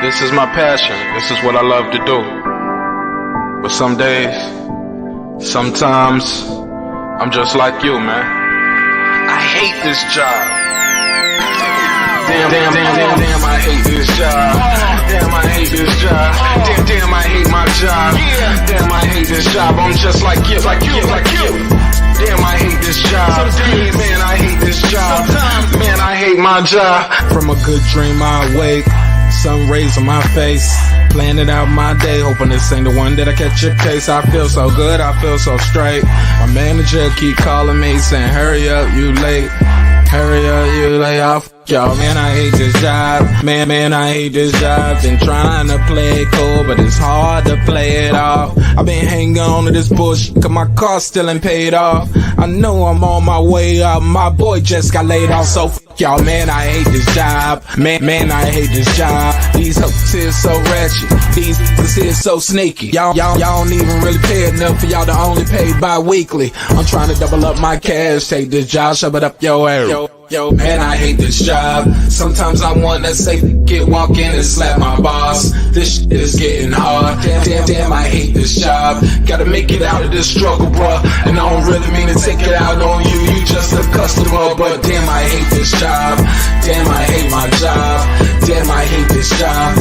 This is my passion. This is what I love to do. But some days, sometimes, I'm just like you, man. I hate this job. Damn, I hate this job. Damn, I hate this job. Damn, I hate my job. Damn, I hate this job. I'm just like you. Damn, I hate this job. Damn, man, I hate this job. Man, I hate my job. From a good dream I awake, sun rays on my face, planning out my day, hoping this ain't the one that I catch a case. I feel so good, I feel so straight. My manager keep calling me saying, hurry up, you late. Hurry up, you lay off. Y'all, man, I hate this job. Man, I hate this job. Been trying to play it cool, but it's hard to play it off. I've been hanging on to this bullshit, cause my car still ain't paid off. I know I'm on my way up, my boy just got laid off, so y'all, man, I hate this job. Man, I hate this job. These hoes here so ratchet. These niggas here so sneaky. Y'all don't even really pay enough for y'all to only pay bi-weekly. I'm trying to double up my cash. Take this job, shove it up your area. Yo, man, I hate this job. Sometimes I wanna say, walk in and slap my boss. This shit is getting hard. Damn, I hate this job. Gotta make it out of this struggle, bruh. And I don't really mean to take it out on you. You just a customer, but damn, I hate this job. Damn, I hate my job. Damn, I hate this job.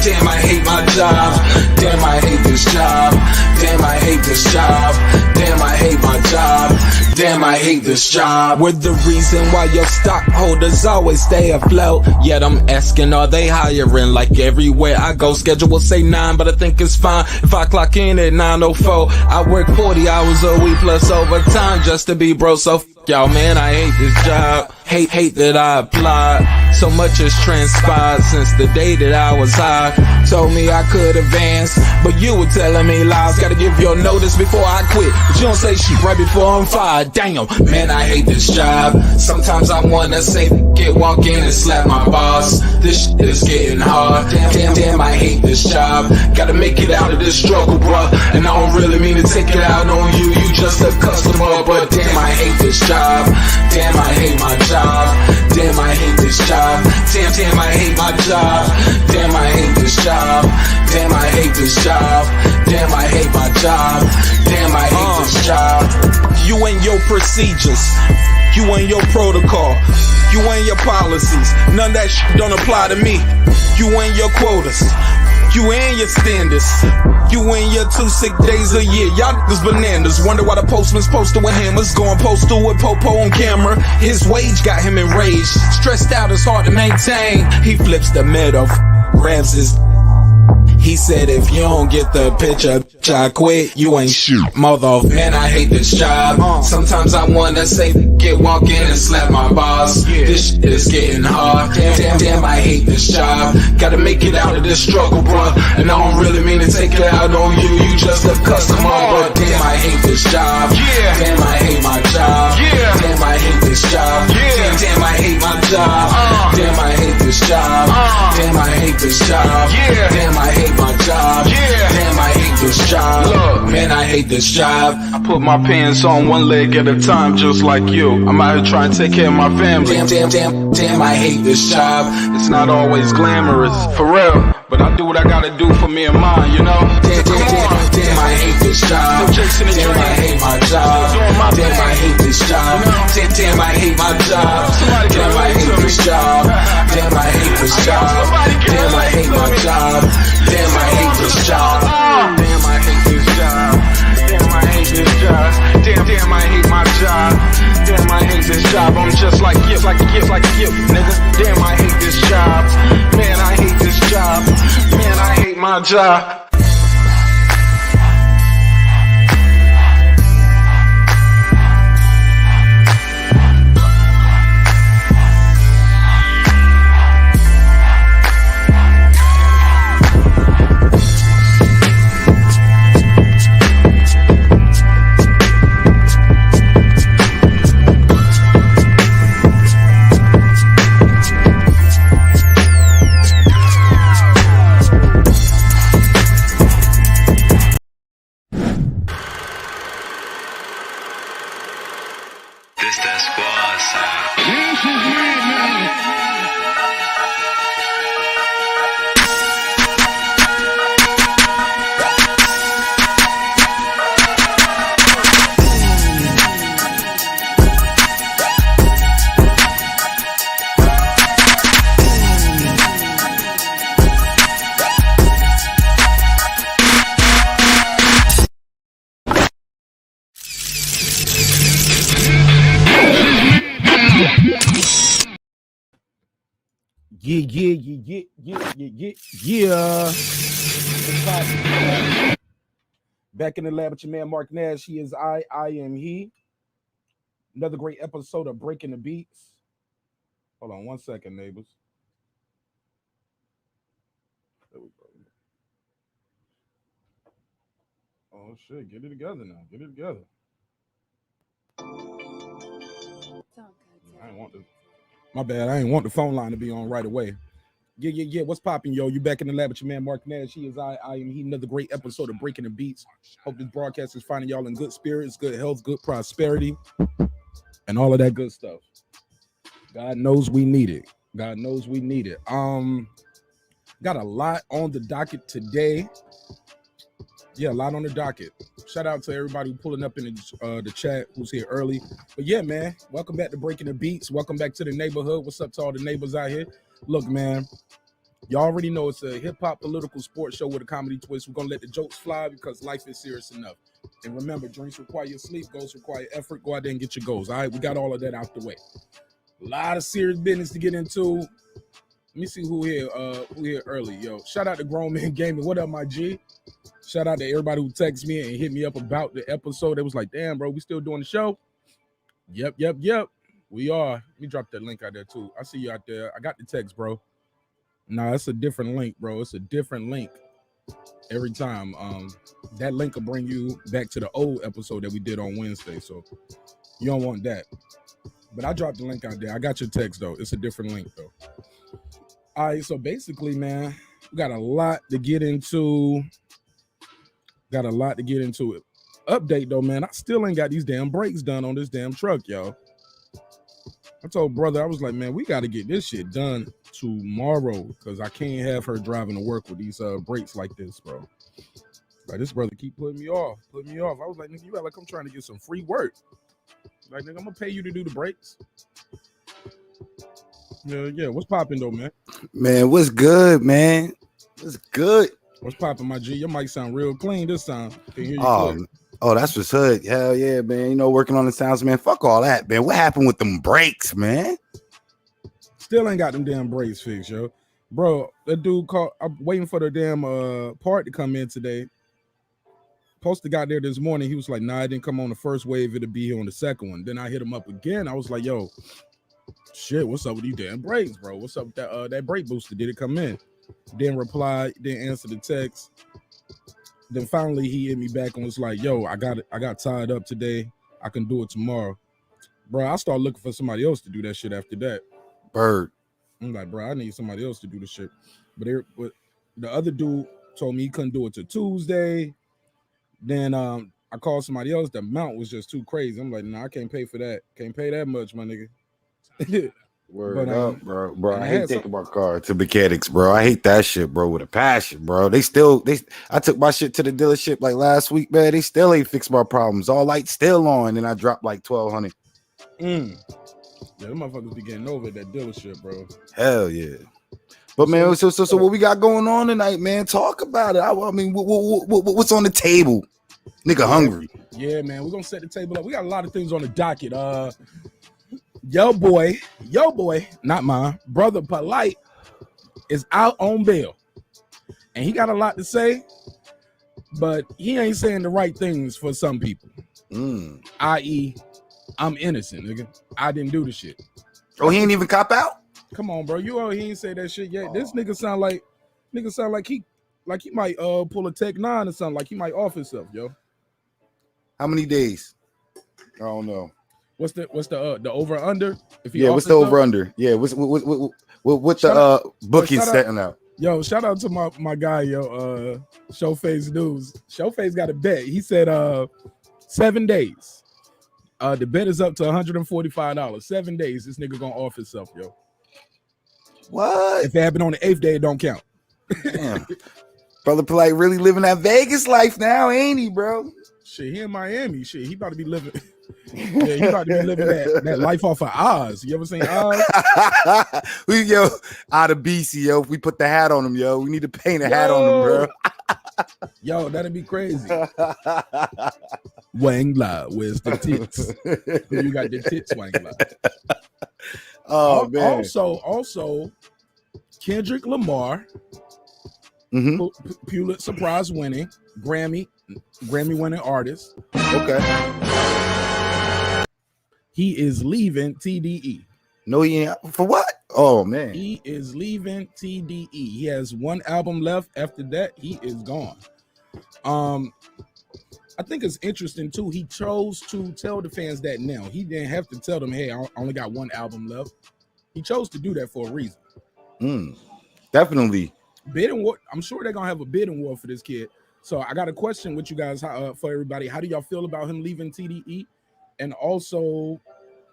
Damn, I hate my job. Damn, I hate this job. Damn, I hate this job. Damn, I hate my job. Damn, I hate this job. We're the reason why your stockholders always stay afloat. Yet I'm asking, are they hiring? Like everywhere I go, schedule will say 9, but I think it's fine if I clock in at 9:04. I work 40 hours a week plus overtime just to be bro. So y'all, man, I hate this job. Hate that I applied. So much has transpired since the day that I was high. Told me I could advance, but you were telling me lies. Gotta give your notice before I quit, but you don't say shit right before I'm fired. Damn, man, I hate this job. Sometimes I wanna say, walk in and slap my boss. This shit is getting hard. Damn, I hate this job. Gotta make it out of this struggle, bruh. And I don't really mean to take it out on you. You just a customer, but damn, I hate this job. Damn, I hate my job. Damn, I hate this job. Damn, I hate my job. Damn, I hate this job. Damn, I hate this job. Damn, I hate my job. Damn, I hate this job. You and your procedures, you and your protocol, you and your policies, none of that shit don't apply to me. You and your quotas, you and your standards, you and your 2 sick days a year. Y'all niggas bananas. Wonder why the postman's posted with hammers, going postal with Popo on camera. His wage got him enraged, stressed out, it's hard to maintain. He flips the middle, grabs his. He said, if you don't get the picture, I quit. You ain't shit, mother. Man, I hate this job. Sometimes I wanna say, walk in and slap my boss. This shit is getting hard. Damn, I hate this job. Gotta make it out of this struggle, bruh. And I don't really mean to take it out on you. You just a customer, but damn, I hate this job. Damn, I hate my job. Damn, I hate this job. Damn, I hate my job. Damn, I hate this job. Damn, I hate this job. Damn, I hate my job. Damn, I hate this job. Look, man, I hate this job. I put my pants on one leg at a time, just like you. I'm out here trying to take care of my family. Damn, I hate this job. It's not always glamorous, for real, but I do what I gotta do for me and mine, you know? Damn, I hate this job. Damn, I hate my job. Damn, I hate this job. Damn, I hate my job. Damn, I hate this job. Damn, I hate this job. Damn, I hate my job. Damn, I hate this job. Damn, I hate this job. Damn, I hate this job. Damn, I hate my job. Damn, I hate this job. I'm just like you, nigga. Damn, I hate this job. Man, I hate this job. Man, I hate my job. Yeah. Back in the lab with your man Mark Nash. He is I am he. Another great episode of Breaking the Beats. Hold on 1 second, neighbors. There we go. Oh shit, get it together now. Get it together. I ain't want the My bad. I ain't want the phone line to be on right away. Yeah. What's popping, yo? You back in the lab with your man Mark Nash. He is I am he. Another great episode of Breaking the Beats. Hope this broadcast is finding y'all in good spirits, good health, good prosperity, and all of that good stuff. God knows we need it. God knows we need it. Got a lot on the docket today. Yeah, a lot on the docket. Shout out to everybody who pulling up in the chat who's here early. But yeah, man, welcome back to Breaking the Beats. Welcome back to the neighborhood. What's up to all the neighbors out here? Look, man, y'all already know it's a hip-hop political sports show with a comedy twist. We're going to let the jokes fly because life is serious enough. And remember, drinks require your sleep, goals require effort. Go out there and get your goals, all right? We got all of that out the way. A lot of serious business to get into. Let me see who here early. Yo, shout out to Grown Man Gaming. What up, my G? Shout out to everybody who texted me and hit me up about the episode. They was like, damn, bro, we still doing the show? Yep. We are. Let me drop that link out there, too. I see you out there. I got the text, bro. Nah, it's a different link, bro. It's a different link every time. That link will bring you back to the old episode that we did on Wednesday, so you don't want that. But I dropped the link out there. I got your text, though. It's a different link, though. All right, so basically, man, we got a lot to get into. Update, though, man. I still ain't got these damn brakes done on this damn truck, y'all. I told brother, I was like, man, we got to get this shit done tomorrow because I can't have her driving to work with these brakes like this, bro. Like, this brother keep putting me off. I was like, nigga, you act like I'm trying to get some free work. Like, nigga, I'm going to pay you to do the brakes. Yeah. What's popping, though, man? Man, what's good, man? What's good? What's popping, my G? Your mic sound real clean this time. Can hear you clear. Oh, that's what's hood. Hell yeah, man. You know, working on the sounds, man. Fuck all that, man. What happened with them brakes, man? Still ain't got them damn brakes fixed, yo. Bro, that dude called. I'm waiting for the damn part to come in today. Poster got there this morning. He was like, nah, it didn't come on the first wave. It'll be here on the second one. Then I hit him up again. I was like, yo, shit, what's up with these damn brakes, bro? What's up with that brake booster? Did it come in? Didn't reply, didn't answer the text. Then finally he hit me back and was like, yo, I got tied up today. I can do it tomorrow. Bro, I started looking for somebody else to do that shit after that. Bird. I'm like, bro, I need somebody else to do the shit. But the other dude told me he couldn't do it till Tuesday. Then I called somebody else. The amount was just too crazy. I'm like, nah, I can't pay for that. Can't pay that much, my nigga. Word up, bro. I hate taking my car to mechanics, bro. I hate that shit, bro, with a passion, bro. I took my shit to the dealership like last week, man. They still ain't fixed my problems. All lights still on, and I dropped like $1,200. Yeah, them motherfuckers be getting over at that dealership, bro. Hell yeah. But man, so what we got going on tonight, man? Talk about it. I mean, what's on the table? Nigga hungry. Yeah, man. We're gonna set the table up. We got a lot of things on the docket. Yo boy, not mine, brother Polite is out on bail. And he got a lot to say, but he ain't saying the right things for some people. I.e., I'm innocent, nigga. I didn't do the shit. Oh, he ain't even cop out? Come on, bro. He ain't say that shit yet. This nigga sound like he might pull a Tech 9 or something, like he might off himself, yo. How many days? I don't know. What's the over under? What's the over under? Yeah, what's the booking setting out? Yo, shout out to my guy, yo, Showface News. Showface got a bet. He said 7 days. The bet is up to $145. 7 days, this nigga gonna off himself, yo. What? If it happened on the 8th day, it don't count. Damn. Brother Polite really living that Vegas life now, ain't he, bro? Shit, he in Miami. Shit, he about to be living. Yeah, he about to be living that life off of Oz. You ever seen Oz? Out of BC, yo. If we put the hat on him, yo, we need to paint a hat on him, bro. Yo, that'd be crazy. Wangla, where's the tits? You got the tits, Wangla. Oh man. Also, Kendrick Lamar, Pulitzer Prize winning, Grammy winning artist. Okay. He is leaving TDE. No, he ain't. For what? Oh man. He is leaving TDE. He has one album left. After that, he is gone. I think it's interesting too. He chose to tell the fans that now. He didn't have to tell them, hey, I only got one album left. He chose to do that for a reason. Definitely. Bidding war. I'm sure they're gonna have a bidding war for this kid. So I got a question with you guys for everybody. How do y'all feel about him leaving TDE? And also,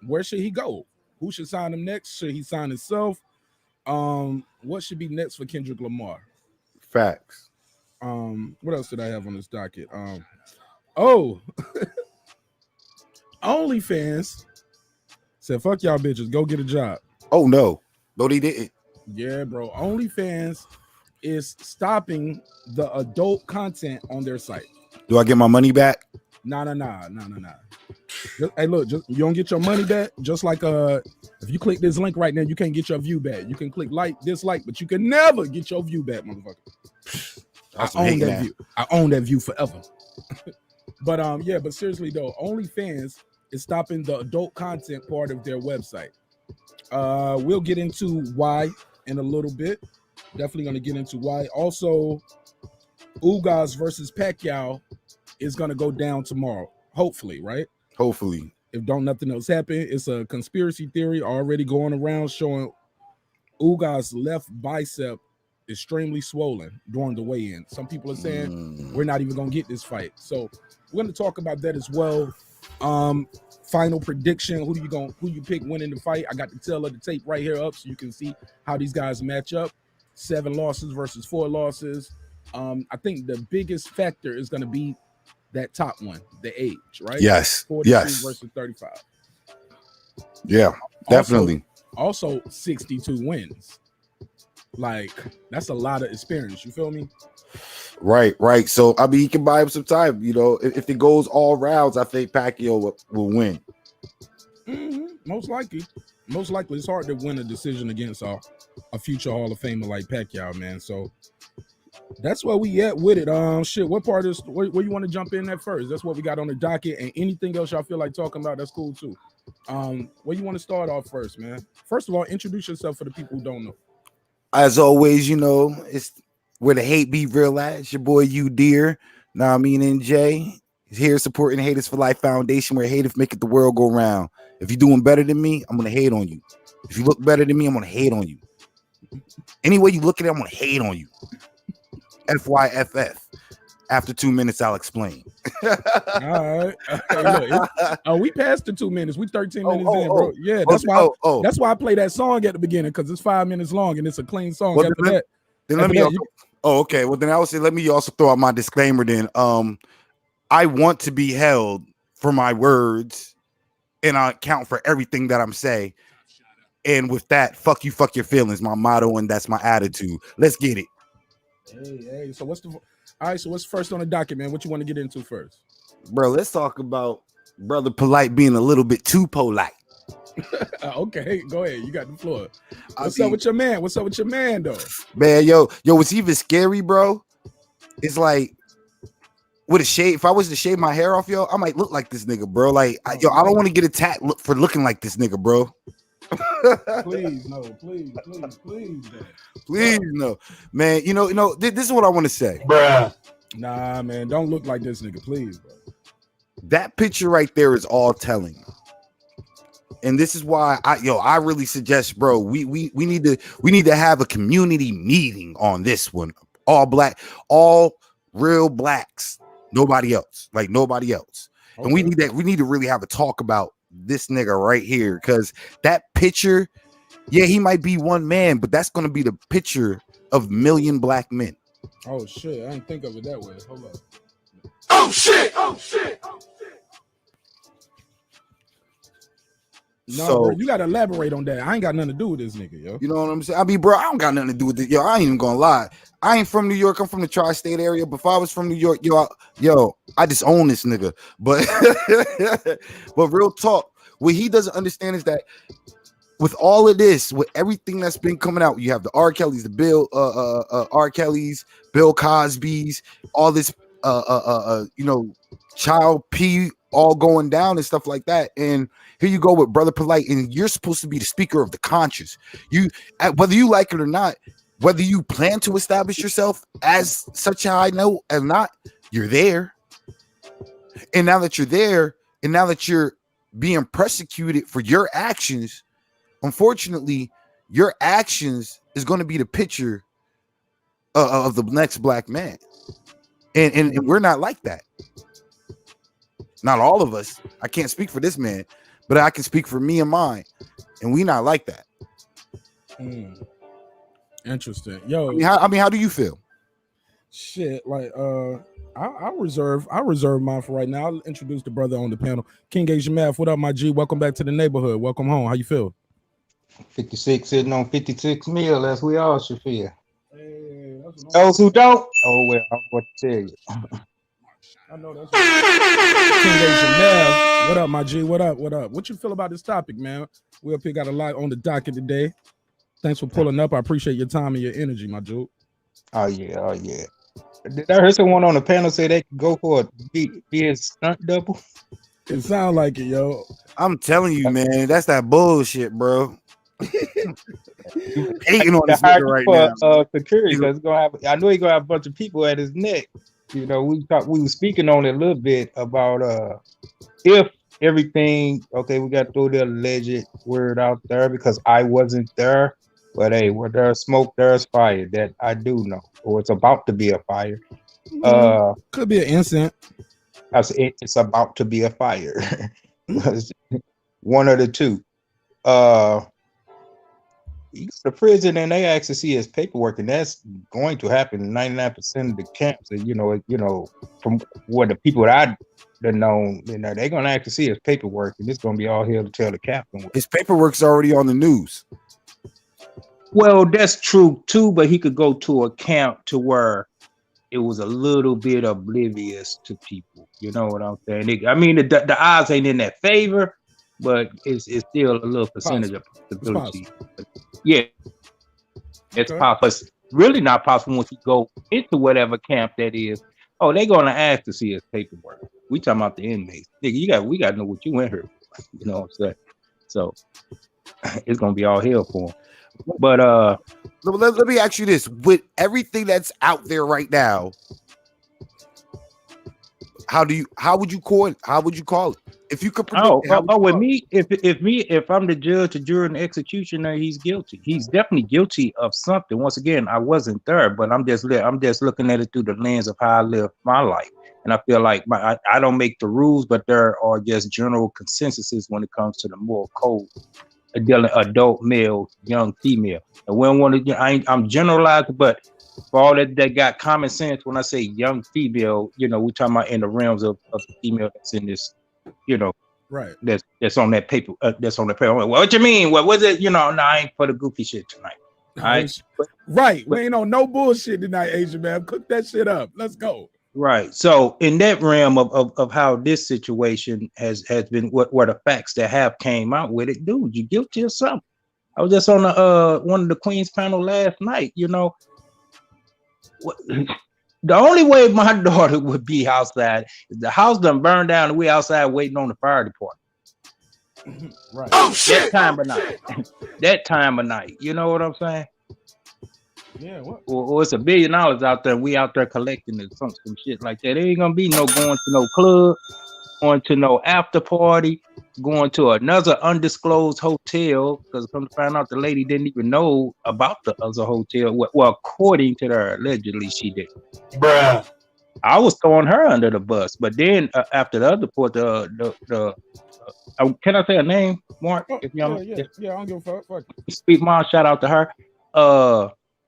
where should he go? Who should sign him next? Should he sign himself? What should be next for Kendrick Lamar? Facts. What else did I have on this docket? OnlyFans said, fuck y'all bitches, go get a job. Oh no, they didn't. Yeah, bro. OnlyFans is stopping the adult content on their site. Do I get my money back? Nah. Hey, look, you don't get your money back. Just like if you click this link right now, you can't get your view back. You can click like, dislike, but you can never get your view back, motherfucker. I own that view. I own that view forever. But but seriously though, OnlyFans is stopping the adult content part of their website. We'll get into why in a little bit. Definitely gonna get into why. Also, Ugas versus Pacquiao is gonna go down tomorrow. Hopefully, right? Hopefully. If nothing else happen, it's a conspiracy theory already going around showing Ugas' left bicep extremely swollen during the weigh-in. Some people are saying we're not even gonna get this fight. So we're gonna talk about that as well. Final prediction: who you pick winning the fight? I got the tail of the tape right here up so you can see how these guys match up. 7 losses versus 4 losses. I think the biggest factor is gonna be that top one, the age, right? Yes. 42 yes. versus 35. Yeah, definitely. Also 62 wins. Like, that's a lot of experience. You feel me? Right. So, I mean, he can buy him some time. You know, if it goes all rounds, I think Pacquiao will win. Most likely. It's hard to win a decision against a future Hall of Famer like Pacquiao, man. So, that's where we at with it. What part is where you want to jump in at first? That's what we got on the docket. And anything else y'all feel like talking about, that's cool too. Where you want to start off first, man? First of all, introduce yourself for the people who don't know. As always, you know, it's where the hate be real at. It's your boy you dear. Now I mean NJ. He's here supporting Haters for Life Foundation, where haters make it the world go round. If you're doing better than me, I'm gonna hate on you. If you look better than me, I'm gonna hate on you. Any way you look at it, I'm gonna hate on you. FYFF. After 2 minutes, I'll explain. All right. Look, we passed the 2 minutes. We 13 minutes in, bro. Yeah, that's why. That's why I play that song at the beginning, because it's 5 minutes long and it's a clean song. Well, okay. Well, then I would say let me also throw out my disclaimer. Then, I want to be held for my words, and I account for everything that I'm saying. And with that, fuck you, fuck your feelings. My motto, and that's my attitude. Let's get it. Hey. So what's first on the docket, man? What you want to get into first? Bro, let's talk about Brother Polite being a little bit too polite. Okay, go ahead. You got the floor. What's up with your man, though? Man, yo, what's even scary, bro? It's like with a shave. If I was to shave my hair off, yo, I might look like this nigga, bro. Like, I don't want to get attacked for looking like this nigga, bro. Please no. Please no, man. You know, this is what I want to say, bruh. Nah, man, don't look like this nigga, please, bro. That picture right there is all telling, and this is why I really suggest, bro. We need to have a community meeting on this one. All black, all real blacks, nobody else, okay. And we need to really have a talk about this nigga right here, because that picture, yeah, he might be one man, but that's gonna be the picture of million black men. Oh shit, I didn't think of it that way. Hold up. Oh shit. No, so, bro, you gotta elaborate on that. I ain't got nothing to do with this nigga, yo. You know what I'm saying? I mean, bro, I don't got nothing to do with it. Yo, I ain't even gonna lie. I ain't from New York. I'm from the tri-state area. But if I was from New York, yo, I just own this nigga. But but real talk, what he doesn't understand is that with all of this, with everything that's been coming out, you have the R. Kelly's, the Bill, R. Kelly's, Bill Cosby's, all this, Child P all going down and stuff like that. And here you go with Brother Polite, and you're supposed to be the speaker of the conscience. You, whether you like it or not, whether you plan to establish yourself as such a high note or not, you're there. And now that you're there, and now that you're being persecuted for your actions, unfortunately, your actions is going to be the picture of the next black man. And we're not like that. Not all of us. I can't speak for this man, but I can speak for me and mine. And we not like that. Interesting. Yo, I mean, how do you feel? Shit, like I reserve mine for right now. I'll introduce the brother on the panel. King Asian Math, what up, my G? Welcome back to the neighborhood. Welcome home. How you feel? 56 sitting on 56 mil, as we all should feel. Hey, those who don't, oh well, I'm what to tell you. I know that's King Asian Math. What up, my G? What up? What up? What you feel about this topic, man? We up here got a lot on the docket today. Thanks for pulling up. I appreciate your time and your energy, my dude. Oh yeah. Did I hear someone on the panel say they could go for be a stunt double? It sound like it, yo. I'm telling you, man, that's that bullshit, bro. Hating on this nigga right now. Security, because I know he's gonna have a bunch of people at his neck. You know, we were speaking on it a little bit about if everything. Okay, we got to throw the alleged word out there because I wasn't there. But hey, where there's smoke, there's fire. That I do know, or it's about to be a fire. Could be an incident. It's about to be a fire. One of the two. You go to prison and they actually see his paperwork, and that's going to happen in 99% of the camps. And you know, from what the people that I've known, they're gonna actually see his paperwork, and it's gonna be all hell to tell the captain. His paperwork's already on the news. Well, that's true too, but he could go to a camp to where it was a little bit oblivious to people. You know what I'm saying? The odds ain't in that favor, but it's still a little percentage of possibility. Yeah, it's possible. It's really not possible once you go into whatever camp that is. Oh, they're gonna ask to see his paperwork. We talking about the inmates. Nigga, we gotta know what you went here for. You know what I'm saying? So it's gonna be all hell for him. But let me ask you this: with everything that's out there right now, how would you call it? If you could predict with me, if I'm the judge, the juror, and the executioner, he's guilty. He's definitely guilty of something. Once again, I wasn't there, but I'm just looking at it through the lens of how I live my life. And I feel like I don't make the rules, but there are just general consensuses when it comes to the moral code. Adult male, young female. And we don't want to. I'm generalized, but for all that got common sense, when I say young female, we're talking about in the realms of the female that's in this, right? That's on that paper. That's on the paper. Well, what you mean? What was it? No, I ain't for the goofy shit tonight. All right. Right. We ain't on no bullshit tonight, Asian man. Cook that shit up. Let's go. Right. So in that realm of how this situation has been, what the facts that have came out with it, dude, you guilty of something. I was just on one of the Queen's panel last night. The only way my daughter would be outside is the house done burned down and we outside waiting on the fire department. Right. Oh shit. That time of night. You know what I'm saying? Yeah, what? Or it's $1 billion out there, and we out there collecting it, some shit like that. There ain't gonna be no going to no club, going to no after party, going to another undisclosed hotel, because come to find out the lady didn't even know about the other hotel. Well, according to her, allegedly she did. Bruh. I was throwing her under the bus, but then after the other report, can I say a name, Mark? If you yeah, I don't give a fuck. Sweet mom, shout out to her.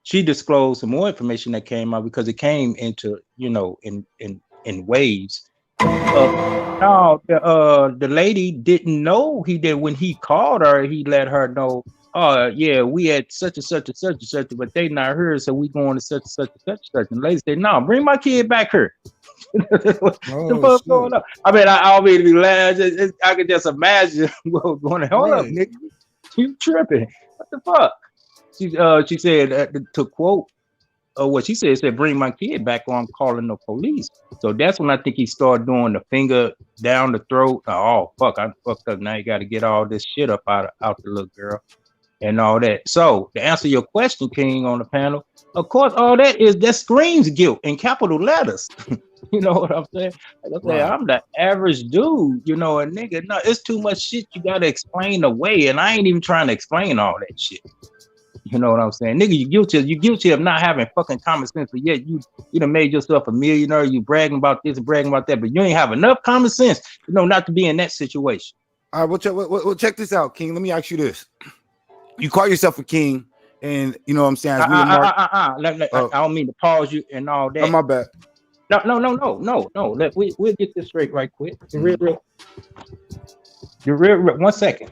She disclosed some more information that came out because it came into, in waves. No, the lady didn't know he did. When he called her, he let her know, yeah, we had such and such and such and such, but they not here, so we going to such and such and such and such. And the lady said, no, bring my kid back here. The fuck going on? I mean, I already laughed. I could just imagine what's going on. Hold up, nigga. You tripping? What the fuck? She said to quote what she said, bring my kid back or I'm calling the police. So that's when I think he started doing the finger down the throat. Oh fuck, I fucked up. Now you got to get all this shit up out the little girl and all that. So to answer your question, King, on the panel, of course, all that screams guilt in capital letters. You know what I'm saying? Like I say, I'm the average dude, you know, a nigga. No, it's too much shit you gotta explain away, and I ain't even trying to explain all that shit. You know what I'm saying? Nigga, you guilty of not having fucking common sense, but yet you done made yourself a millionaire, you bragging about this and bragging about that, but you ain't have enough common sense, you know, not to be in that situation. All right, well, check this out, King. Let me ask you this. You call yourself a king, and you know what I'm saying? I don't mean to pause you and all that. Oh, my bad. No. We'll get this straight right quick. The real, 1 second.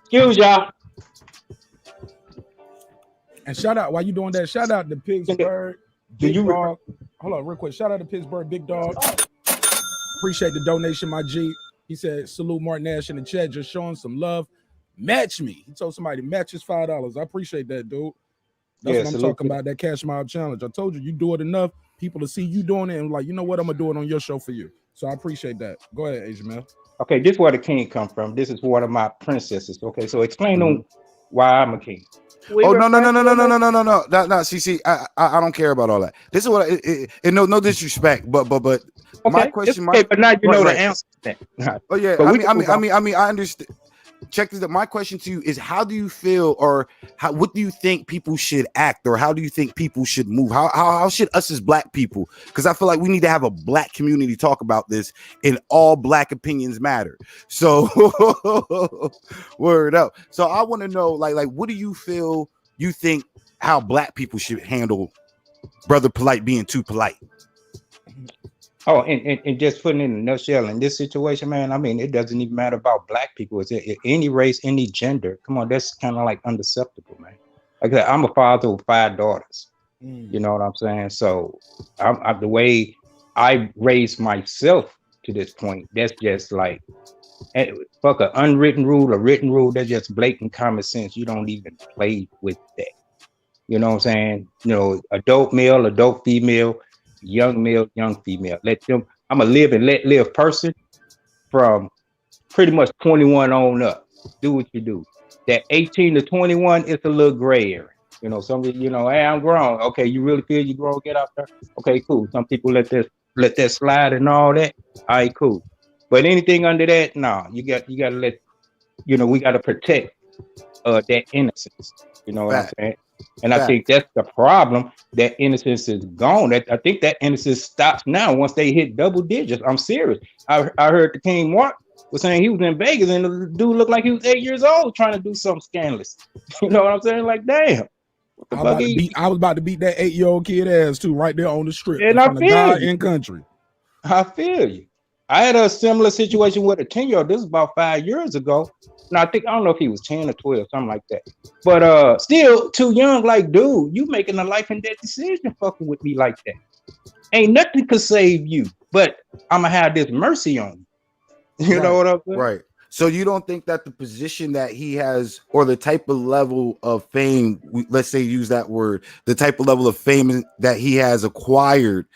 Excuse y'all. And shout out, while you doing that, shout out to Pittsburgh, Big Dog. Hold on, real quick. Shout out to Pittsburgh, Big Dog. Appreciate the donation, my G. He said, salute marqnash in the chat, just showing some love. Match me. He told somebody to match his $5. I appreciate that, dude. That's what I'm talking about, that cash mile challenge. I told you do it enough, people to see you doing it and like, you know what, I'm gonna do it on your show for you. So I appreciate that. Go ahead, Asian man. Okay, this is where the king come from. This is one of my princesses. Okay, so explain on why I'm a king. No. See, I don't care about all that. This is what no disrespect, but okay, my question, but now you know the answer to that. Oh yeah, I mean, I understand. Check this out. My question to you is, how do you feel, or what do you think people should act, or how do you think people should move? How should us as black people? Because I feel like we need to have a black community talk about this, and all black opinions matter. So word up. So I want to know, like, what do you feel? You think how black people should handle Brother Polite being too polite? Oh, and just putting it in a nutshell, in this situation, man, I mean, it doesn't even matter about black people. It's any race, any gender. Come on, that's kind of like unacceptable, man. Like I said, I'm a father of 5 daughters. You know what I'm saying? So I'm the way I raised myself to this point, that's just like, fuck an unwritten rule, a written rule, that's just blatant common sense. You don't even play with that. You know what I'm saying? You know, adult male, adult female, young male, young female. Let them, I'm a live and let live person from pretty much 21 on up. Do what you do. That 18 to 21, it's a little gray area. You know, some people, you know, hey, I'm grown. Okay, you really feel you grown? Get out there. Okay, cool. Some people let that slide and all that. All right, cool. But anything under that, no, you got to let, you know, we got to protect that innocence. You know what I'm saying? And I think that's the problem. That innocence is gone. I think that innocence stops now once they hit double digits. I'm serious. I heard the King Mark was saying he was in Vegas and the dude looked like he was 8 years old trying to do something scandalous. You know what I'm saying? Like, damn. I was about to beat that 8-year-old kid ass too, right there on the strip. And I feel you. In country. I feel you. I had a similar situation with a 10-year-old. This was about 5 years ago. And I don't know if he was 10 or 12, something like that. But still too young, like, dude, you making a life and death decision fucking with me like that. Ain't nothing could save you, but I'm gonna have this mercy on you. You know what I'm saying? Right. So you don't think that the position that he has, or the type of level of fame, let's say use that word, the type of level of fame that he has acquired,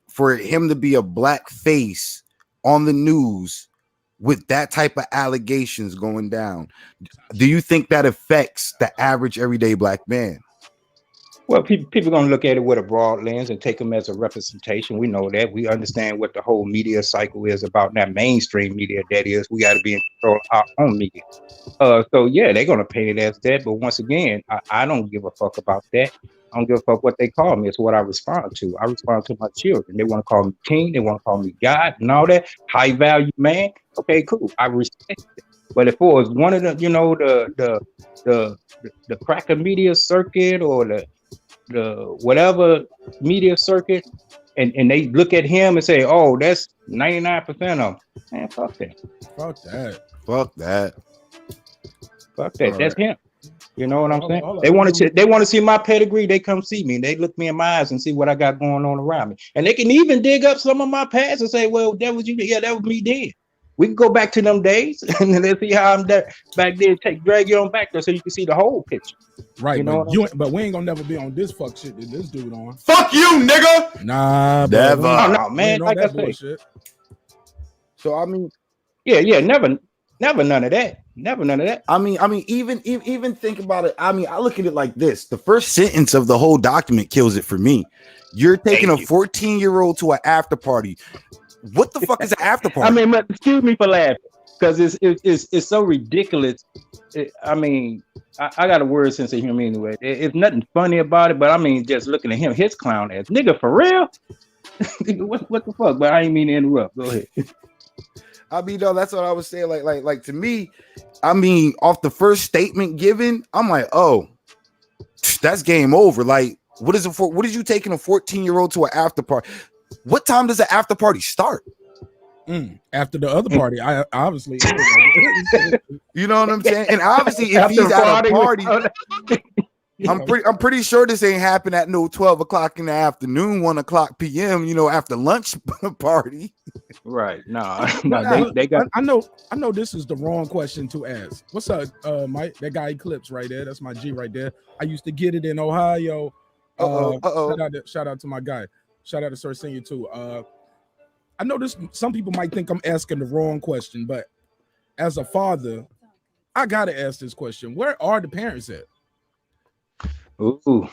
for him to be a black face on the news with that type of allegations going down, do you think that affects the average everyday black man? Well, people gonna look at it with a broad lens and take them as a representation. We know that. We understand what the whole media cycle is about. That mainstream media, that is, we got to be in control of our own media. So yeah, they're gonna paint it as that. But once again, I don't give a fuck about that. I don't give a fuck what they call me. It's what I respond to. I respond to my children. They want to call me king. They want to call me God and all that. High value man. Okay, cool. I respect it. But if it was one of the, you know, the cracker media circuit or the whatever media circuit, and they look at him and say, oh, that's 99% of them. Man, fuck that. Fuck that. Fuck that. Fuck that. All that's right. Him. You know what I'm saying? They want to see my pedigree. They come see me. They look me in my eyes and see what I got going on around me. And they can even dig up some of my past and say, well, that was you. Yeah, that was me then. We can go back to them days and then let's see how I'm there back there. Drag you on back there so you can see the whole picture. Right, You know but we ain't gonna never be on this fuck shit that this dude on. Fuck you, nigga. Nah, Never. bro, Oh no, man! like Like I that say, bullshit. So I mean, yeah, never none of that. Never none of that. I mean, even think about it. I mean, I look at it like this: the first sentence of the whole document kills it for me. You're taking a 14-year-old to an after party. What the fuck is an after party? I mean, but excuse me for laughing because it's so ridiculous. I mean, I got a word sense of humor anyway. It's nothing funny about it, but I mean, just looking at him, his clown ass nigga for real. what the fuck? But I ain't mean to interrupt. Go ahead. I mean, no, that's what I was saying. Like to me, I mean, off the first statement given, I'm like, oh, that's game over. Like, what is it for? What is you taking a 14-year-old to an after party? What time does the after party start? After the other party, I obviously. You know what I'm saying? And obviously, if he's at a party, I'm pretty sure this ain't happen at no 12 o'clock in the afternoon, 1 o'clock p.m. You know, after lunch party. Right? No, they got. I know this is the wrong question to ask. What's up, Mike? That guy Eclipse right there. That's my G right there. I used to get it in Ohio. Shout out to my guy. Shout out to Sir Senior too. I know this. Some people might think I'm asking the wrong question, but as a father, I gotta ask this question: where are the parents at? Ooh.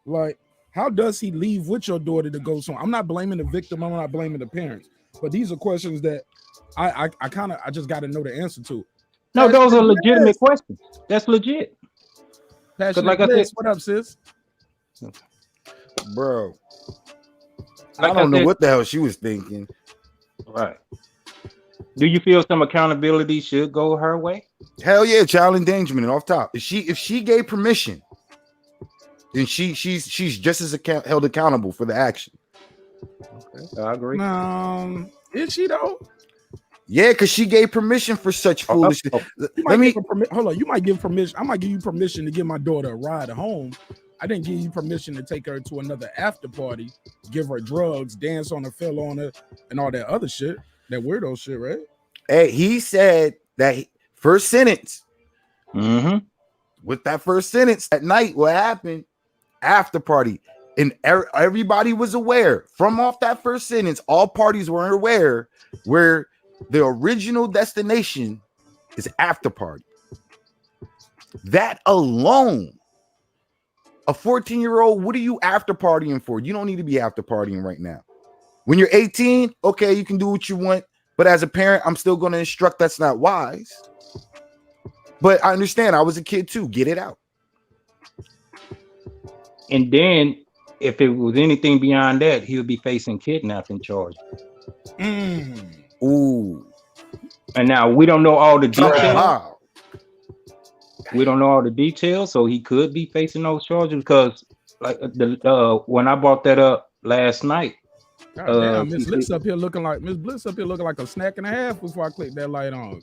Like, how does he leave with your daughter to go somewhere? I'm not blaming the victim. I'm not blaming the parents. But these are questions that I just got to know the answer to. No, those are legitimate questions. That's legit. Like I said, what up, sis? Bro. I don't know what the hell she was thinking. Right. Do you feel some accountability should go her way? Hell yeah, child endangerment off top. If she gave permission, then she's just as held accountable for the action. Okay, I agree. Is she though? Yeah, because she gave permission for such foolishness. Hold on, you might give permission. I might give you permission to give my daughter a ride home. I didn't give you permission to take her to another after party, give her drugs, dance on her, fell on her, and all that other shit. That weirdo shit, right? Hey, he said that first sentence. Mm-hmm. With that first sentence at night, what happened? After party. And everybody was aware from off that first sentence. All parties were aware where the original destination is after party. That alone. A 14-year-old, what are you after partying for? You don't need to be after partying right now. When you're 18, okay, you can do what you want. But as a parent, I'm still going to instruct that's not wise. But I understand. I was a kid too. Get it out. And then if it was anything beyond that, he would be facing kidnapping charges. Ooh. And now we don't know all the details. We don't know all the details, so he could be facing those charges because, like, when I brought that up last night, Miss Bliss up here looking like a snack and a half before I click that light on.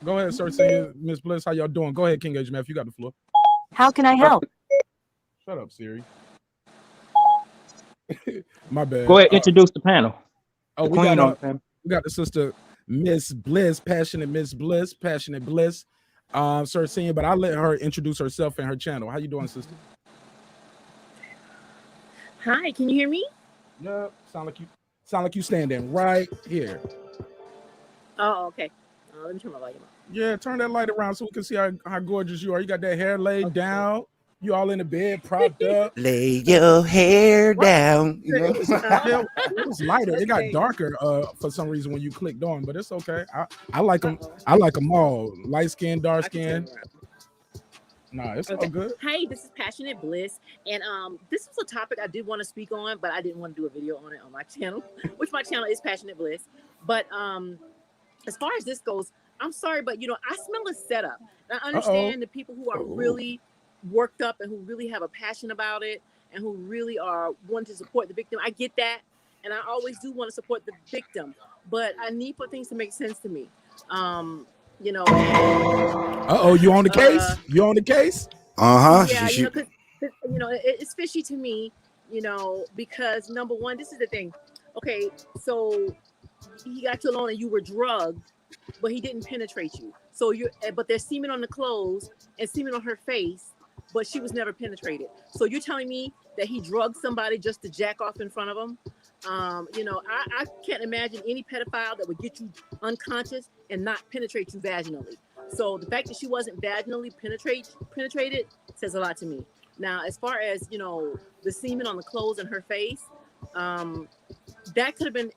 Go ahead, sir. Say, Miss Bliss, how y'all doing? Go ahead, King H. Math, you got the floor. How can I help? Shut up, Siri. My bad. Go ahead, introduce the panel. Oh, we got the sister Miss Bliss, Passionate Bliss. Sir Senior, but I'll let her introduce herself and her channel. How you doing, sister? Hi, can you hear me? Yeah, sound like you standing right here. Oh, okay. Let me turn my volume up. Yeah, turn that light around so we can see how gorgeous you are. You got that hair laid down. You all in the bed, propped up. Lay your hair down. You know? It was lighter. It got darker for some reason when you clicked on, but it's okay. I like them. I like them all. Light skin, dark skin. Nah, it's all good. Hey, this is Passionate Bliss, and this was a topic I did want to speak on, but I didn't want to do a video on it on my channel, which my channel is Passionate Bliss. But as far as this goes, I'm sorry, but I smell a setup. I understand the people who are really worked up and who really have a passion about it and who really are wanting to support the victim. I get that, and I always do want to support the victim, but I need for things to make sense to me. You on the case? You on the case? Yeah, it's fishy to me, because number one, this is the thing. Okay, so he got you alone and you were drugged, but he didn't penetrate you. So but there's semen on the clothes and semen on her face, but she was never penetrated. So you're telling me that he drugged somebody just to jack off in front of him? I can't imagine any pedophile that would get you unconscious and not penetrate you vaginally. So the fact that she wasn't vaginally penetrated says a lot to me. Now, as far as, the semen on the clothes and her face, that could have been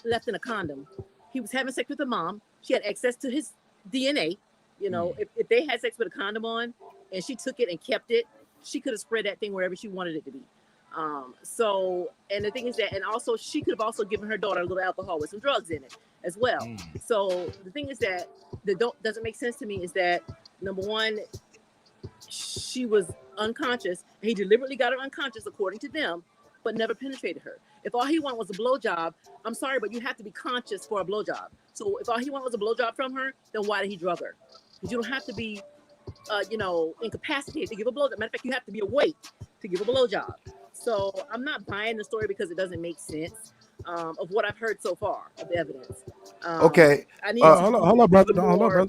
left in a condom. He was having sex with the mom. She had access to his DNA. If they had sex with a condom on and she took it and kept it, she could have spread that thing wherever she wanted it to be. And the thing is that, and also she could have also given her daughter a little alcohol with some drugs in it as well. So the thing is that doesn't make sense to me is that, number one, she was unconscious. And he deliberately got her unconscious according to them, but never penetrated her. If all he wanted was a blowjob, I'm sorry, but you have to be conscious for a blowjob. So if all he wanted was a blowjob from her, then why did he drug her? Because you don't have to be, incapacitated to give a blowjob. Matter of fact, you have to be awake to give a blowjob. So I'm not buying the story because it doesn't make sense of what I've heard so far of the evidence. Okay. I need hold on, brother. Hold on.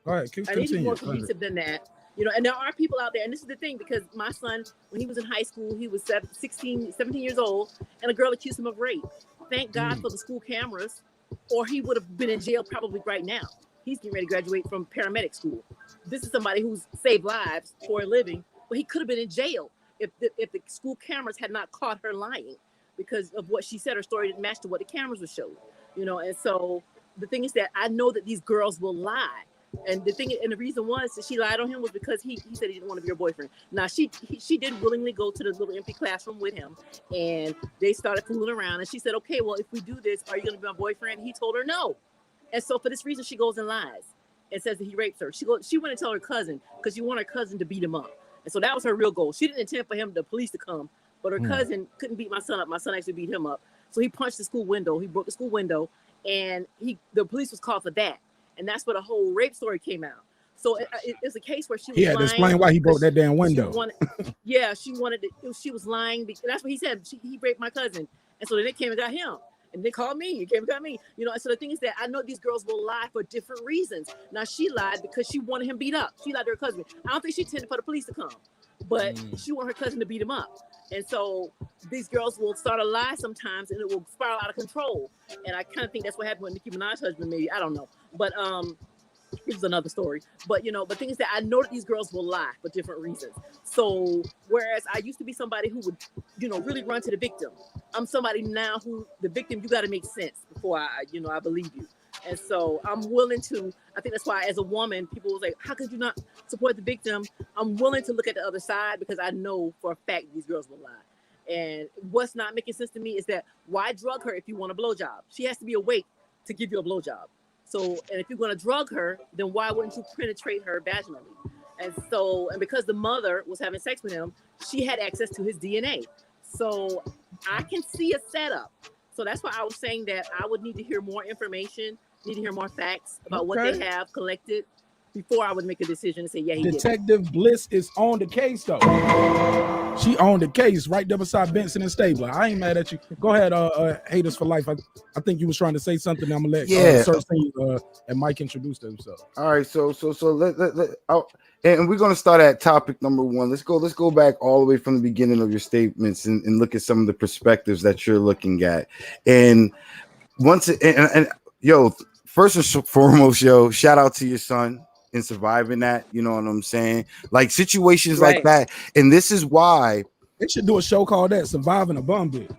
Go ahead. I need to be more cohesive than that. And there are people out there, and this is the thing, because my son, when he was in high school, he was 17 years old, and a girl accused him of rape. Thank God for the school cameras, or he would have been in jail probably right now. He's getting ready to graduate from paramedic school. This is somebody who's saved lives for a living, but he could have been in jail if the school cameras had not caught her lying because of what she said. Her story didn't match to what the cameras would show. And so the thing is that I know that these girls will lie. And the reason was that she lied on him was because he said he didn't want to be her boyfriend. Now she did willingly go to the little empty classroom with him, and they started fooling around. And she said, "Okay, well, if we do this, are you going to be my boyfriend?" He told her no. And so for this reason, she goes and lies and says that he raped her. She went and told her cousin because she wanted her cousin to beat him up. And so that was her real goal. She didn't intend for the police to come, but her cousin couldn't beat my son up. My son actually beat him up. So he punched the school window. He broke the school window, and the police was called for that. And that's where the whole rape story came out. So it's a case where she was lying. To explain why he broke that damn window. She was lying. Because that's what he said. He raped my cousin. And so then they came and got him. And they called me. He came and got me. And so the thing is that I know these girls will lie for different reasons. Now, she lied because she wanted him beat up. She lied to her cousin. I don't think she intended for the police to come. But she wanted her cousin to beat him up. And so these girls will start a lie sometimes, and it will spiral out of control. And I kind of think that's what happened with Nicki Minaj's husband, maybe. I don't know. But it was another story. But, the thing is that I know that these girls will lie for different reasons. So whereas I used to be somebody who would, really run to the victim, I'm somebody now who the victim, you got to make sense before I believe you. And so I'm willing to, I think that's why as a woman, people will say, how could you not support the victim? I'm willing to look at the other side because I know for a fact these girls will lie. And what's not making sense to me is that why drug her if you want a blowjob? She has to be awake to give you a blowjob. So, and if you're going to drug her, then why wouldn't you penetrate her vaginally? And because the mother was having sex with him, she had access to his DNA. So I can see a setup. So that's why I was saying that I would need to hear more information, need to hear more facts about what they have collected before I would make a decision and say, yeah, he did. Detective Bliss is on the case, though. She on the case right there beside Benson and Stabler. I ain't mad at you. Go ahead, Haters for Life. I think you was trying to say something. I'm gonna let Cersei and Mike introduce themselves. All right, so and we're gonna start at topic number one. Let's go back all the way from the beginning of your statements and look at some of the perspectives that you're looking at. And first and foremost, shout out to your son in surviving that. You know what I'm saying? Like situations like that, and this is why they should do a show called that, Surviving a Bum Bitch.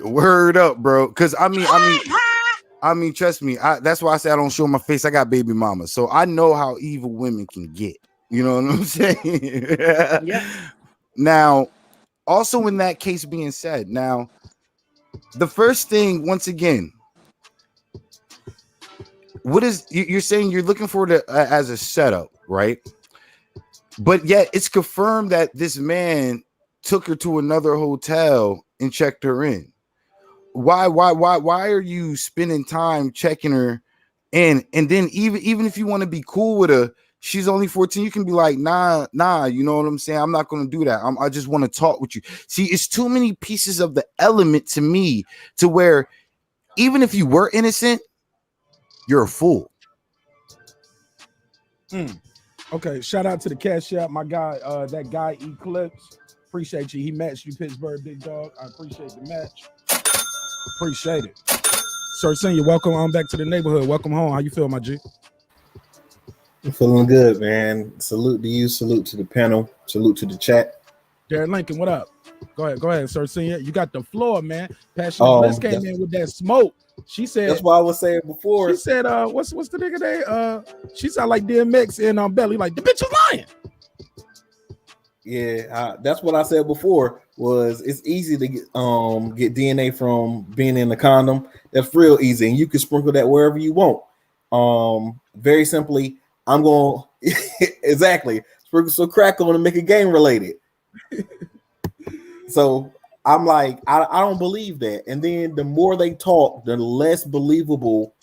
Word up, bro. Because I mean, trust me. That's why I say I don't show my face. I got baby mama, so I know how evil women can get. You know what I'm saying? Yeah. Now, also in that case being said, now the first thing, once again, what is you're saying? You're looking for it as a setup, right? But yet it's confirmed that this man took her to another hotel and checked her in. Why are you spending time checking her in? And then even if you want to be cool with her, she's only 14. You can be like, nah. You know what I'm saying? I'm not going to do that. I just want to talk with you. See, it's too many pieces of the element to me to where even if you were innocent, you're a fool. Okay, shout out to the Cash App, my guy, that guy Eclipse. Appreciate you. He matched you, Pittsburgh Big Dog. I appreciate the match. Appreciate it. Sir Senior, welcome on back to the neighborhood. Welcome home. How you feel, my G? I'm feeling good, man. Salute to you. Salute to the panel. Salute to the chat. Darren Lincoln, what up? Go ahead, Sir Senior. You got the floor, man. Passionate Bliss came in with that smoke. She said that's what I was saying before. She said, what's the nigga name? She sound like DMX in Belly, like the bitch is lying. Yeah, that's what I said before. Was it's easy to get DNA from being in the condom. That's real easy, and you can sprinkle that wherever you want. Very simply, I'm going exactly sprinkle some crack on and make it game related. So I'm like, I don't believe that. And then the more they talk, the less believable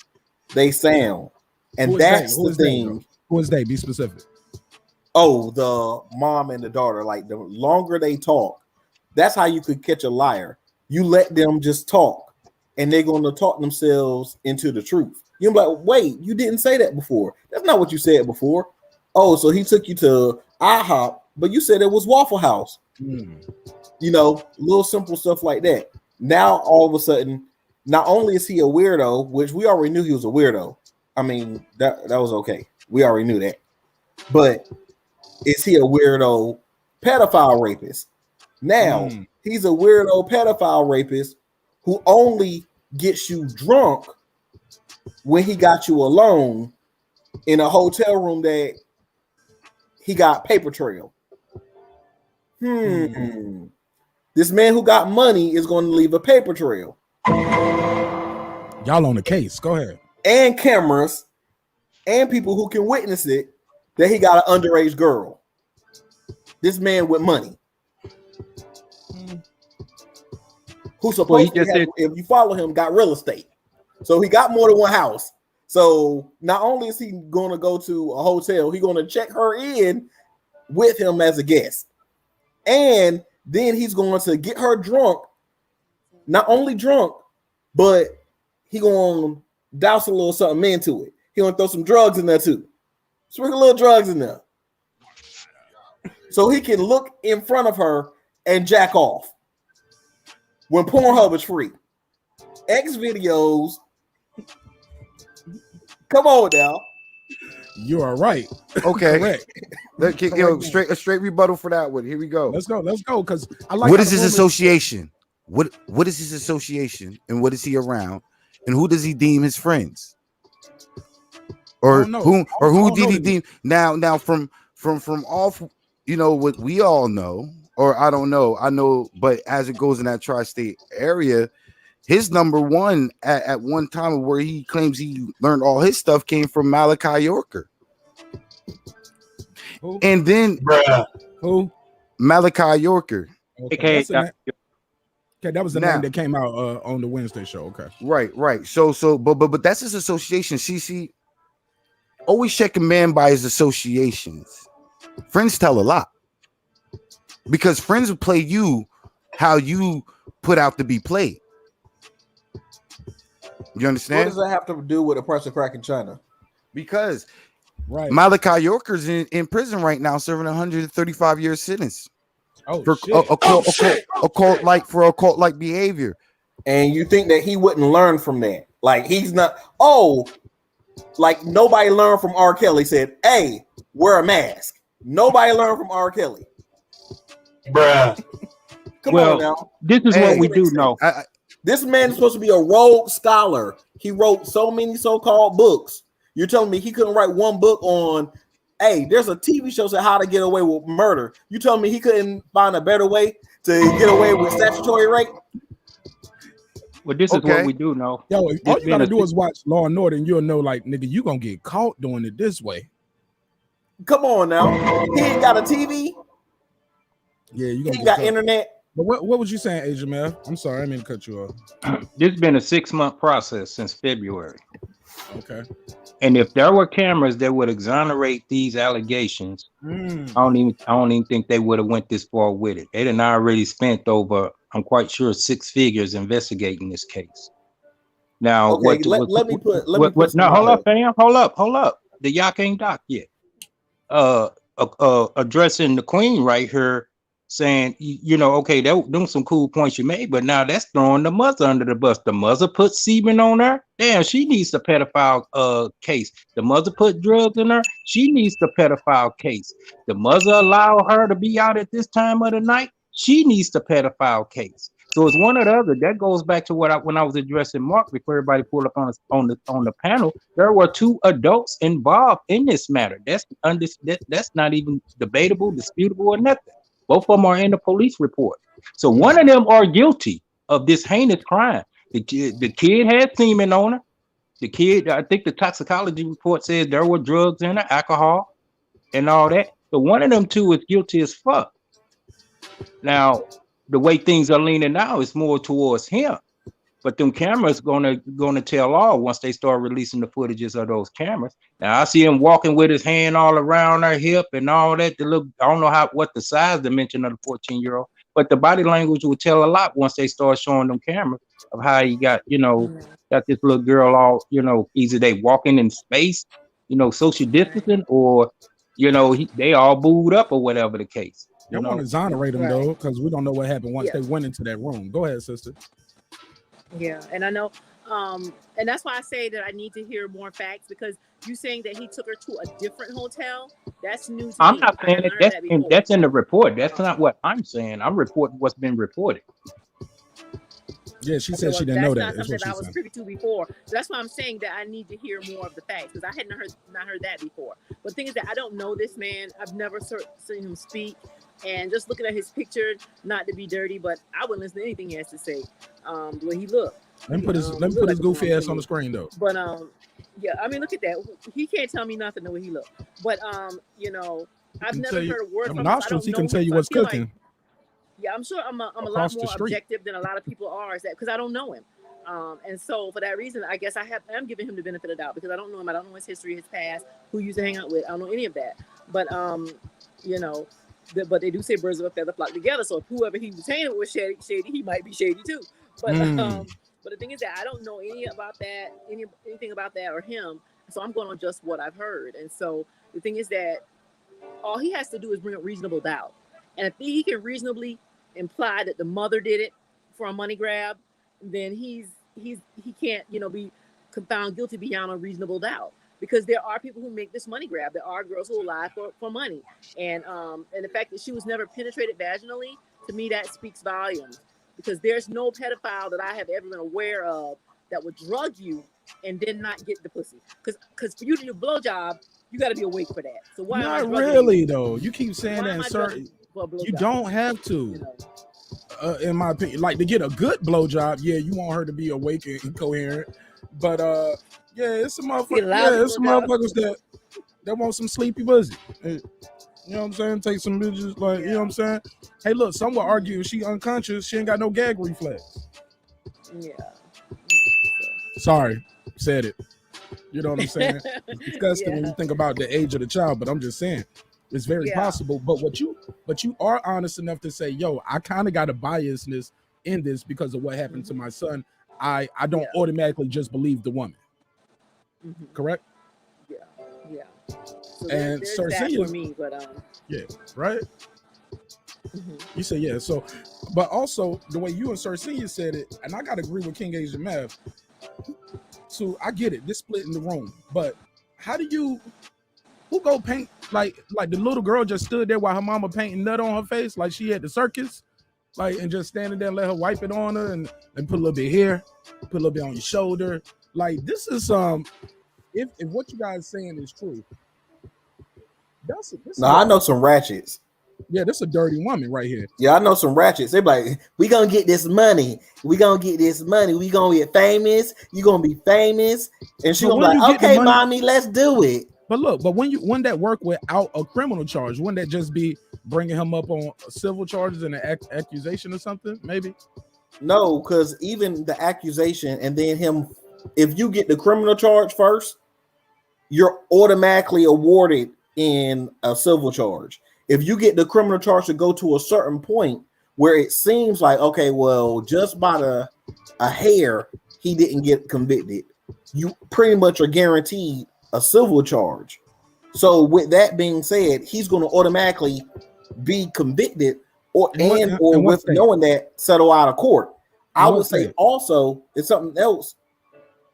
they sound. And that's the thing. Who is they? Be specific. Oh, the mom and the daughter. Like the longer they talk, that's how you could catch a liar. You let them just talk, and they're going to talk themselves into the truth. You're like, wait, you didn't say that before. That's not what you said before. Oh, so he took you to IHOP, but you said it was Waffle House. You know, little simple stuff like that. Now, all of a sudden, not only is he a weirdo, which we already knew he was a weirdo. I mean, that was okay. We already knew that. But is he a weirdo pedophile rapist? Now, he's a weirdo pedophile rapist who only gets you drunk when he got you alone in a hotel room that he got paper trail. This man who got money is going to leave a paper trail. Y'all on the case. Go ahead. And cameras and people who can witness it that he got an underage girl. This man with money. Who's supposed to have, if you follow him, got real estate. So he got more than one house. So not only is he going to go to a hotel, he's going to check her in with him as a guest. And then he's going to get her drunk. Not only drunk, but he going to douse a little something into it. He going to throw some drugs in there too. Sprinkle a little drugs in there. So he can look in front of her and jack off when Pornhub is free. X videos. Come on now. You are right. Okay. Correct. A straight rebuttal for that one. Here we go. Let's go. Because I like. What is his association? What is his association, and what is he around, and who does he deem his friends? Or who did he deem? Now from all, you know what we all know, or I don't know. I know, but as it goes in that tri-state area, his number one at one time where he claims he learned all his stuff came from Malachi Yorker. Who? And then who? Malachi Yorker. Okay, that was the name that came out on the Wednesday show. Okay. Right. So but that's his association. See, always check a man by his associations. Friends tell a lot. Because friends will play you how you put out to be played. You understand? What does that have to do with the price of crack in China? Because Malachi Yorker's in prison right now serving 135-year sentence. For occult like behavior. And you think that he wouldn't learn from that? Like he's not, like nobody learned from R. Kelly said, hey, wear a mask. Nobody learned from R. Kelly. Bruh. Come on now. This is what we do know. This man is supposed to be a Rhodes Scholar. He wrote so many so-called books. You're telling me he couldn't write one book on, hey, there's a TV show said how to get away with murder. You telling me he couldn't find a better way to get away with statutory rape? Well, this is what we do know. Yo, all you gotta do is watch Law and Order, and you'll know, like, nigga, you gonna get caught doing it this way. Come on now. He ain't got a TV. Yeah, you ain't got internet. But what was you saying, Asian man? I'm sorry, I didn't mean to cut you off. This has been a 6-month process since February. Okay. And if there were cameras that would exonerate these allegations, I don't even think they would have went this far with it. They done already spent over, I'm quite sure, 6 figures investigating this case. Now, Okay, let me put some now, hold up, respect. fam. Hold up. The Yak ain't doc yet. Addressing the queen right here, saying, you know, okay, them some cool points you made, but now that's throwing the mother under the bus. The mother put semen on her. Damn, she needs the pedophile case. The mother put drugs in her. She needs the pedophile case. The mother allowed her to be out at this time of the night. She needs the pedophile case. So it's one or the other. That goes back to when I was addressing Mark before everybody pulled up on the panel. There were 2 adults involved in this matter. That's not even debatable, disputable, or nothing. Both of them are in the police report. So one of them are guilty of this heinous crime. The kid had semen on her. The kid, I think the toxicology report says there were drugs in her, alcohol, and all that. So one of them 2 is guilty as fuck. Now, the way things are leaning now is more towards him, but them cameras gonna tell all once they start releasing the footages of those cameras. Now I see him walking with his hand all around her hip and all that. To look, I don't know what the size dimension of the 14-year-old, but the body language will tell a lot once they start showing them cameras of how he got, got this little girl all, either they walking in space, social distancing, or they all booed up or whatever the case. They want to exonerate them though, because we don't know what happened once they went into that room. Go ahead, sister. Yeah, and I know, and that's why I say that I need to hear more facts, because you saying that he took her to a different hotel, that's new to me. I'm not saying that's in the report. That's not what I'm saying. I'm reporting what's been reported. Yeah, she said she didn't know that. That's something that I was privy to before. So that's why I'm saying that I need to hear more of the facts, because I hadn't not heard that before. But the thing is that I don't know this man. I've never seen him speak. And just looking at his picture, not to be dirty, but I wouldn't listen to anything he has to say. The way he looked. Let me put his goofy ass on the screen though. But yeah, I mean, look at that. He can't tell me nothing the way he looked. But I've never heard a word from him. Nostrils, he can tell you what's cooking. Like, yeah, I'm sure I'm a lot more objective than a lot of people are, is that because I don't know him. And so for that reason, I guess I'm giving him the benefit of the doubt, because I don't know him. I don't know his history, his past, who he used to hang out with. I don't know any of that. But but they do say birds of a feather flock together. So if whoever he was hanging with was shady, he might be shady too. But but the thing is that I don't know anything about that or him. So I'm going on just what I've heard. And so the thing is that all he has to do is bring up reasonable doubt. And if he can reasonably imply that the mother did it for a money grab, then he can't be found guilty beyond a reasonable doubt. Because there are people who make this money grab. There are girls who will lie for money. And the fact that she was never penetrated vaginally, to me, that speaks volumes. Because there's no pedophile that I have ever been aware of that would drug you and then not get the pussy. Because for you to do a blowjob, you got to be awake for that. So why not really though? You keep saying that, sir. You don't have to. In my opinion, like to get a good blowjob, yeah, you want her to be awake and coherent. But yeah, it's some motherfuckers that want some sleepy pussy. You know what I'm saying? Take some bitches, like, you know what I'm saying? Hey, look, some will argue if she unconscious, she ain't got no gag reflex. Yeah. Sorry, said it. You know what I'm saying? It's disgusting when you think about the age of the child, but I'm just saying it's very possible. But you are honest enough to say, yo, I kind of got a biasness in this because of what happened to my son. I don't automatically just believe the woman. Correct? Yeah. So and Cersei for me, but yeah, right? You say yeah. So, but also the way you and Cersei said it, and I gotta agree with King Asian Math. So I get it, this split in the room, but who go paint like the little girl just stood there while her mama painting nut on her face like she at the circus, like, and just standing there and let her wipe it on her and put a little bit here, put a little bit on your shoulder. Like, this is if what you guys saying is true, I know some ratchets. Yeah, this is a dirty woman right here. Yeah, I know some ratchets. They're like, we gonna get this money. We gonna get famous. You gonna be famous. And she gonna be like, okay, mommy, let's do it. But look, when that work without a criminal charge, wouldn't that just be bringing him up on civil charges and an accusation or something? Maybe. No, because even the accusation and then him, if you get the criminal charge first, you're automatically awarded in a civil charge. If you get the criminal charge to go to a certain point where it seems like, okay, well, just by a hair, he didn't get convicted, you pretty much are guaranteed a civil charge. So with that being said, he's going to automatically be convicted or with knowing that settle out of court. I would say also it's something else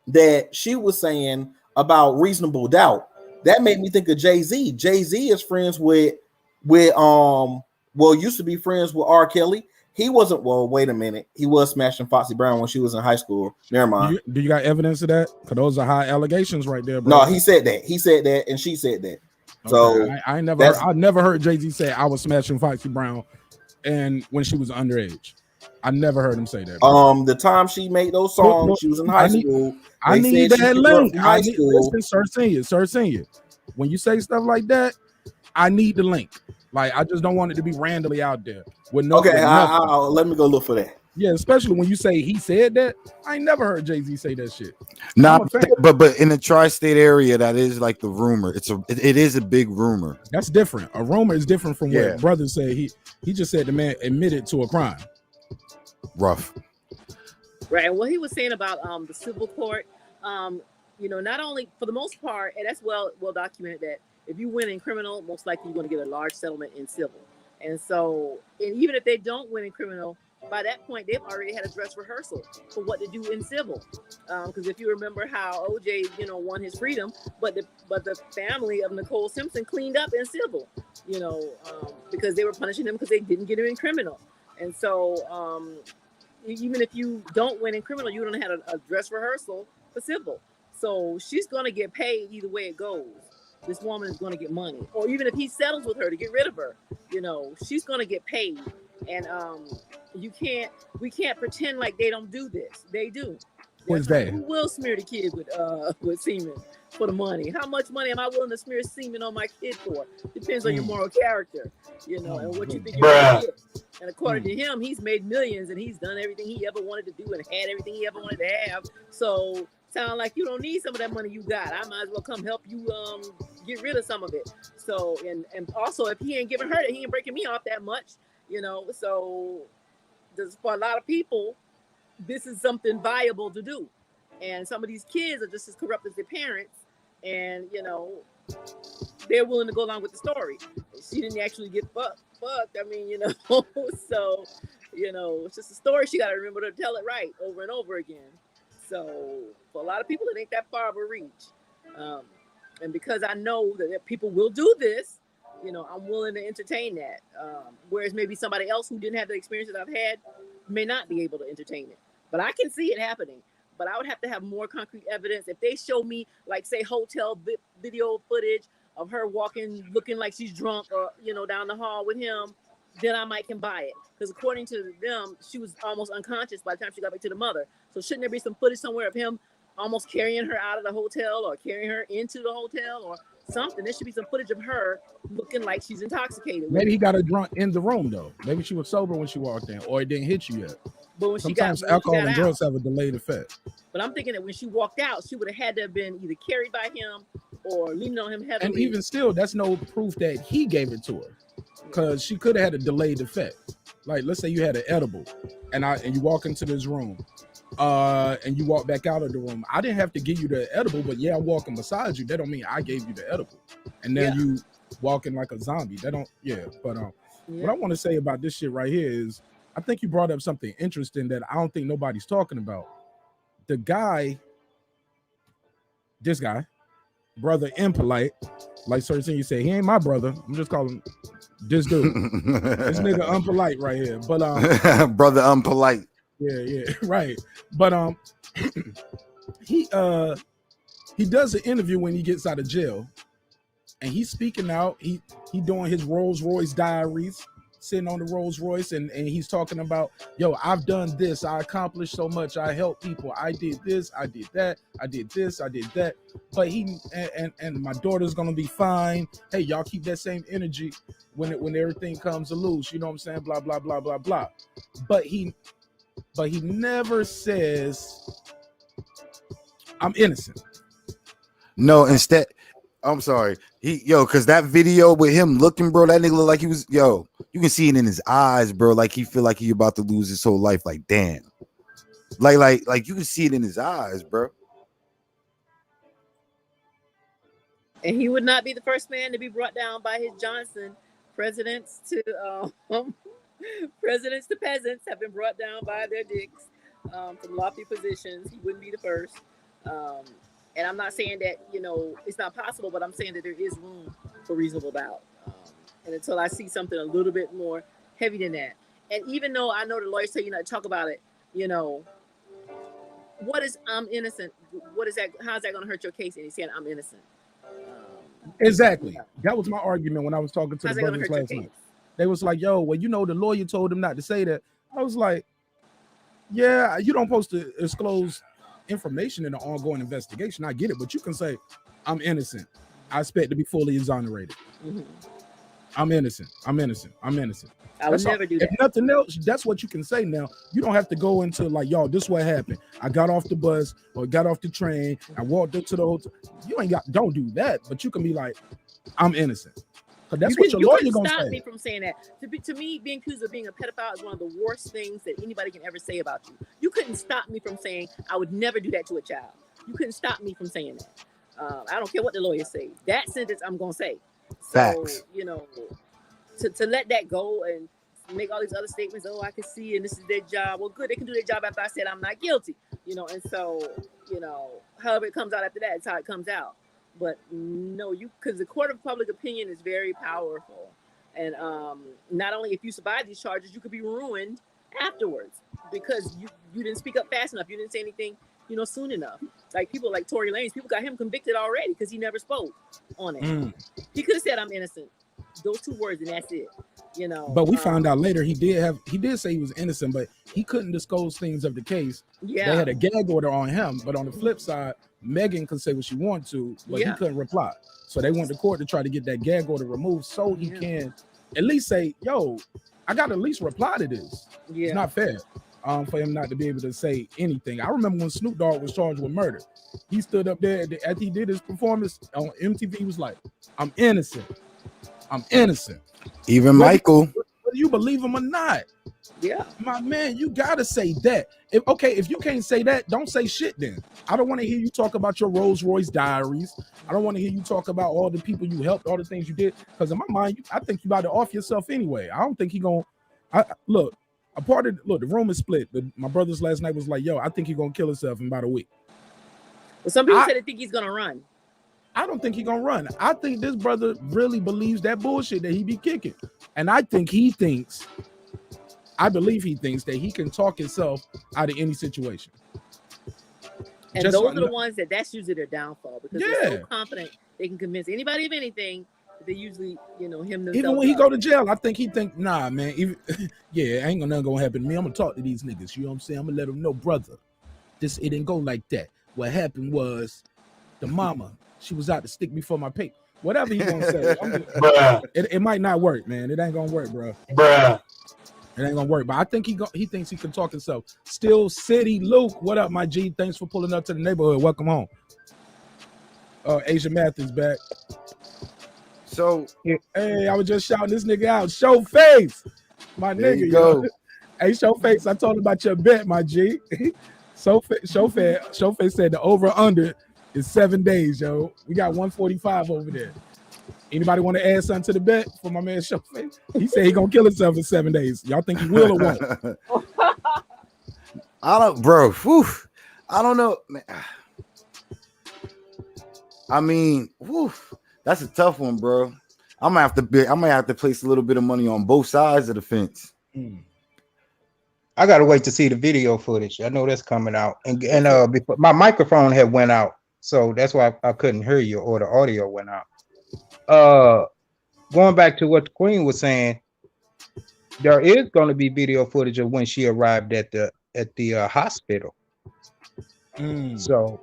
that she was saying about reasonable doubt. That made me think of Jay-Z. Jay-Z is friends with used to be friends with R. Kelly. He wasn't, wait a minute. He was smashing Foxy Brown when she was in high school. Never mind. Do you got evidence of that? Because those are high allegations right there, bro. No, he said that. He said that, and she said that. Okay. So I never heard Jay-Z say I was smashing Foxy Brown and when she was underage. I never heard him say that. Bro. The time she made those songs, she was in high school. I need that link. Sir Senior. When you say stuff like that, I need the link. Like, I just don't want it to be randomly out there with no. Okay, let me go look for that. Yeah, especially when you say he said that. I ain't never heard Jay-Z say that shit. Nah, but in the tri-state area, that is like the rumor. It is a big rumor. That's different. A rumor is different from what brother said. He just said the man admitted to a crime. Rough. Right. And what he was saying about the civil court, not only for the most part, and that's well documented that if you win in criminal, most likely you're going to get a large settlement in civil. And so, and even if they don't win in criminal, by that point, they've already had a dress rehearsal for what to do in civil. Because if you remember how OJ, won his freedom, but the family of Nicole Simpson cleaned up in civil, because they were punishing him because they didn't get him in criminal. And so, even if you don't win in criminal, you don't have a dress rehearsal for civil. So she's going to get paid either way it goes. This woman is going to get money. Or even if he settles with her to get rid of her, she's going to get paid. And we can't pretend like they don't do this. They do. What's that? Who will smear the kids with semen for the money? How much money am I willing to smear semen on my kid for? Depends on your moral character, and what you think you're going to get. And according to him, he's made millions and he's done everything he ever wanted to do and had everything he ever wanted to have. So sound like you don't need some of that money you got. I might as well come help you get rid of some of it. So and also if he ain't giving her that, he ain't breaking me off that much, so for a lot of people, this is something viable to do. And some of these kids are just as corrupt as their parents, and they're willing to go along with the story. She didn't actually get fucked. I mean, so it's just a story. She got to remember to tell it right over and over again. So for a lot of people, it ain't that far of a reach. And because I know that people will do this, I'm willing to entertain that. Whereas maybe somebody else who didn't have the experience that I've had may not be able to entertain it. But I can see it happening. But I would have to have more concrete evidence. If they show me, like, say, hotel video footage of her walking, looking like she's drunk or, down the hall with him, then I might can buy it. Because according to them, she was almost unconscious by the time she got back to the mother. So shouldn't there be some footage somewhere of him almost carrying her out of the hotel or carrying her into the hotel or something? There should be some footage of her looking like she's intoxicated. Maybe he got her drunk in the room, though. Maybe she was sober when she walked in, or it didn't hit you yet. But when sometimes alcohol and drugs have a delayed effect. But I'm thinking that when she walked out, she would have had to have been either carried by him or leaning on him heavily. And even still, that's no proof that he gave it to her, because she could have had a delayed effect. Like, let's say you had an edible, and you walk into this room, and you walk back out of the room. I didn't have to give you the edible, but I'm walking beside you. That don't mean I gave you the edible. And then you walking like a zombie. That don't. But what I want to say about this shit right here is, I think you brought up something interesting that I don't think nobody's talking about. The guy, this guy, brother Impolite, like Sir Senior said, he ain't my brother. I'm just calling this dude. This nigga Unpolite right here. But brother Unpolite. Yeah, right. But he does an interview when he gets out of jail, and he's speaking out. He doing his Rolls Royce diaries, sitting on the Rolls Royce, and he's talking about, I've done this, I accomplished so much, I helped people, I did this, I did that, I did this, I did that. But he and my daughter's gonna be fine. Hey, y'all keep that same energy when everything comes loose. You know what I'm saying? Blah blah blah blah blah. But he never says I'm innocent. No, instead, I'm sorry. Cause that video with him looking, bro, that nigga look like he was, you can see it in his eyes, bro. Like he feel like he about to lose his whole life. Like, damn. Like you can see it in his eyes, bro. And he would not be the first man to be brought down by his Johnson. Presidents to peasants have been brought down by their dicks from lofty positions. He wouldn't be the first. And I'm not saying that, you know, it's not possible, but I'm saying that there is room for reasonable doubt. And until I see something a little bit more heavy than that. And even though I know the lawyers say, you know, talk about it, you know, what is I'm innocent? What is that? How's that going to hurt your case? And he's saying I'm innocent. Exactly. Yeah. That was my argument when I was talking to How's the that gonna brothers hurt your last night. case? They was like, yo, well, you know, the lawyer told him not to say that. I was like, yeah, you don't supposed to disclose information in an ongoing investigation. I get it, but you can say, I'm innocent. I expect to be fully exonerated. Mm-hmm. I'm innocent. I'm innocent. I'm innocent. I would never do that. If nothing else, that's what you can say now. You don't have to go into like, yo, this is what happened. I got off the bus or got off the train. I walked up to the hotel. You ain't got, don't do that. But you can be like, I'm innocent. Because that's what your lawyer gonna stop say. me from saying that. To me, being accused of being a pedophile is one of the worst things that anybody can ever say about you. You couldn't stop me from saying I would never do that to a child. You couldn't stop me from saying that. I don't care what the lawyers say. That sentence I'm gonna say. So, Facts. you know, to let that go and make all these other statements, oh, I can see and this is their job. Well, good, they can do their job after I said I'm not guilty. You know, and so, you know, however it comes out after that, it's how it comes out. But no, because the court of public opinion is very powerful. And not only if you survive these charges, you could be ruined afterwards because you didn't speak up fast enough. You didn't say anything, you know, soon enough. Like people like Tory Lanez, people got him convicted already because he never spoke on it. He could have said, I'm innocent. Those two words and that's it. You know. But we found out later he did say he was innocent, but he couldn't disclose things of the case. Yeah. They had a gag order on him, but on the flip side, Megan could say what she wanted to, but he couldn't reply. So they went to court to try to get that gag order removed so he can at least say, yo, I got to at least reply to this. It's not fair for him not to be able to say anything. I remember when Snoop Dogg was charged with murder. He stood up there after he did his performance on MTV. He was like, I'm innocent. I'm innocent. Even Michael. Whether you believe him or not. Yeah. My man, you got to say that. If you can't say that, don't say shit then. I don't want to hear you talk about your Rolls Royce diaries. I don't want to hear you talk about all the people you helped, all the things you did. Because in my mind, I think you about to off yourself anyway. I don't think he going to... Look, the room is split. My brothers last night was like, yo, I think he's going to kill himself in about a week. Well, some people said they think he's going to run. I don't think he's going to run. I think this brother really believes that bullshit that he be kicking. And I believe he thinks that he can talk himself out of any situation. And those are the ones that's usually their downfall because they're so confident they can convince anybody of anything. They usually, you know, him themselves. Even when he go to jail, I think he think, nah, man, ain't nothing gonna happen to me. I'm gonna talk to these niggas. You know what I'm saying? I'm gonna let them know, brother, it didn't go like that. What happened was the mama, she was out to stick me for my paper. Whatever he gonna say, it might not work, man. It ain't gonna work, bro. It ain't gonna work, but I think he thinks he can talk himself. Still City Luke, what up, my G? Thanks for pulling up to the neighborhood. Welcome home. Asia Math is back. So hey, I was just shouting this nigga out. Show face, my nigga. You go. Hey, show face. I told him about your bet, my G. Show face said the over under is 7 days, yo. We got 145 over there. Anybody want to add something to the bet for my man Showface? He said he gonna kill himself in 7 days. Y'all think he will or won't? I don't, bro. Whew, I don't know, man. I mean, whew, that's a tough one, bro. I might have to place a little bit of money on both sides of the fence. I gotta wait to see the video footage. I know that's coming out, and before, my microphone had went out, so that's why I couldn't hear you, or the audio went out. Going back to what the Queen was saying, there is going to be video footage of when she arrived at the hospital. So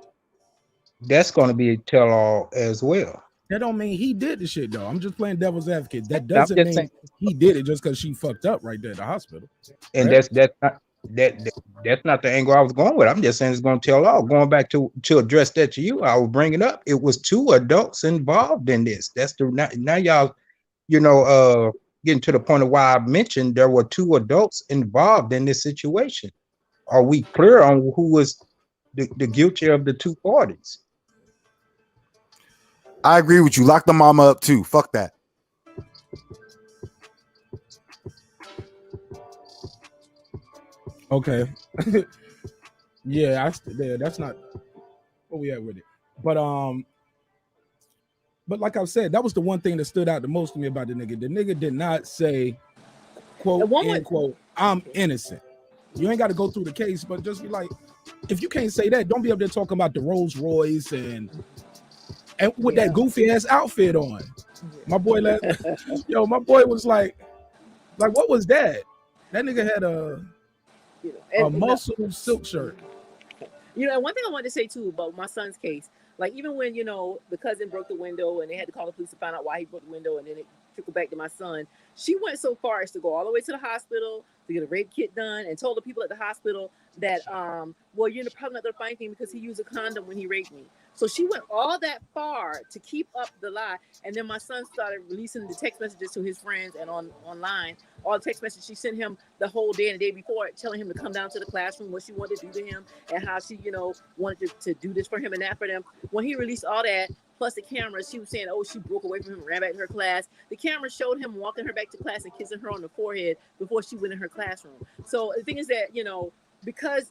that's going to be a tell-all as well. That don't mean he did the shit though. I'm just playing devil's advocate. That doesn't mean he did it just because she fucked up right there at the hospital. And right? that's not the angle I was going with. I'm just saying it's going to tell all. Going back to address that to you, I will bring it up. It was 2 adults involved in this. That's now y'all, you know, getting to the point of why I mentioned there were 2 adults involved in this situation. are we clear on who was the guilty of the two parties? I agree with you. Lock the mama up too. Fuck that. Okay. Yeah, that's not where we at with it. But like I said, that was the one thing that stood out the most to me about the nigga. The nigga did not say, quote, end quote, I'm innocent. You ain't got to go through the case, but just be like, if you can't say that, don't be up there talking about the Rolls Royce and with that goofy ass outfit on. My boy, my boy was like, what was that? That nigga had a muscle silk shirt. You know, one thing I wanted to say too about my son's case, like even when, you know, the cousin broke the window and they had to call the police to find out why he broke the window, and then it trickled back to my son, she went so far as to go all the way to the hospital to get a rape kit done and told the people at the hospital that, well, you're probably not going to find anything because he used a condom when he raped me. So she went all that far to keep up the lie. And then my son started releasing the text messages to his friends and online, all the text messages she sent him the whole day and the day before, telling him to come down to the classroom, what she wanted to do to him and how she, you know, wanted to do this for him and that for them. When he released all that, plus the camera, she was saying, oh, she broke away from him and ran back to her class. The camera showed him walking her back to class and kissing her on the forehead before she went in her classroom. So the thing is that, you know, because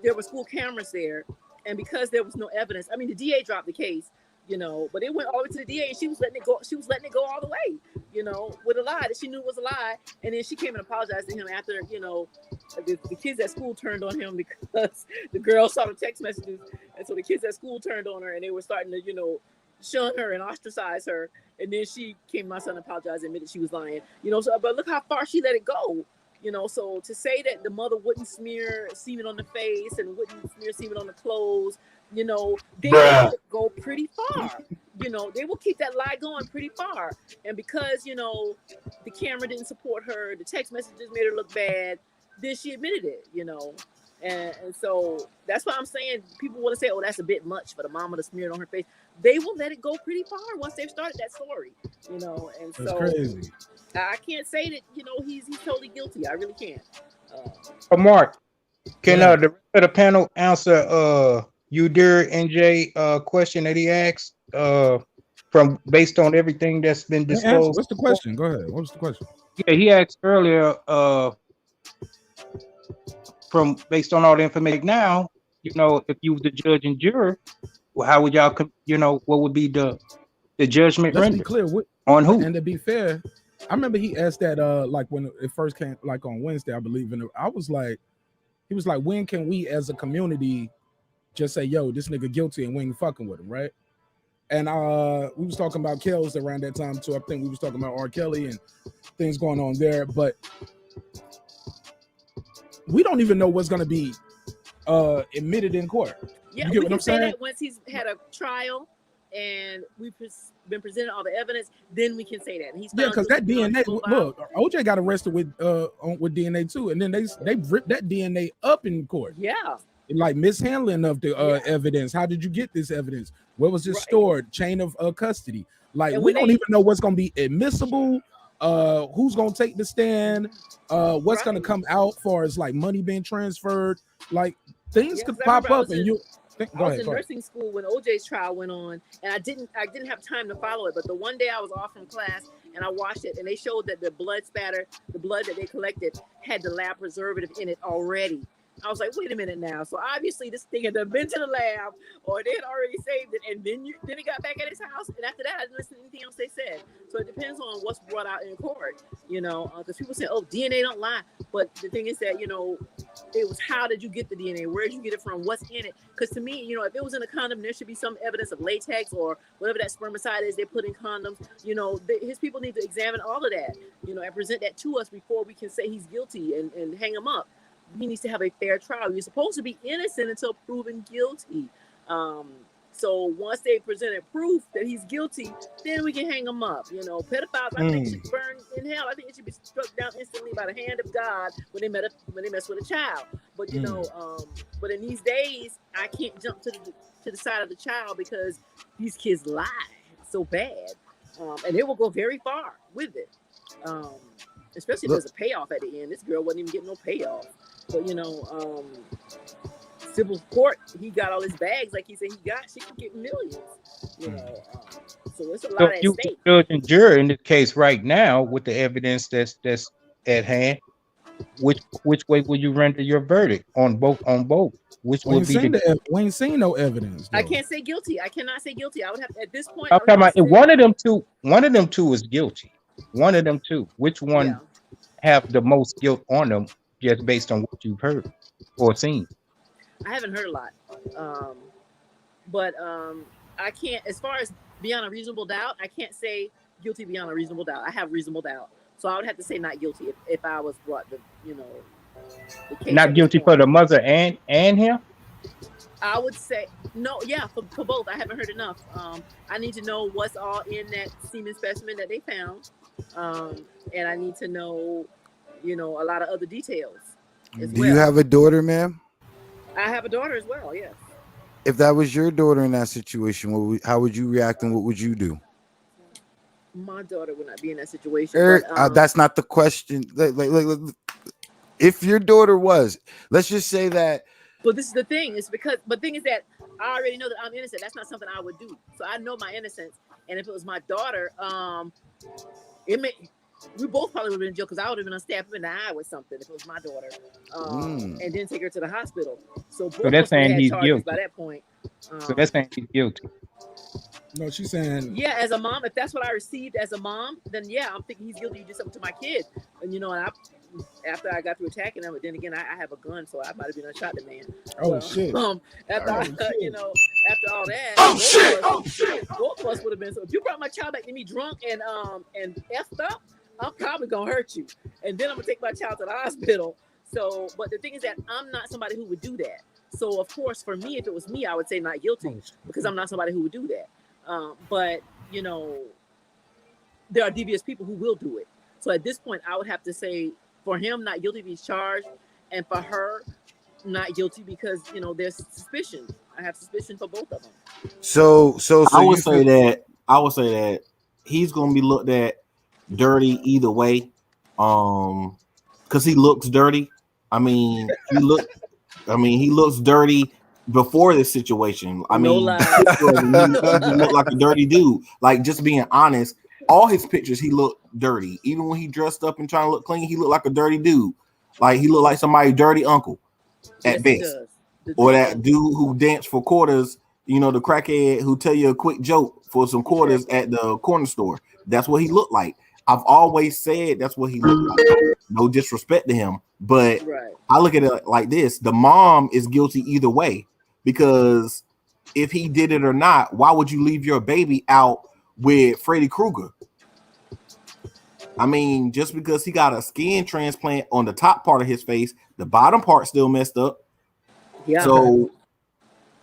there were school cameras there, and because there was no evidence, I mean, the DA dropped the case, you know, but it went all the way to the DA and she was letting it go. She was letting it go all the way, you know, with a lie that she knew was a lie. And then she came and apologized to him after, you know, the kids at school turned on him because the girl saw the text messages. And so the kids at school turned on her and they were starting to, you know, shun her and ostracize her. And then she came to my son and apologized and admitted she was lying, you know, so, but look how far she let it go. You know, so to say that the mother wouldn't smear semen on the face and wouldn't smear semen on the clothes, you know, they will go pretty far. You know, they will keep that lie going pretty far. And because, you know, the camera didn't support her, the text messages made her look bad, then she admitted it, you know. And so that's why I'm saying people want to say, oh, that's a bit much for the mama to smear it on her face. They will let it go pretty far once they've started that story, you know. And that's so crazy. I can't say that, you know, he's totally guilty. I really can't. Mark, can the rest of the panel answer Udir NJ question that he asked from based on everything that's been disclosed? What's the question? Go ahead. What was the question? Yeah, he asked earlier from based on all the information now, you know, if you was the judge and juror, well, how would y'all, you know, what would be the judgment Let's rendered? be clear. On who? And to be fair, I remember he asked that like when it first came, like on Wednesday, I believe. And I was like, he was like, when can we as a community just say, yo, this nigga guilty and we ain't fucking with him, right? And we was talking about Kells around that time too. I think we was talking about R. Kelly and things going on there, but we don't even know what's gonna be admitted in court. Yeah, you get we what can I'm say saying? that once he's had a trial and we've been presented all the evidence, then we can say that. And he's because that DNA, look, OJ got arrested with DNA too, and then they ripped that DNA up in court. Yeah, like mishandling of the evidence. How did you get this evidence? Where was it stored? Chain of custody. Like we don't even know what's gonna be admissible. Who's gonna take the stand? What's gonna come out far as like money being transferred? Like things could pop up, and you. I was in nursing school when OJ's trial went on, and I didn't have time to follow it. But the one day I was off from class and I watched it, and they showed that the blood spatter, the blood that they collected, had the lab preservative in it already. I was like, wait a minute now. So obviously this thing had been to the lab, or they had already saved it, and then it got back at his house. And after that, I didn't listen to anything else they said. So it depends on what's brought out in court, you know, because people say, oh, DNA don't lie. But the thing is that, you know, it was how did you get the DNA? Where did you get it from? What's in it? Because to me, you know, if it was in a condom, there should be some evidence of latex or whatever that spermicide is they put in condoms. You know, his people need to examine all of that, you know, and present that to us before we can say he's guilty and hang him up. He needs to have a fair trial. You're supposed to be innocent until proven guilty. So once they presented proof that he's guilty, then we can hang him up. You know, pedophiles, I think should burn in hell. I think it should be struck down instantly by the hand of God when they mess with a child. But you know, but in these days, I can't jump to the side of the child because these kids lie so bad, and they will go very far with it. especially if there's a payoff at the end. This girl wasn't even getting no payoff. But you know, civil court, he got all his bags like he said he got. She could get millions. You know, so it's a lot at stake. Judge and juror in this case right now with the evidence that's at hand. Which way will you render your verdict on both? Which would be we ain't seen no evidence. Though. I can't say guilty. I cannot say guilty. I would have at this point. I'm talking about one of them two. One of them two is guilty. One of them two. Which one have the most guilt on them, just based on what you've heard or seen? I haven't heard a lot, but I can't. As far as beyond a reasonable doubt, I can't say guilty beyond a reasonable doubt. I have reasonable doubt, so I would have to say not guilty if I was brought to, you know, the case. Not guilty for the mother and him. I would say no. Yeah, for both. I haven't heard enough. I need to know what's all in that semen specimen that they found, and I need to know, you know, a lot of other details. Do you have a daughter, ma'am? I have a daughter as well. Yes. If that was your daughter in that situation, how would you react and what would you do? My daughter would not be in that situation. But, that's not the question. If your daughter was, let's just say that. But this is the thing. But the thing is that I already know that I'm innocent. That's not something I would do. So I know my innocence. And if it was my daughter, we both probably would have been in jail because I would have been stabbed him in the eye with something if it was my daughter, and then take her to the hospital. So that's saying he's guilty by that point. So that's saying he's guilty. No, she's saying as a mom, if that's what I received as a mom, then I'm thinking he's guilty. You did something to my kid, and you know, and after I got through attacking him, but then again, I have a gun, so I might have been unshot the man. Shit! After you know, after all that, both of us would have been. So if you brought my child back to me drunk and effed up, I'm probably gonna hurt you, and then I'm gonna take my child to the hospital. So, but the thing is that I'm not somebody who would do that. So, of course, for me, if it was me, I would say not guilty because I'm not somebody who would do that. But you know, there are devious people who will do it. So at this point, I would have to say for him, not guilty if he's charged, and for her, not guilty because you know there's suspicion. I have suspicion for both of them. So I would say that he's gonna be looked at dirty either way, because he looks dirty. I mean, he looks dirty before this situation. I mean, he looked like a dirty dude. Like, just being honest, all his pictures he looked dirty. Even when he dressed up and trying to look clean, he looked like a dirty dude. Like, he looked like somebody's dirty uncle at best, or that dude who danced for quarters. You know, the crackhead who tell you a quick joke for some quarters at the corner store. That's what he looked like. I've always said that's what he looked like. No disrespect to him, but I look at it like this: the mom is guilty either way, because if he did it or not, why would you leave your baby out with Freddy Krueger? I mean, just because he got a skin transplant on the top part of his face, the bottom part still messed up. Yeah. So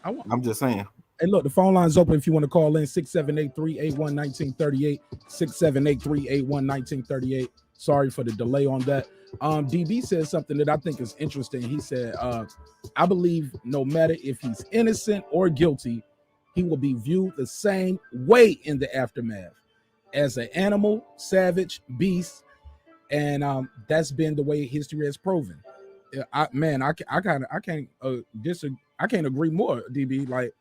I'm just saying. Hey, look, the phone line's open if you want to call in 678-381-1938, 678-381-1938. Sorry for the delay on that. DB said something that I think is interesting. He said, I believe no matter if he's innocent or guilty, he will be viewed the same way in the aftermath as an animal, savage, beast. And that's been the way history has proven. I can't agree more, DB.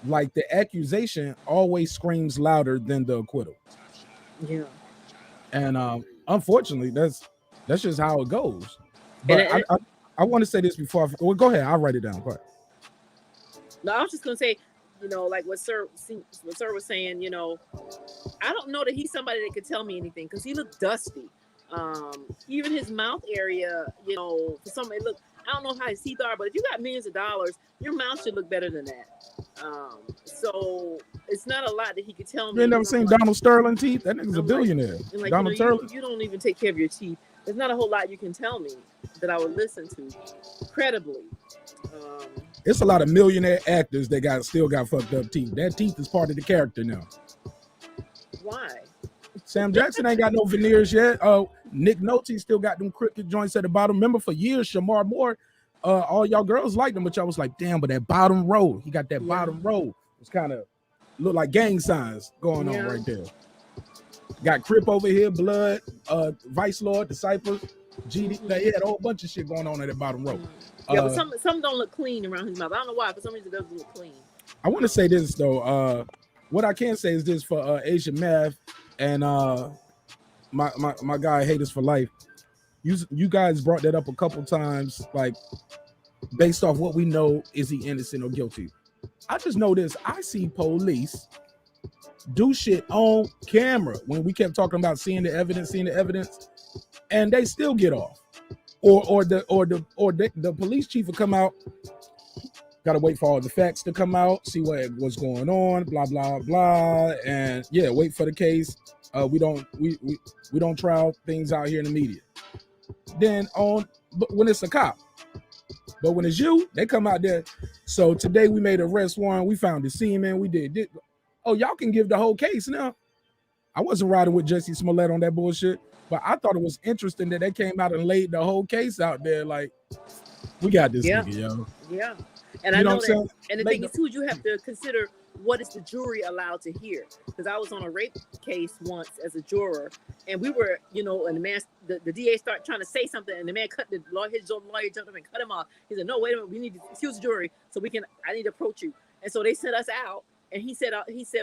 Like the accusation always screams louder than the acquittal. Yeah. And unfortunately, that's just how it goes. But I want to say this before. Well, go ahead. I'll write it down. Go ahead. No, I was just gonna say, you know, like what Sir was saying. You know, I don't know that he's somebody that could tell me anything because he looked dusty. Even his mouth area, you know, for somebody look. I don't know how his teeth are, but if you got millions of dollars, your mouth should look better than that. So it's not a lot that he could tell me. You ain't never seen Donald Sterling teeth? That nigga's a billionaire. Like, Donald Sterling. You don't even take care of your teeth. There's not a whole lot you can tell me that I would listen to credibly. It's a lot of millionaire actors that still got fucked up teeth. That teeth is part of the character now. Why? Sam Jackson ain't got no veneers yet. Nick Nolte still got them crooked joints at the bottom. Remember for years, Shamar Moore, all y'all girls liked him, but y'all was like, damn, but that bottom row, he got that bottom row. It's kind of look like gang signs going on right there. Got Crip over here, Blood, Vice Lord, Disciples, GD. They had a whole bunch of shit going on at the bottom row. Yeah, but some don't look clean around his mouth. I don't know why. For some reason, it doesn't look clean. I want to say this though. What I can say is this for Asian Math and my guy Haters for Life. You guys brought that up a couple times, like based off what we know, is he innocent or guilty? I just know this. I see police do shit on camera when we kept talking about seeing the evidence, and they still get off. Or the police chief will come out. Got to wait for all the facts to come out, see what's going on, blah blah blah, and yeah, wait for the case. We don't trial things out here in the media. Then when it's a cop, but when it's you, they come out there. So today we made an arrest warrant. We found the semen. We did this. Oh, y'all can give the whole case now. I wasn't riding with Jesse Smollett on that bullshit, but I thought it was interesting that they came out and laid the whole case out there. Like, we got this nigga, yo. Yeah. And I know that. And the thing is, too, you have to consider what is the jury allowed to hear. Because I was on a rape case once as a juror, and we were, and the man, the DA started trying to say something, and the man cut his lawyer jumped up and cut him off. He said, "No, wait a minute, we need to excuse the jury so I need to approach you." And so they sent us out, and he said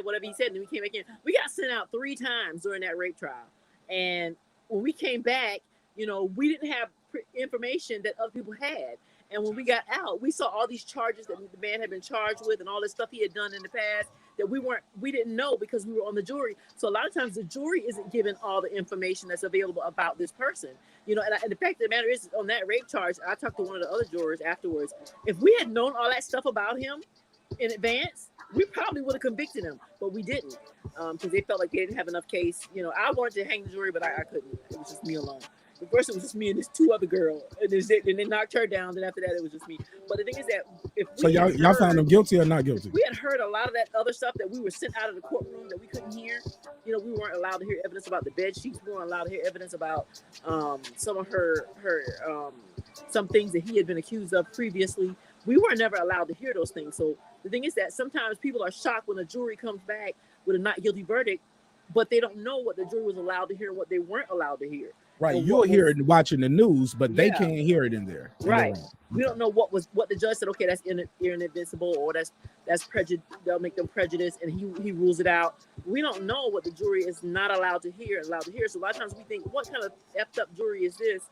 whatever he said, and then we came back in. We got sent out 3 times during that rape trial, and when we came back, we didn't have information that other people had. And when we got out, we saw all these charges that the man had been charged with and all this stuff he had done in the past that we didn't know because we were on the jury. So a lot of times the jury isn't given all the information that's available about this person. And the fact of the matter is, on that rape charge, I talked to one of the other jurors afterwards. If we had known all that stuff about him in advance, we probably would have convicted him, but we didn't because they felt like they didn't have enough case. I wanted to hang the jury, but I couldn't. It was just me alone. The first it was just me and this 2 other girls, and they knocked her down. Then after that, it was just me. But the thing is that y'all found them guilty or not guilty? We had heard a lot of that other stuff that we were sent out of the courtroom that we couldn't hear. We weren't allowed to hear evidence about the bed sheets. We weren't allowed to hear evidence about some of her some things that he had been accused of previously. We were never allowed to hear those things. So the thing is that sometimes people are shocked when a jury comes back with a not guilty verdict, but they don't know what the jury was allowed to hear and what they weren't allowed to hear. Right, you'll hear it watching the news, but they can't hear it in there. Right, we don't know what the judge said. Okay, that's inadmissible, or that's prejudice. They'll make them prejudiced, and he rules it out. We don't know what the jury is not allowed to hear. So a lot of times we think, what kind of effed up jury is this?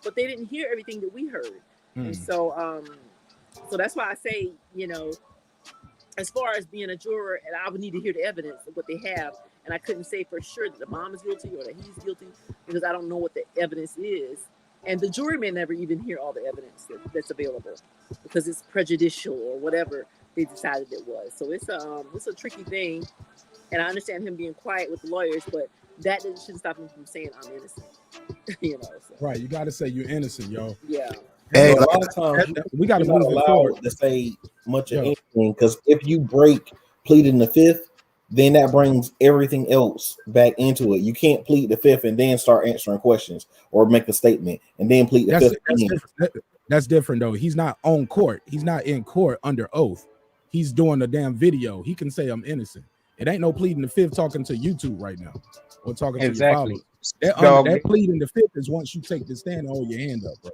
But they didn't hear everything that we heard, and so that's why I say, as far as being a juror, and I would need to hear the evidence of what they have. And I couldn't say for sure that the mom is guilty or that he's guilty because I don't know what the evidence is. And the jury may never even hear all the evidence that's available because it's prejudicial or whatever they decided it was. So it's a tricky thing. And I understand him being quiet with the lawyers, but that shouldn't stop him from saying I'm innocent. So. Right. You got to say you're innocent, yo. Yeah. Hey, a lot of times we got to move forward to say much of anything because if you plead in the 5th, then that brings everything else back into it. You can't plead the 5th and then start answering questions or make a statement and then plead the 5th. That's different though. He's not on court. He's not in court under oath. He's doing a damn video. He can say I'm innocent. It ain't no pleading the 5th talking to YouTube right now or talking to your followers. That pleading the 5th is once you take the stand and hold your hand up, bro.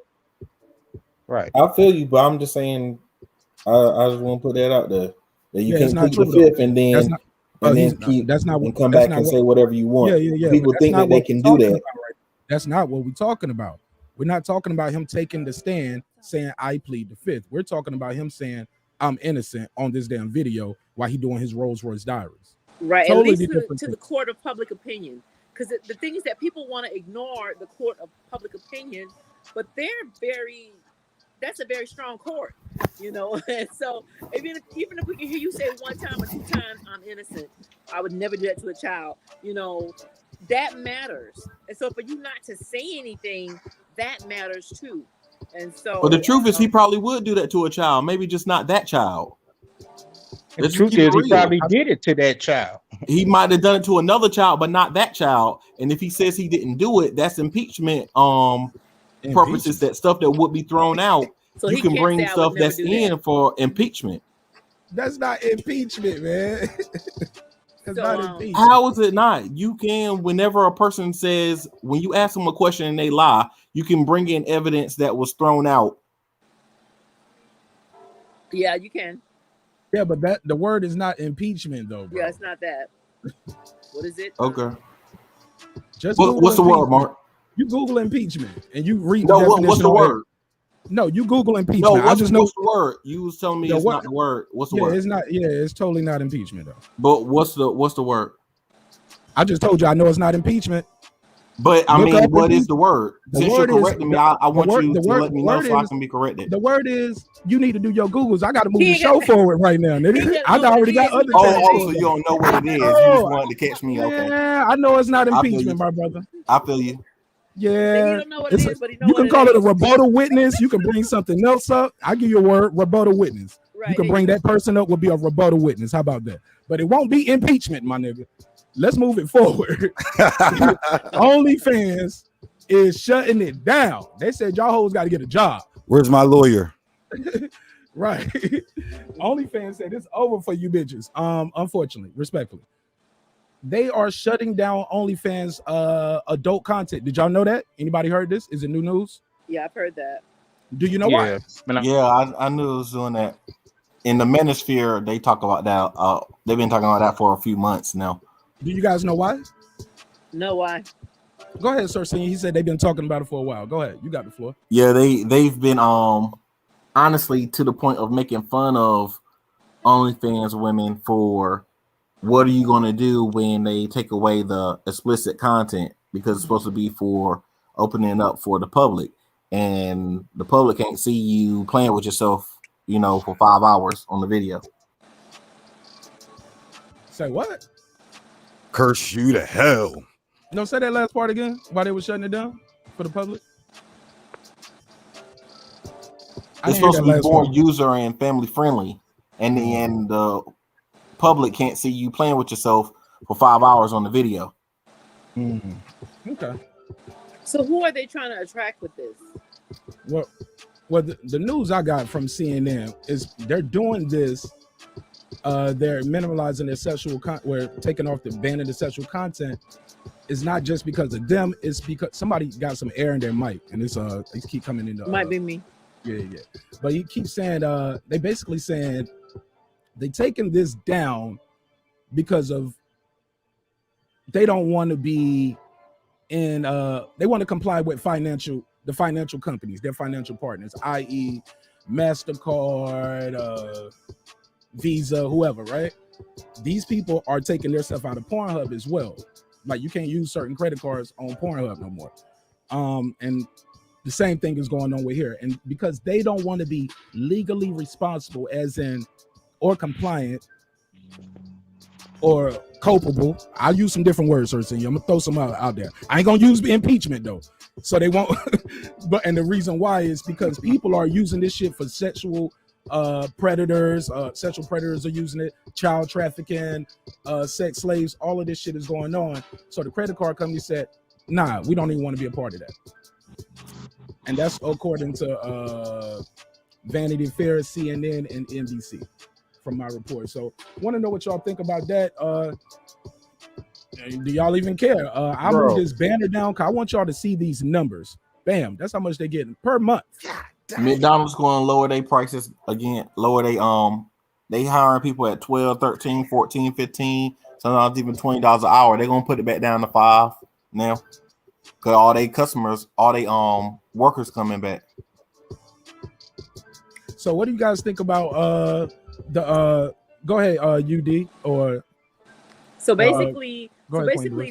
Right. I feel you, but I'm just saying I just want to put that out there. That you can't plead the 5th and then come back and say whatever you want. Yeah. People think that they can do that. That's not what we're talking about. We're not talking about him taking the stand saying I plead the 5th. We're talking about him saying I'm innocent on this damn video while he doing his Rolls Royce diaries. Right, totally at least to the court of public opinion. Because the thing is that people want to ignore the court of public opinion, but that's a very strong court, And so even if we can hear you say 1 time or 2 times, I'm innocent, I would never do that to a child, that matters. And so for you not to say anything, that matters too. And so but the truth is he probably would do that to a child, maybe just not that child. The truth is he probably did it to that child. He might have done it to another child, but not that child. And if he says he didn't do it, that's impeachment purposes, that stuff that would be thrown out. So you can bring stuff that's in for impeachment. That's not impeachment, man. It's So, not impeachment. How is it not? You can, whenever a person says, when you ask them a question and they lie, you can bring in evidence that was thrown out. yeah, you can. Yeah, but that the word is not impeachment though, bro. Yeah, it's not that. What is it? Okay. Just What's the word, Mark? You Google impeachment and you read No, the definition. what's the word? No, you Google impeachment. No, I just know what's the word? You was telling me it's not the word. What's the word? It's not. Yeah, it's totally not impeachment though. But what's the word? I just told you I know it's not impeachment. But I mean, what is the word? Since you're correcting me, I want you to let me know so I can be corrected. The word is you need to do your Googles. I got to move the show forward right now, nigga. I already got other. So you don't know what it is. You just wanted to catch me. Okay. Yeah, I know it's not impeachment, my brother. I feel you. Yeah, don't know what it is, but you can call it a rebuttal witness. You can bring something else up. I give you a word, rebuttal witness. Right, you can bring that person up. Will be a rebuttal witness. How about that? But it won't be impeachment, my nigga. Let's move it forward. OnlyFans is shutting it down. They said y'all hoes got to get a job. Where's my lawyer? Right. OnlyFans said it's over for you bitches. Unfortunately, respectfully. They are shutting down OnlyFans adult content. Did y'all know that? Anybody heard this? Is it new news? Yeah, I've heard that. Do you know why? Yeah, I knew it was doing that. In the manosphere, they talk about that. They've been talking about that for a few months now. Do you guys know why? No, why? Go ahead, Sir Senior. He said they've been talking about it for a while. Go ahead. You got the floor. Yeah, they've been honestly to the point of making fun of OnlyFans women for what are you going to do when they take away the explicit content, because it's supposed to be for opening up for the public, and the public can't see you playing with yourself, for 5 hours on the video. Say what? Curse you to hell. No, say that last part again. Why they were shutting it down for the public? It's supposed to be more user and family friendly, and the public can't see you playing with yourself for 5 hours on the video. Okay. So who are they trying to attract with this? Well, the news I got from CNN is they're doing this. They're minimalizing their sexual we're taking off the banning the sexual content. It's not just because of them, it's because somebody got some air in their mic, and it's they keep coming in. Might be me. Yeah. But he keeps saying they basically saying they taking this down because of they don't want to be in they want to comply with the financial companies, their financial partners, i.e. MasterCard, Visa, whoever, right? These people are taking their stuff out of Pornhub as well. Like you can't use certain credit cards on Pornhub no more. And the same thing is going on with here. And because they don't want to be legally responsible, as in or compliant or culpable. I'll use some different words, Sir Senior. I'm gonna throw some out there. I ain't gonna use impeachment though. So they won't. And the reason why is because people are using this shit for sexual predators. Sexual predators are using it. Child trafficking, sex slaves. All of this shit is going on. So the credit card company said, "Nah, we don't even want to be a part of that." And that's according to Vanity Fair, CNN, and NBC from my report. So want to know what y'all think about that. Do y'all even care? I moved this banner down because I want y'all to see these numbers. Bam, that's how much they're getting per month. McDonald's going to lower their prices again. They hiring people at 12, 13, 14, 15, sometimes even $20 an hour. They're gonna put it back down to 5 now. Cause all they customers, all they workers coming back. So what do you guys think about the go ahead, UD or so basically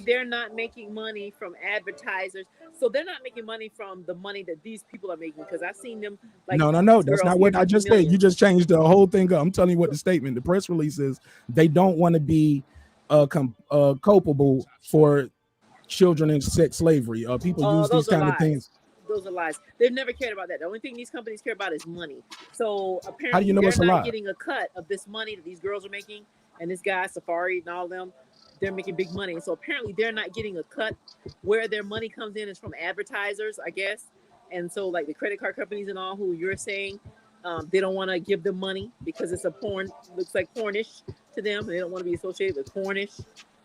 they're not making money from advertisers. So they're not making money from the money that these people are making, because I've seen them like no, that's not what I just said. You just changed the whole thing up. I'm telling you what the statement, the press release is. They don't want to be culpable for children in sex slavery. People use these kind of things. Those are lies. They've never cared about that. The only thing these companies care about is money. So apparently how do you know they're not getting a cut of this money that these girls are making, and this guy Safari and all of them, they're making big money. So apparently they're not getting a cut. Where their money comes in is from advertisers, I guess. And so like the credit card companies and all, who you're saying, they don't want to give them money because it's a porn, looks like pornish. to them, and they don't want to be associated with Cornish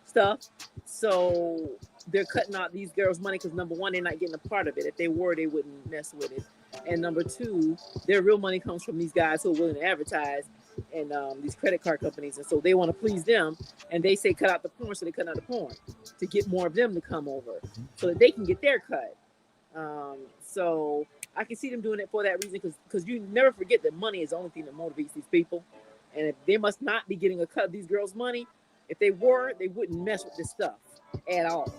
stuff. So they're cutting out these girls' money because number one, they're not getting a part of it. If they were, they wouldn't mess with it. And number two, their real money comes from these guys who are willing to advertise and these credit card companies. And so they want to please them. And they say cut out the porn, so they cut out the porn to get more of them to come over so that they can get their cut. So I can see them doing it for that reason because you never forget that money is the only thing that motivates these people. And if they must not be getting a cut of these girls' money, if they were, they wouldn't mess with this stuff at all.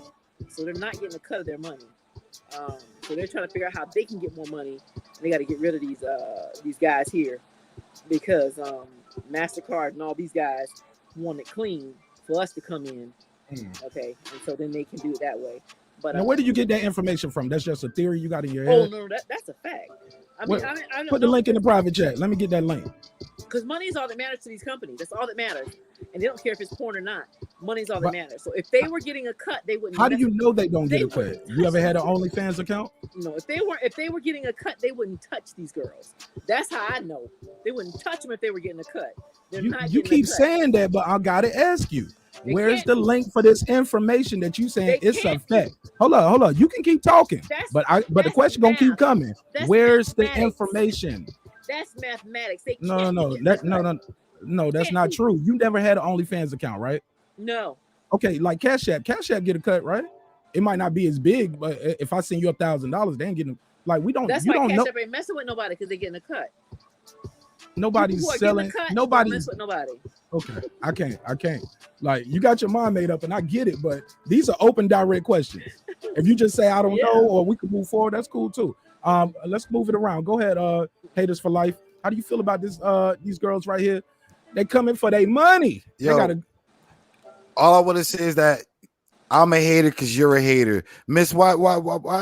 So they're not getting a cut of their money. So they're trying to figure out how they can get more money. And they got to get rid of these guys here because MasterCard and all these guys want it clean for us to come in. Okay, and so then they can do it that way. But now, where do you get that information from? That's just a theory you got in your head? Oh no, that's a fact. I mean, I put the link in the private chat. Let me get that link. Because money is all that matters to these companies. That's all that matters. And they don't care if it's porn or not. Money is all that matters. So if they were getting a cut, they wouldn't. How do you know they don't get a cut? You ever had an OnlyFans account? No, if they were getting a cut, they wouldn't touch these girls. That's how I know. They wouldn't touch them if they were getting a cut. You keep saying that, but I gotta ask you. Where's the link for this information that you saying it's a fact? Hold on. You can keep talking, but the question gonna keep coming. Where's the information? That's mathematics. No, that's not true. You never had an OnlyFans account, right? No. Okay, like Cash App get a cut, right? It might not be as big, but if I send you $1,000, they ain't getting like we don't. That's you why don't Cash know. App ain't messing with nobody because they're getting a cut. Nobody's selling. Nobody's with nobody. Okay, I can't. Like you got your mind made up, and I get it, but these are open, direct questions. If you just say I don't know, or we can move forward, that's cool too. Let's move it around. Go ahead, haters for life. How do you feel about this? These girls right here, they coming for their money. Yo, all I want to say is that I'm a hater because you're a hater, Miss. Why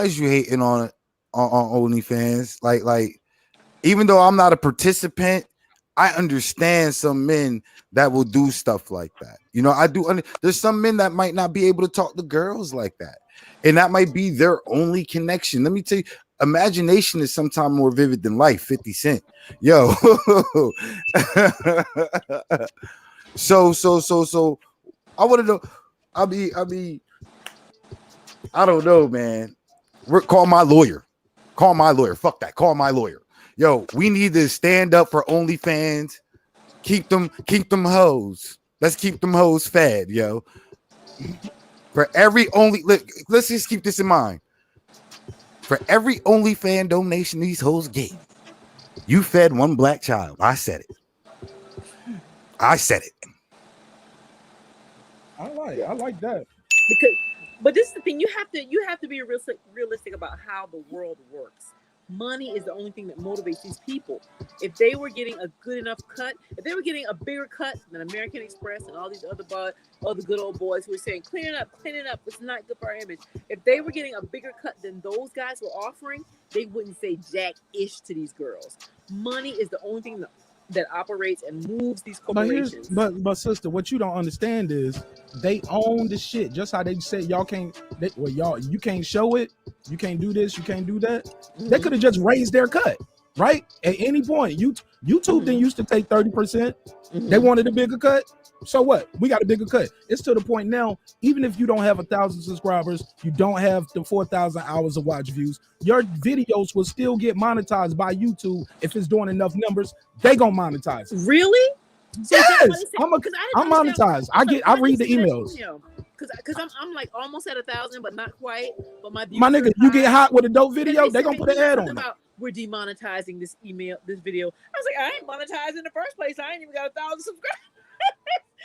is you hating on OnlyFans? Like, even though I'm not a participant, I understand some men that will do stuff like that. You know, I do. There's some men that might not be able to talk to girls like that, and that might be their only connection. Let me tell you, imagination is sometimes more vivid than life. 50 Cent, yo. So. I want to know. I don't know, man. Call my lawyer. Fuck that. Call my lawyer. Yo, we need to stand up for OnlyFans. Keep them hoes. Let's keep them hoes fed, yo. For every let's just keep this in mind. For every OnlyFans donation these hoes get, you fed one black child. I said it. I like that. But this is the thing, you have to be realistic about how the world works. Money is the only thing that motivates these people. If they were getting a good enough cut, if they were getting a bigger cut than American Express and all these other good old boys who were saying, clean it up, it's not good for our image. If they were getting a bigger cut than those guys were offering, they wouldn't say jack-ish to these girls. Money is the only thing that operates and moves these corporations. But sister, what you don't understand is they own the shit. Just how they said you can't show it, you can't do this, you can't do that. Mm-hmm. They could have just raised their cut, right? At any point. YouTube didn't used to take 30%. Mm-hmm. They wanted a bigger cut. So what? We got a bigger cut. It's to the point now, even if you don't have 1,000 subscribers, you don't have the 4,000 hours of watch views, your videos will still get monetized by YouTube. If it's doing enough numbers, they gonna monetize. Really? Yes, I'm monetized. I read the emails. Because I'm like almost at 1,000, but not quite. But my nigga, you get hot with a dope video, they gonna put an ad on it. We're demonetizing this video. I was like, I ain't monetized in the first place. I ain't even got 1,000 subscribers.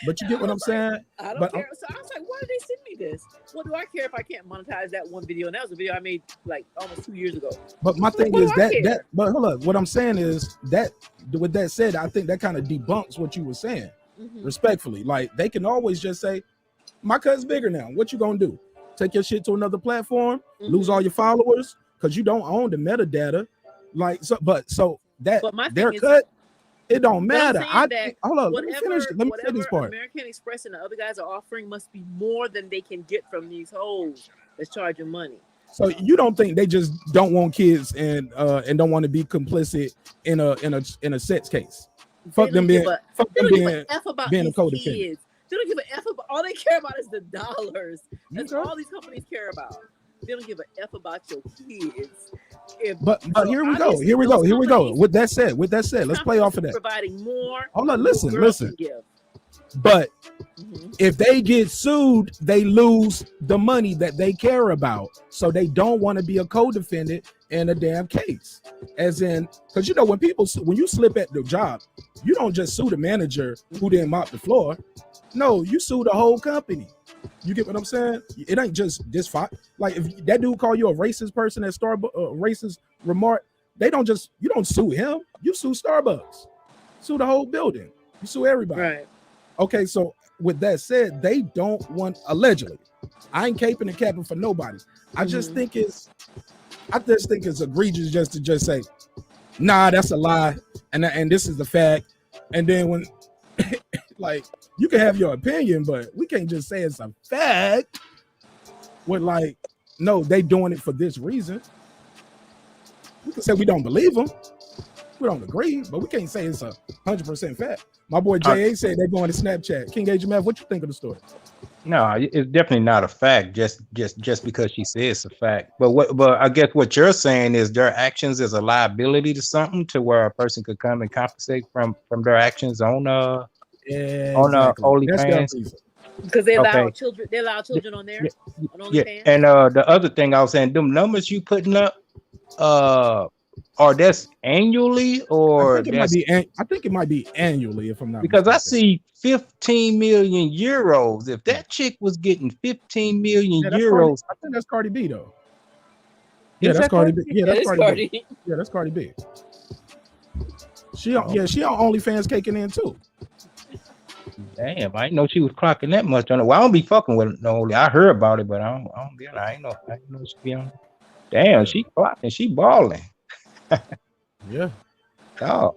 But you get what I'm saying? I don't care. So I was like, why did they send me this? What do I care if I can't monetize that one video? And that was a video I made like almost 2 years ago. But my thing is that but hold up. What I'm saying is that with that said, I think that kind of debunks what you were saying. Mm-hmm. Respectfully. Like they can always just say, my cut's bigger now. What you gonna do? Take your shit to another platform, lose all your followers because you don't own the metadata. Like so, but their cut. It don't matter. Hold on. Let me finish this part. American Express and the other guys are offering must be more than they can get from these hoes that's charging money. So you don't think they just don't want kids and don't want to be complicit in a sex case? Fuck them being F about being a these co-defendant. kids. They don't give a F about, all they care about is the dollars. That's Okay. all these companies care about. They don't give a F about your kids. But here we go. With that said, let's play off of that. Providing more. Hold on, listen. Can give. But if they get sued, they lose the money that they care about. So they don't want to be a co-defendant in a damn case. As in, because you know, when you slip at the job, you don't just sue the manager who didn't mop the floor. No, you sue the whole company. You get what I'm saying? It ain't just this fight. Like if that dude call you a racist person at Starbucks, racist remark, you don't sue him. You sue Starbucks. Sue the whole building. You sue everybody. Right. Okay, so with that said, they don't want, allegedly, I ain't caping and capping for nobody. I just think it's egregious just to say, nah, that's a lie, and this is the fact. And then when like you can have your opinion, but we can't just say it's a fact. With like, no, they doing it for this reason. We can say we don't believe them. We don't agree, but we can't say it's 100% fact. My boy J.A. said they're going to Snapchat. King H.M.F., what you think of the story? No, it's definitely not a fact. Just because she says it's a fact. But I guess what you're saying is their actions is a liability to something, to where a person could come and compensate from their actions on OnlyFans. Because they allow children. They allow children on there. On OnlyFans. Yeah, and the other thing I was saying, them numbers you putting up, or that's annually, or I think it might be annually, if I'm not because mistaken. I see 15 million euros. If that chick was getting 15 million euros, I think that's Cardi B though. Yeah, that's Cardi B. Yeah, that's Cardi B. Yeah, that's Cardi B. She on OnlyFans caking in too. Damn, I didn't know she was clocking that much on it. Well, I don't be fucking with it. No, I heard about it, but I don't be on it. I ain't know she be on it. Damn, she clocking, she balling. Yeah. Oh,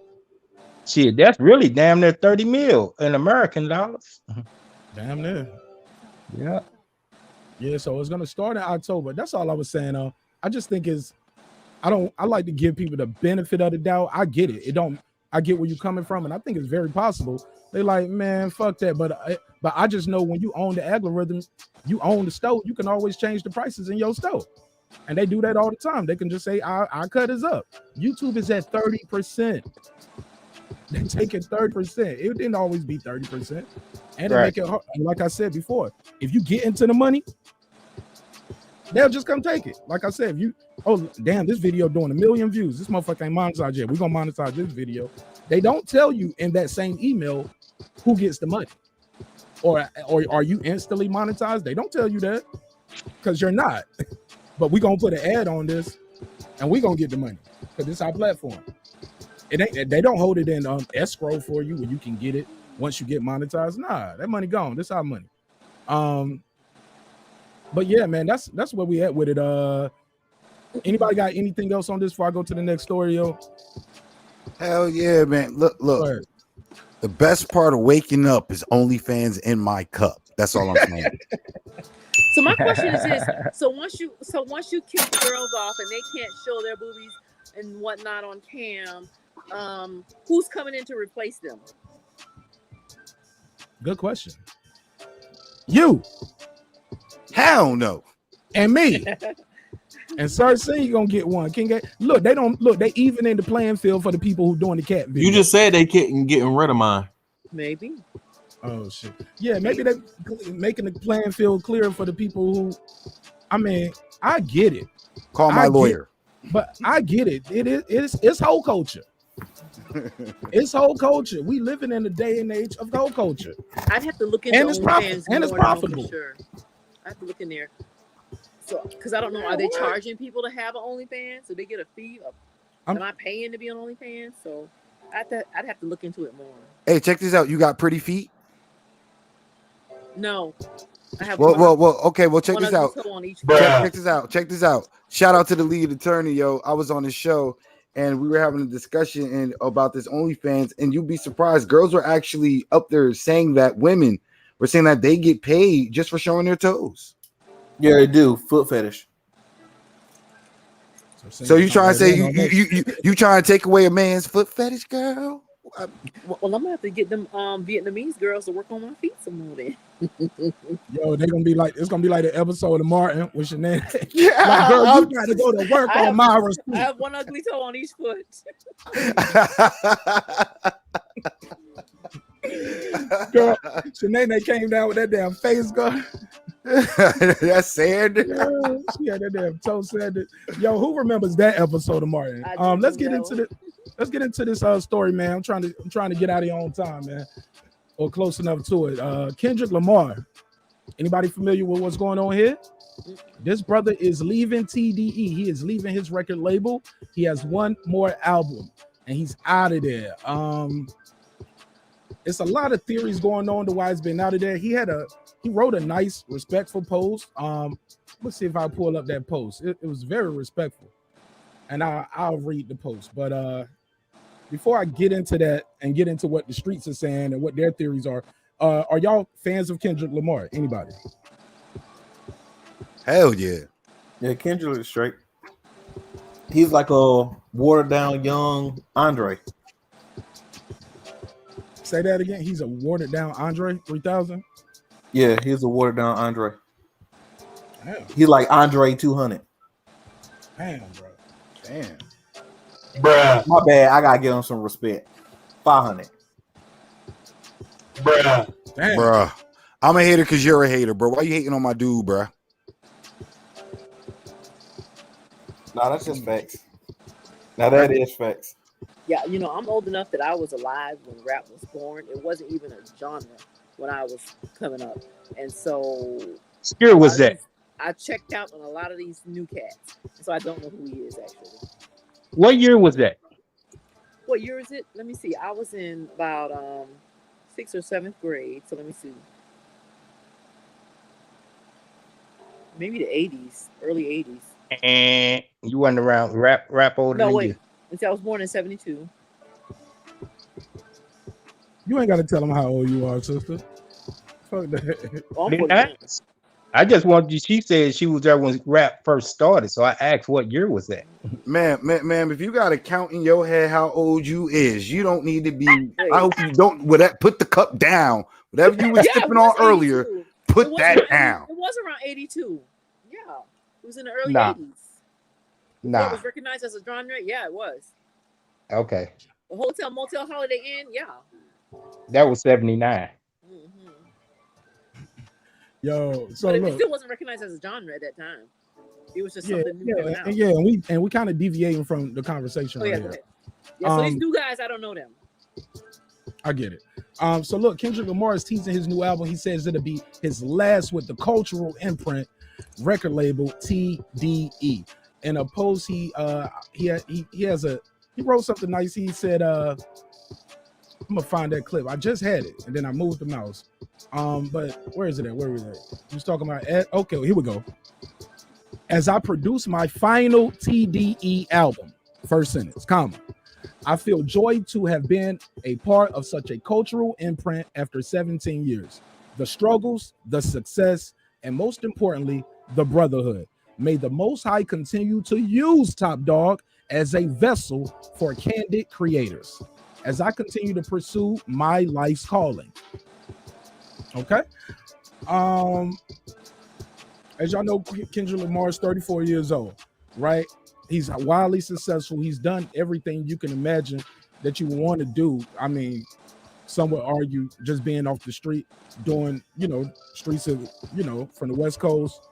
shit, that's really damn near 30 mil in American dollars. Damn near. Yeah. Yeah, so it's gonna start in October. That's all I was saying. I just think I like to give people the benefit of the doubt. I get it. I get where you're coming from, and I think it's very possible. They like, man, fuck that. But I just know when you own the algorithm, you own the store, you can always change the prices in your store. And they do that all the time. They can just say, our cut is up. YouTube is at 30%. They're taking 30%. It didn't always be 30%. And they make it hard. And like I said before, if you get into the money, they'll just come take it. Like I said, this video doing 1 million views. This motherfucker ain't monetized yet. We're gonna monetize this video. They don't tell you in that same email who gets the money. Or are you instantly monetized? They don't tell you that because you're not. But we're gonna put an ad on this and we're gonna get the money because this is our platform. They don't hold it in escrow for you where you can get it once you get monetized. Nah, that money gone. This is our money. But yeah, man, that's where we at with it. Anybody got anything else on this before I go to the next story, yo? Hell yeah, man. Look. The best part of waking up is OnlyFans in my cup. That's all I'm saying. So my question is this: so once you kick the girls off and they can't show their boobies and whatnot on cam, who's coming in to replace them? Good question. You. Hell no. And me. And Sir C, you gonna get one. King, they even in the playing field for the people who doing the cat video. You just said they getting rid of mine. Maybe. Oh shit. Yeah, maybe they making the playing field clearer for the people who, I mean, I get it. Call my lawyer. But I get it. It's whole culture. It's whole culture. We living in the day and age of whole culture. I'd have to look into OnlyFans and it's profitable. Sure. I have to look in there. So, because I don't know, are they charging people to have an OnlyFans? So they get a fee? Am I paying to be on OnlyFans? So I'd have to look into it more. Hey, check this out. You got pretty feet? No. I have okay. Well, check this out. Check this out. Shout out to the lead attorney, yo. I was on his show and we were having a discussion about this OnlyFans, and you'd be surprised. Girls were actually up there saying that women were saying that they get paid just for showing their toes. Yeah, they do. Foot fetish. So you trying to say you trying to take away a man's foot fetish, girl? Well, I'm gonna have to get them Vietnamese girls to work on my feet some more then. Yo, it's gonna be like the episode of Martin with Sinead. Like, girl, you gotta go to work on my receipt. I have one ugly toe on each foot. Girl, Sinead came down with that damn face guard. That's sad. Yeah, she had that damn toe sanded. Yo, who remembers that episode of Martin? Let's get into this story, man. I'm trying to get out of here on time, man, or close enough to it. Kendrick Lamar. Anybody familiar with what's going on here? This brother is leaving TDE. He is leaving his record label. He has one more album, and he's out of there. It's a lot of theories going on to why he's been out of there. He wrote a nice, respectful post. Let's see if I pull up that post. It was very respectful, and I'll read the post. But before I get into that and get into what the streets are saying and what their theories are y'all fans of Kendrick Lamar? Anybody? Hell yeah. Yeah, Kendrick is straight. He's like a watered down young Andre. Say that again. He's a watered down Andre 3000. Yeah, he's a watered down Andre. Damn. He's like Andre 200. Damn, bro. Damn. Bruh. My bad. I gotta give him some respect. 500. Bruh. Damn. Bruh. I'm a hater because you're a hater, bro. Why you hating on my dude, bruh? Nah, that's just facts. Now that is facts. Yeah, you know, I'm old enough that I was alive when rap was born. It wasn't even a genre when I was coming up. And so Spirit was that. I checked out on a lot of these new cats. So I don't know who he is actually. What year was that? What year is it? Let me see. I was in about 6th or 7th grade. So let me see. Maybe the 80s, early 80s. And you went around rap older No, than wait. you. I was born in 72. You ain't got to tell them how old you are, sister. Fuck that. Oh, I'm 49. I just wanted you. She said she was there when rap first started, so I asked what year was that. Man, if you got to count in your head how old you is, you don't need to be. I hope you don't. With that, put the cup down. Whatever you were sipping on earlier, put that down. It was around 82. Yeah, it was in the early 80s. Nah. It was recognized as a genre. Yeah, it was. Okay. The Hotel Motel Holiday Inn. Yeah. That was 79. Mm-hmm. Yo, so but look, it still wasn't recognized as a genre at that time. It was just something new coming out. and we kind of deviating from the conversation. Oh, yeah, right yeah. So these new guys, I don't know them. I get it. So look, Kendrick Lamar is teasing his new album. He says it'll be his last with the cultural imprint record label TDE. In a post, he wrote something nice. He said, I'm gonna find that clip. I just had it, and then I moved the mouse. But where is it at? Where is it? He was talking about okay, here we go. As I produce my final TDE album, first sentence, comma. I feel joy to have been a part of such a cultural imprint after 17 years. The struggles, the success, and most importantly, the brotherhood. May the Most High continue to use Top Dog as a vessel for candid creators as I continue to pursue my life's calling. Okay. As y'all know, Kendrick Lamar is 34 years old, right? He's wildly successful. He's done everything you can imagine that you want to do. I mean, some would argue just being off the street, doing, streets of, from the West Coast,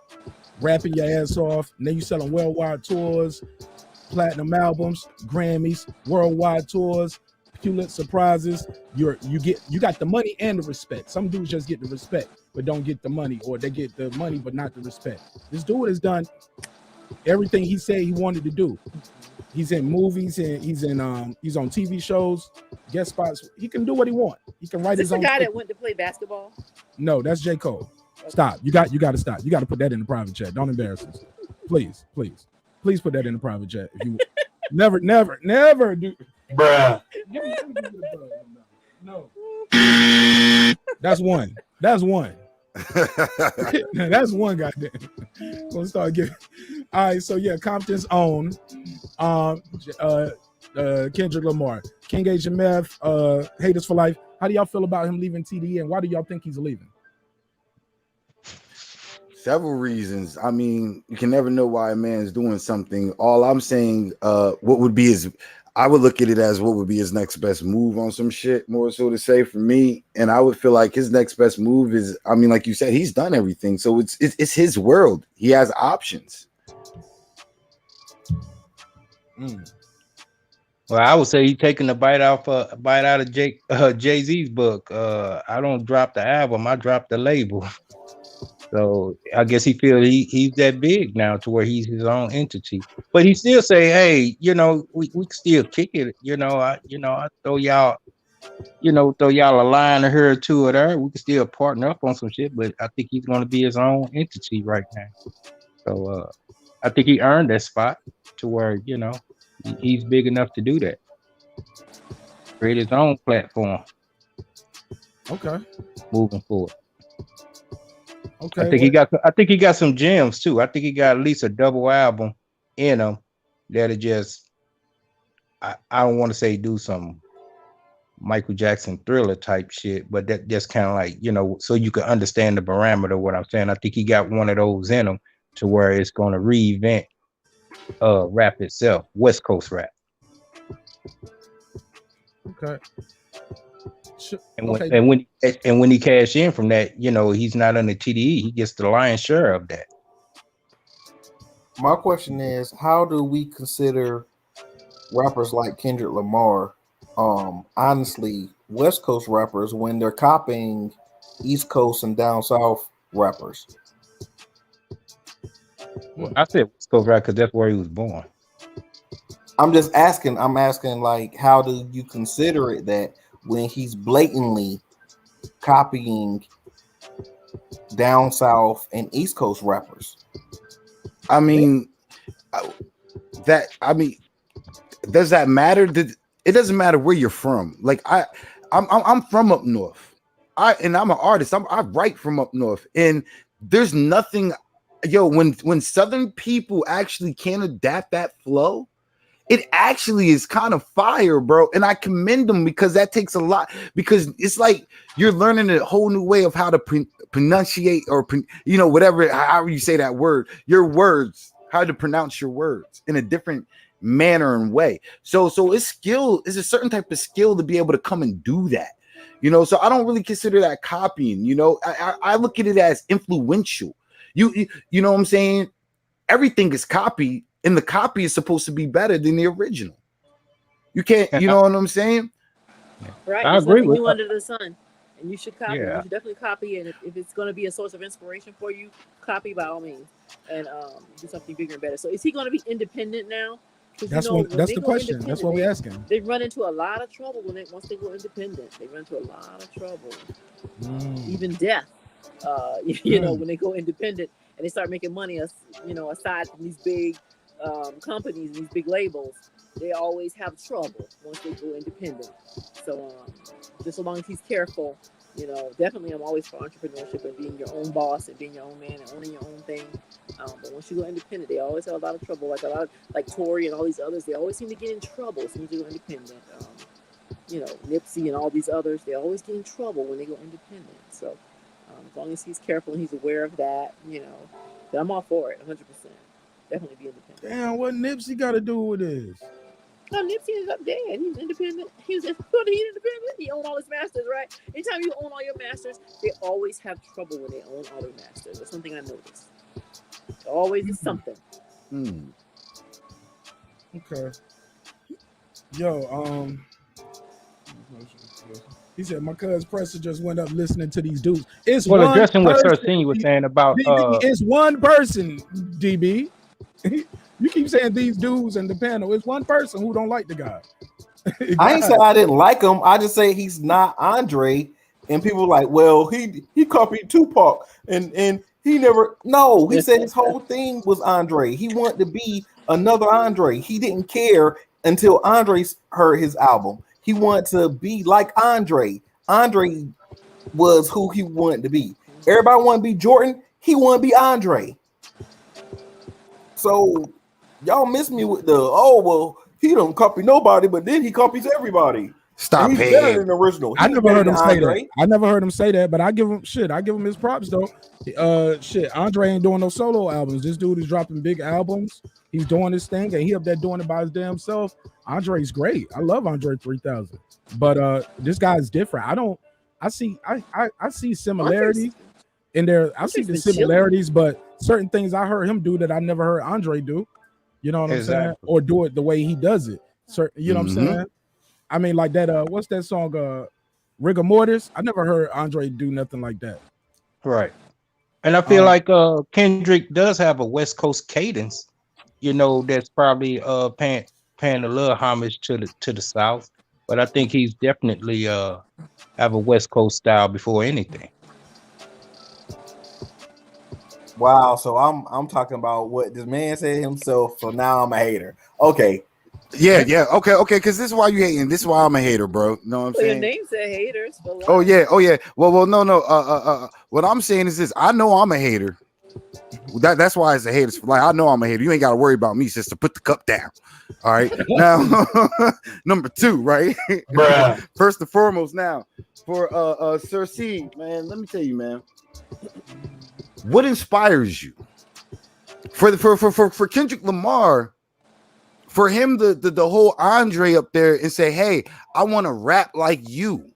rapping your ass off, and then you selling worldwide tours, platinum albums, Grammys, worldwide tours, Pulitzer prizes. You got the money and the respect. Some dudes just get the respect but don't get the money, or they get the money but not the respect. This dude has done everything he said he wanted to do. He's in movies and he's on TV shows, guest spots. He can do what he wants. He can write his own. Is this the guy that went to play basketball? No, that's J. Cole. Stop. You got to stop. You got to put that in the private chat. Don't embarrass us. Please put that in the private chat. If you never do. Bruh. No. That's one. That's one. That's one goddamn. Gonna start giving. All right, so yeah, Compton's own Kendrick Lamar, King Asian Meth, Haters for Life. How do y'all feel about him leaving TDE, and why do y'all think he's leaving? Several reasons. I mean, you can never know why a man is doing something. All I'm saying, what would be his, I would look at it as what would be his next best move on some shit, more so to say for me. And I would feel like his next best move is, I mean, like you said, he's done everything. So it's his world. He has options. Well, I would say he's taking a bite out of Jay-Z's book. I don't drop the album, I drop the label. So I guess he feels he's that big now to where he's his own entity. But he still say, hey, you know, we can still kick it. I throw y'all a line or her or two or there. We can still partner up on some shit. But I think he's going to be his own entity right now. So I think he earned that spot to where he's big enough to do that. Create his own platform. Okay. Moving forward. Okay. I think he got some gems too. I think he got at least a double album in him that'll just I don't want to say do some Michael Jackson Thriller type shit, but that just kind of like, so you can understand the parameter of what I'm saying. I think he got one of those in him to where it's going to reinvent rap itself, West Coast rap. Okay. And when he cash in from that, he's not under TDE. He gets the lion's share of that. My question is, how do we consider rappers like Kendrick Lamar, honestly, West Coast rappers when they're copying East Coast and down South rappers? Well, I said West Coast rap because that's where he was born. I'm asking, like, how do you consider it that when he's blatantly copying down South and East Coast rappers? I mean, does that matter? It doesn't matter where you're from. Like I'm from up north. I'm an artist. I write from up north, and there's nothing. When Southern people actually can adapt that flow, it actually is kind of fire, bro. And I commend them because that takes a lot, because it's like you're learning a whole new way of how to pronunciate or, whatever, however you say that word, your words, how to pronounce your words in a different manner and way. So it's skill, is a certain type of skill to be able to come and do that, so I don't really consider that copying. I look at it as influential. You know what I'm saying? Everything is copied, and the copy is supposed to be better than the original. You can't, you know what I'm saying? Right. I agree with you under the sun, and you should copy. Yeah. You should definitely copy, and if it's going to be a source of inspiration for you, copy by all means, and do something bigger and better. So, is he going to be independent now? That's the question. That's what we're asking. They run into a lot of trouble once they go independent. They run into a lot of trouble, even death. When they go independent and they start making money, aside from these big companies and these big labels, they always have trouble once they go independent. So just so long as he's careful, definitely I'm always for entrepreneurship and being your own boss and being your own man and owning your own thing. But once you go independent, they always have a lot of trouble. Like Tory and all these others, they always seem to get in trouble as soon as they go independent. Nipsey and all these others, they always get in trouble when they go independent. So as long as he's careful and he's aware of that, then I'm all for it, 100%. Definitely be independent. Damn, what Nipsey got to do with this? No, Nipsey is up there. He's independent. He's independent. He owns all his masters, right? Anytime you own all your masters, they always have trouble when they own all their masters. That's something I noticed. There always is something. Okay. Yo, he said my cousin Preston just went up listening to these dudes. It's well, one addressing what person, 13 was saying about DB, it's one person, DB. You keep saying these dudes in the panel. It's one person who don't like the guy. I ain't say I didn't like him. I just say he's not Andre. And people like, well, he copied Tupac and he never. No, he said his whole thing was Andre. He wanted to be another Andre. He didn't care until Andre heard his album. He wanted to be like Andre. Andre was who he wanted to be. Everybody want to be Jordan. He want to be Andre. So y'all miss me with the he don't copy nobody, but then he copies everybody. Stop He's better hating. than the original. I He's never better heard him than say Andre. that. I never heard him say that, but I give him shit. I give him his props though. Andre ain't doing no solo albums. This dude is dropping big albums. He's doing his thing, and he up there doing it by his damn self. Andre's great. I love Andre 3000, but this guy's different. I see similarities in there. I see the similarities, but certain things I heard him do that I never heard Andre do. You know what I'm saying? Or do it the way he does it. You know what I'm saying? I mean, like that. What's that song? Rigor Mortis. I never heard Andre do nothing like that. Right. And I feel like Kendrick does have a West Coast cadence. You know, that's probably paying a little homage to the South. But I think he's definitely have a West Coast style before anything. Wow, so I'm talking about what this man said himself. So now I'm a hater. Okay. Yeah. Okay. Because this is why you hating. This is why I'm a hater, bro. You know what I'm saying? Your name said haters. Oh yeah. Well, no. What I'm saying is this. I know I'm a hater. That's why it's a hater. Like, I know I'm a hater. You ain't got to worry about me, sister. Put the cup down. All right. Now, number 2, right? Bruh. First and foremost, now for Sir C, man. Let me tell you, man. What inspires you? For Kendrick Lamar. For him, the whole Andre up there and say, hey, I want to rap like you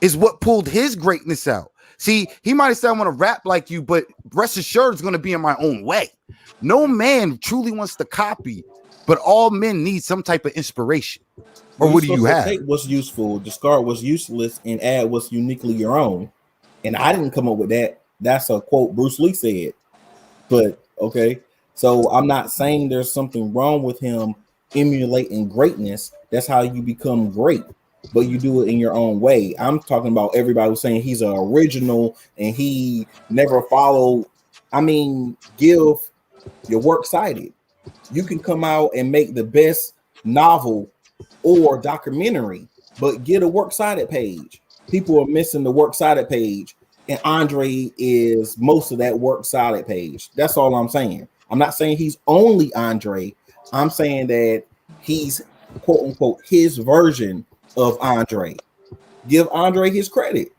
is what pulled his greatness out. See, he might have said, I want to rap like you, but rest assured it's going to be in my own way. No man truly wants to copy, but all men need some type of inspiration. Or what do you have? Take what's useful, discard what's useless, and add what's uniquely your own. And I didn't come up with that. That's a quote Bruce Lee said. But, okay. So I'm not saying there's something wrong with him emulating greatness. That's how you become great, but you do it in your own way. I'm talking about everybody was saying he's an original and he never followed. I mean, give your works cited. You can come out and make the best novel or documentary, but get a works cited page. People are missing the works cited page, and Andre is most of that works cited page. That's all I'm saying. I'm not saying he's only Andre. I'm saying that he's quote unquote his version of Andre. Give Andre his credit.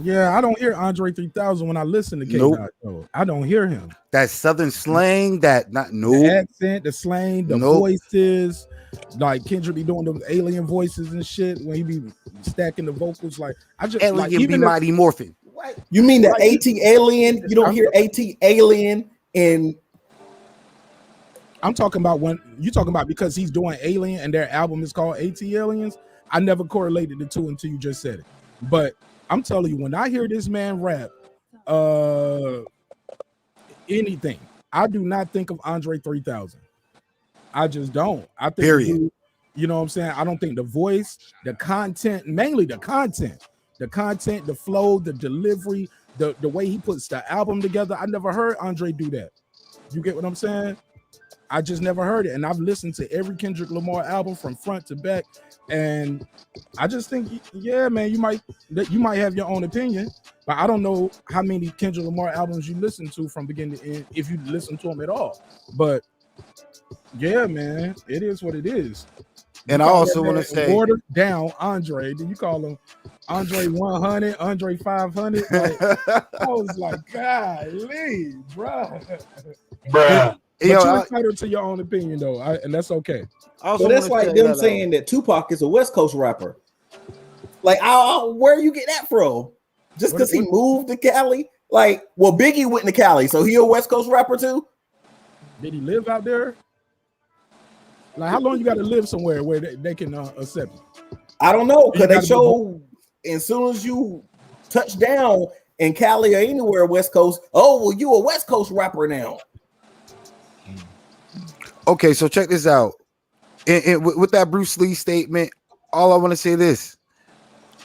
Yeah, I don't hear Andre 3000 when I listen to K-Dot. Nope. I don't hear him. That Southern slang, the accent, the slang, the voices. Like Kendrick be doing those alien voices and shit when he be stacking the vocals. Like I just alien like, be mighty morphin. What? You mean the AT alien? You don't hear AT alien in. I'm talking about when you talking about because he's doing Alien and their album is called AT Aliens. I never correlated the two until you just said it. But I'm telling you, when I hear this man rap anything, I do not think of Andre 3000. I just don't. I think period. You know what I'm saying? I don't think the voice, the content, mainly the content, the flow, the delivery, the way he puts the album together. I never heard Andre do that. You get what I'm saying? I just never heard it, and I've listened to every Kendrick Lamar album from front to back, and I just think, yeah, man, you might have your own opinion, but I don't know how many Kendrick Lamar albums you listen to from beginning to end, if you listen to them at all. But yeah, man, it is what it is. And I also want to say, watered down Andre. Then you call him Andre 100, Andre 500. Like, I was like, golly, bruh. But you're entitled to your own opinion, though, and that's okay. But that's like them saying that Tupac is a West Coast rapper. Like, where you get that from? Just because he moved to Cali? Like, well, Biggie went to Cali, so he a West Coast rapper too? Did he live out there? Like, how long you got to live somewhere where they can accept you? I don't know, because they show as soon as you touch down in Cali or anywhere West Coast, oh, well, you a West Coast rapper now. Okay, so check this out. With that Bruce Lee statement, all I want to say this: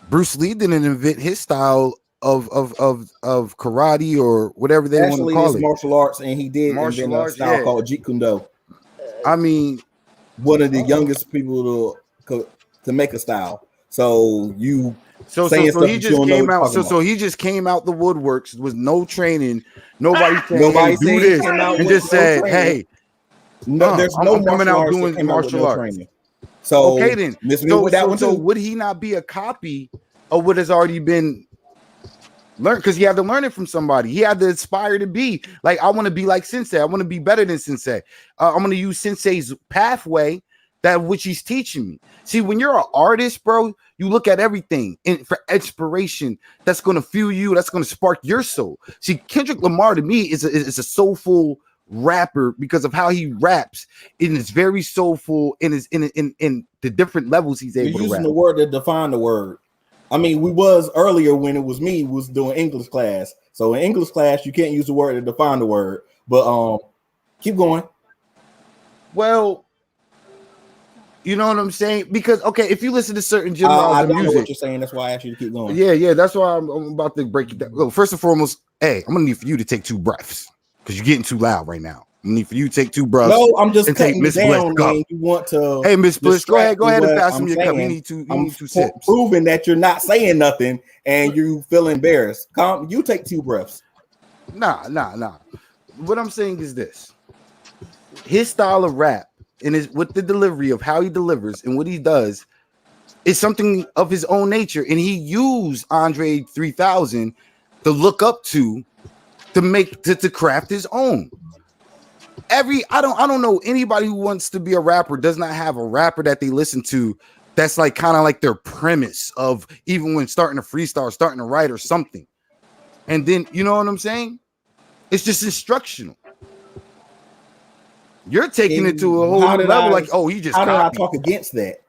Bruce Lee didn't invent his style of karate or whatever they want to call it. Martial arts, and he did invent a style called Jeet Kune Do. I mean, one of the youngest people to make a style. So he just came out the woodworks with no training. Nobody said, hey, do this, and just said, hey. No, there's no I'm coming martial out arts that doing came out with martial no arts. training. So okay, then. miss me with that one So too. would he not be a copy of what has already been learned? Because he had to learn it from somebody. He had to aspire to be like, I want to be like Sensei. I want to be better than Sensei. I'm going to use Sensei's pathway, that which he's teaching me. See, when you're an artist, bro, you look at everything and for inspiration that's going to fuel you, that's going to spark your soul. See, Kendrick Lamar to me is a soulful rapper because of how he raps. It is very soulful in his in the different levels he's able You're to using rap. the word to define the word. I mean, we was earlier when it was me was doing English class. So in English class, you can't use the word to define the word. But keep going. Well, you know what I'm saying? Because okay, if you listen to certain genres I of don't know music, what you're saying. That's why I asked you to keep going. yeah, that's why I'm about to break it down. Look, first and foremost, hey, I'm gonna need for you to take 2 breaths because you're getting too loud right now. I'm gonna need for you to take 2 breaths. No, I'm just and take cutting Miss it down, Bliss. man. You want to? Hey, Miss Bliss, go ahead and pass I'm him your cup. You saying. need 2. I'm 2 sips. proving that you're not saying nothing and you feel embarrassed. You take 2 breaths. Nah. What I'm saying is this: his style of rap and his with the delivery of how he delivers and what he does is something of his own nature, and he used Andre 3000 to look up to make to craft his own. I don't know anybody who wants to be a rapper does not have a rapper that they listen to that's like kind of like their premise of even when starting a freestyle, starting to write or something. And then you know what I'm saying? It's just instructional. You're taking it to a whole new level, like, oh, he just how did I copied. talk against that?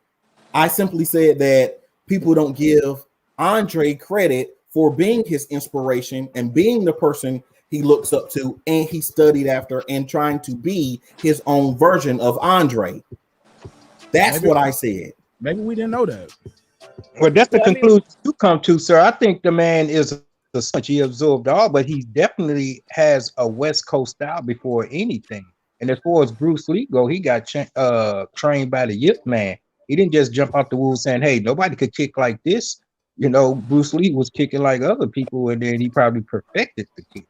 I simply said that people don't give Andre credit for being his inspiration and being the person he looks up to and he studied after and trying to be his own version of Andre. That's what I said. Maybe we didn't know that. Well, that's the conclusion you come to, sir. I think the man is a such he absorbed all, but he definitely has a West Coast style before anything. And as far as Bruce Lee go, he got trained by the Yip Man. He didn't just jump out the woods saying, "Hey, nobody could kick like this." You know, Bruce Lee was kicking like other people, and then he probably perfected the kick.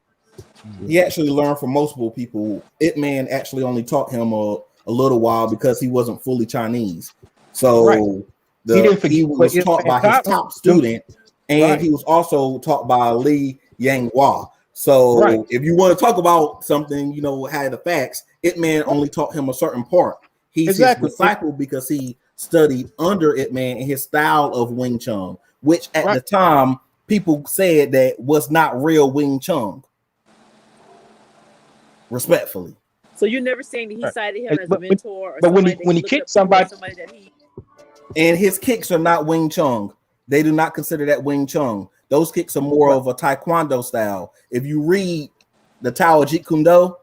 He actually learned from multiple people. Ip Man actually only taught him a little while because he wasn't fully Chinese. So he was taught by his top student, and he was also taught by Li Yanghua. So if you want to talk about something, you know, had the facts, Ip Man only taught him a certain part. He's his disciple because he studied under Ip Man and his style of Wing Chun, which at the time people said that was not real Wing Chun. Respectfully. So you're never saying that he cited him as a mentor, or but when he kicked somebody that he. And his kicks are not Wing Chun. They do not consider that Wing Chun. Those kicks are more of a Taekwondo style. If you read the Tao of Jeet Kune Do,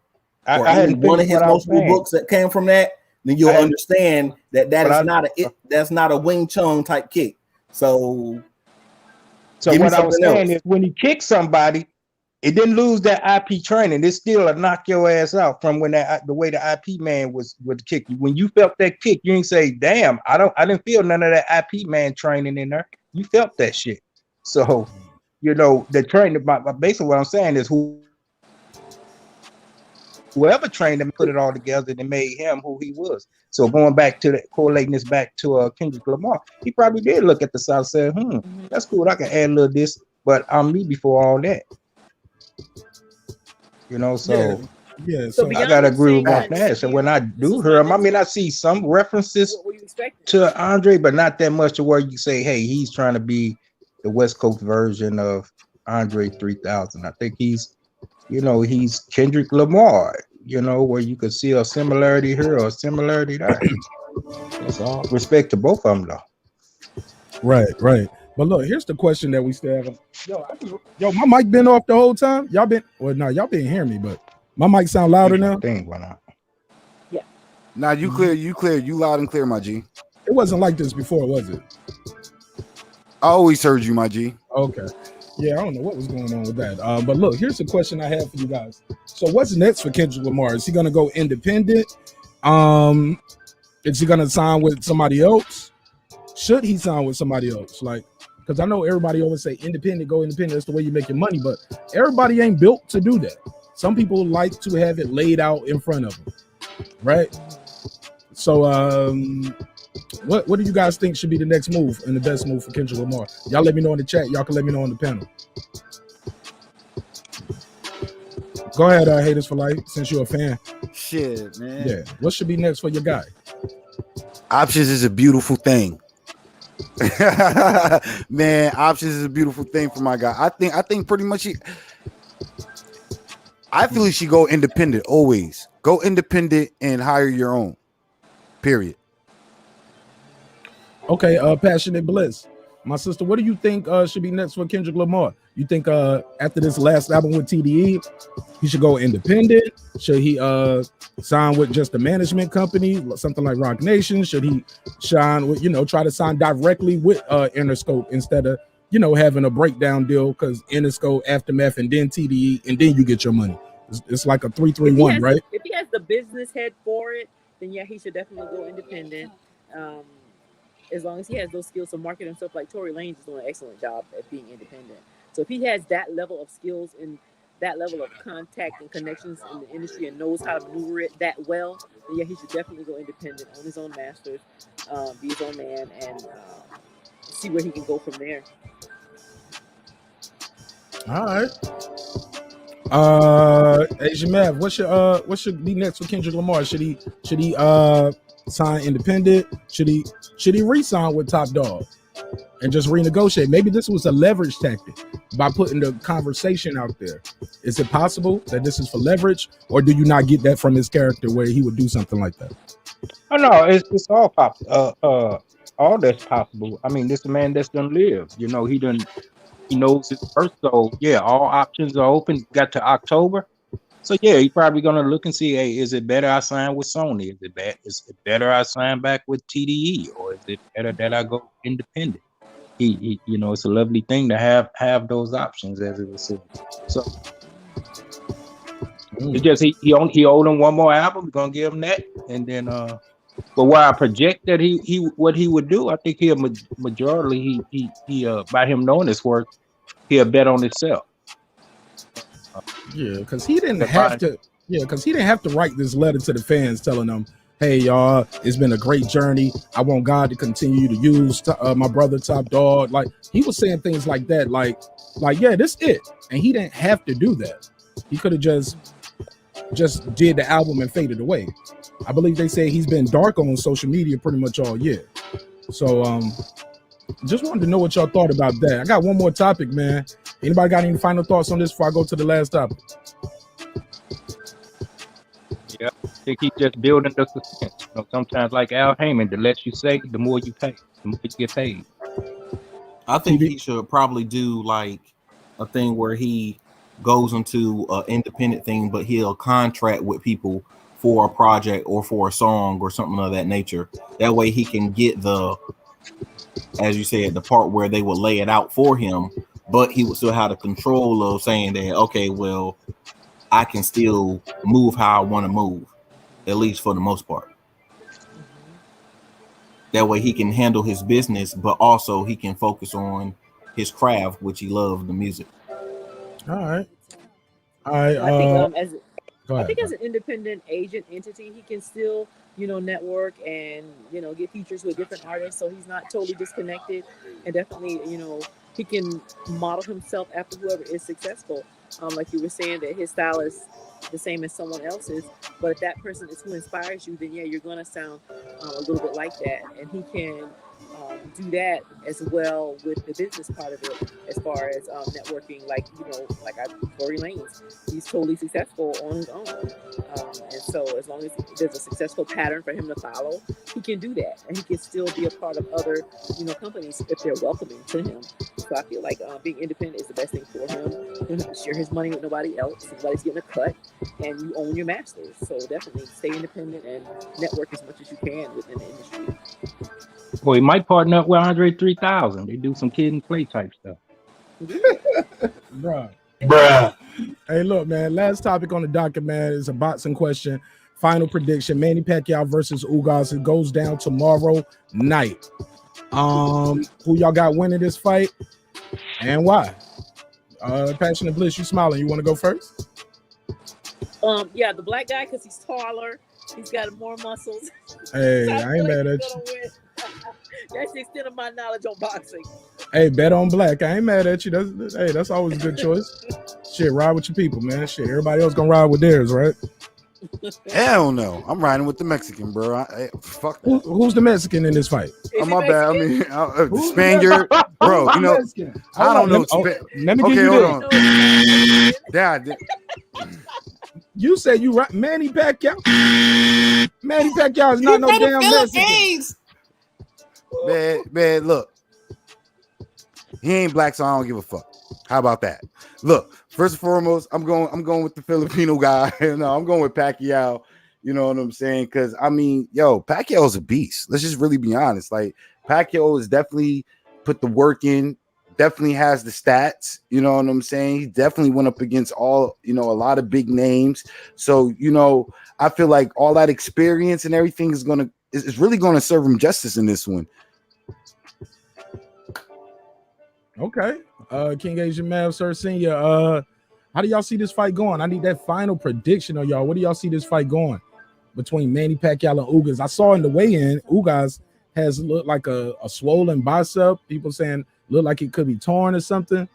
or one of his multiple books that came from that, then you'll understand that that's not a Wing Chun type kick. So what I was saying is when he kicked somebody, it didn't lose that IP training. It's still a knock your ass out from when the way the IP man would kick you. When you felt that kick, you didn't say, "Damn, I didn't feel none of that IP man training in there." You felt that shit. So, you know, the training. Basically, what I'm saying is whoever trained him put it all together and made him who he was. So going back to correlating this back to Kendrick Lamar, he probably did look at the South and said, that's cool. I can add a little this, but I'm me before all that. You know, so so I gotta agree with marqnash. And when I do hear him, I mean, I see some references to Andre, but not that much to where you say, hey, he's trying to be the West Coast version of Andre 3000. I think he's Kendrick Lamar, you know, where you could see a similarity here or a similarity there. That's all. Respect to both of them, though. Right. But look, here's the question that we still have. Yo, my mic been off the whole time. Y'all been hearing me, but my mic sound louder now. Why not? Yeah. Nah, you clear. You loud and clear, my G. It wasn't like this before, was it? I always heard you, my G. Okay. Yeah, I don't know what was going on with that. But look, here's the question I have for you guys. So what's next for Kendrick Lamar? Is he going to go independent? Is he going to sign with somebody else? Should he sign with somebody else? Like, because I know everybody always say independent, go independent. That's the way you make your money. But everybody ain't built to do that. Some people like to have it laid out in front of them. right? So, what do you guys think should be the next move and the best move for Kendrick Lamar? Y'all let me know in the chat. Y'all can let me know on the panel. Go ahead, Haters for Life, since you're a fan. Shit, man. Yeah. What should be next for your guy? Options is a beautiful thing. Man, options is a beautiful thing for my guy. I think pretty much I feel he should go independent always. Go independent and hire your own. Period. Okay, Passionate Bliss. My sister, what do you think should be next for Kendrick Lamar? You think after this last album with TDE, he should go independent? Should he sign with just a management company, something like Roc Nation? Should he shine with, try to sign directly with Interscope instead of, having a breakdown deal, because Interscope, Aftermath, and then TDE, and then you get your money. It's like a 3-3-1, right? If he has the business head for it, then yeah, he should definitely go independent. As long as he has those skills to market himself, like Tory Lanez is doing an excellent job at being independent. So if he has that level of skills and that level of contact and connections in the industry and knows how to maneuver it that well, then yeah, he should definitely go independent, own his own masters, be his own man, and see where he can go from there. All right. Asian Mav, what should be next for Kendrick Lamar? Should he sign independent? Should he re-sign with Top Dog and just renegotiate? Maybe this was a leverage tactic by putting the conversation out there. Is it possible that this is for leverage, or do you not get that from his character where he would do something like that? Oh no, it's all possible. All that's possible. I mean, this is a man that's done lived. He knows his worth. So yeah, all options are open. Got to October. So yeah, he's probably gonna look and see, hey, is it better I sign with Sony? Is it better I sign back with TDE, or is it better that I go independent? He it's a lovely thing to have those options, as it was said. So it's just he owed him one more album. We're gonna give him that, and then but why I project that he what he would do, I think majority he by him knowing his work, he'll bet on himself. Yeah, because he didn't have to. Yeah, because he didn't have to write this letter to the fans telling them, "Hey, y'all, it's been a great journey. I want God to continue to use my brother Top Dog." Like, he was saying things like that, like yeah, this it, and he didn't have to do that. He could have just did the album and faded away. I believe they say he's been dark on social media pretty much all year. So just wanted to know what y'all thought about that. I got one more topic, man. Anybody got any final thoughts on this before I go to the last topic? Yeah, I think he's just building the suspense. Sometimes, like Al Heyman, the less you say, the more you pay, the more you get paid. I think he should probably do like a thing where he goes into an independent thing, but he'll contract with people for a project or for a song or something of that nature. That way he can get the, as you said, the part where they will lay it out for him, but he would still have the control of saying that, okay, well, I can still move how I want to move, at least for the most part. That way he can handle his business, but also he can focus on his craft, which he loves, the music. All right. I think as an independent agent entity, he can still, network and, get features with different artists. So he's not totally disconnected, and definitely, he can model himself after whoever is successful. Like you were saying, that his style is the same as someone else's, but if that person is who inspires you, then yeah, you're going to sound a little bit like that. And he can do that as well with the business part of it, as far as networking, like Tory Lanez, he's totally successful on his own, and so as long as there's a successful pattern for him to follow, he can do that, and he can still be a part of other companies if they're welcoming to him. So I feel like being independent is the best thing for him. You don't have to share his money with nobody else. Nobody's getting a cut, and you own your masters. So definitely stay independent and network as much as you can within the industry. Well, he might partner up with Andre 3000. They do some kid and play type stuff. Bruh. Hey, look, man. Last topic on the docket, man, is a boxing question. Final prediction: Manny Pacquiao versus Ugas. It goes down tomorrow night. Who y'all got winning this fight, and why? Passionate Bliss, you smiling? You want to go first? Yeah, the black guy, because he's taller He's got more muscles. Hey, So I feel ain't like mad he's at gonna you. win. That's the extent of my knowledge on boxing. Hey, bet on black. I ain't mad at you. That's always a good choice. Shit, ride with your people, man. Shit, everybody else gonna ride with theirs, right? Hell no. I'm riding with the Mexican, bro. Fuck that. Who's the Mexican in this fight? Oh, my bad. I mean, the Who's Spaniard, bro. You know, Mexican? I don't know. Let me Okay, give you hold this. on. Dad, You said you right, Manny Pacquiao. Manny Pacquiao is not no damn Mexican. Man, look. He ain't black, so I don't give a fuck. How about that? Look, first and foremost, I'm going with the Filipino guy. No, I'm going with Pacquiao. You know what I'm saying? Because I mean, yo, Pacquiao's a beast. Let's just really be honest. Like, Pacquiao has definitely put the work in, definitely has the stats. You know what I'm saying? He definitely went up against a lot of big names. So, I feel like all that experience and everything is really gonna serve him justice in this one. Okay. King Asian Mav, Sir Senior. How do y'all see this fight going? I need that final prediction of y'all. What do y'all see this fight going between Manny Pacquiao and Ugas? I saw in the weigh-in, Ugas has looked like a swollen bicep. People saying look like it could be torn or something.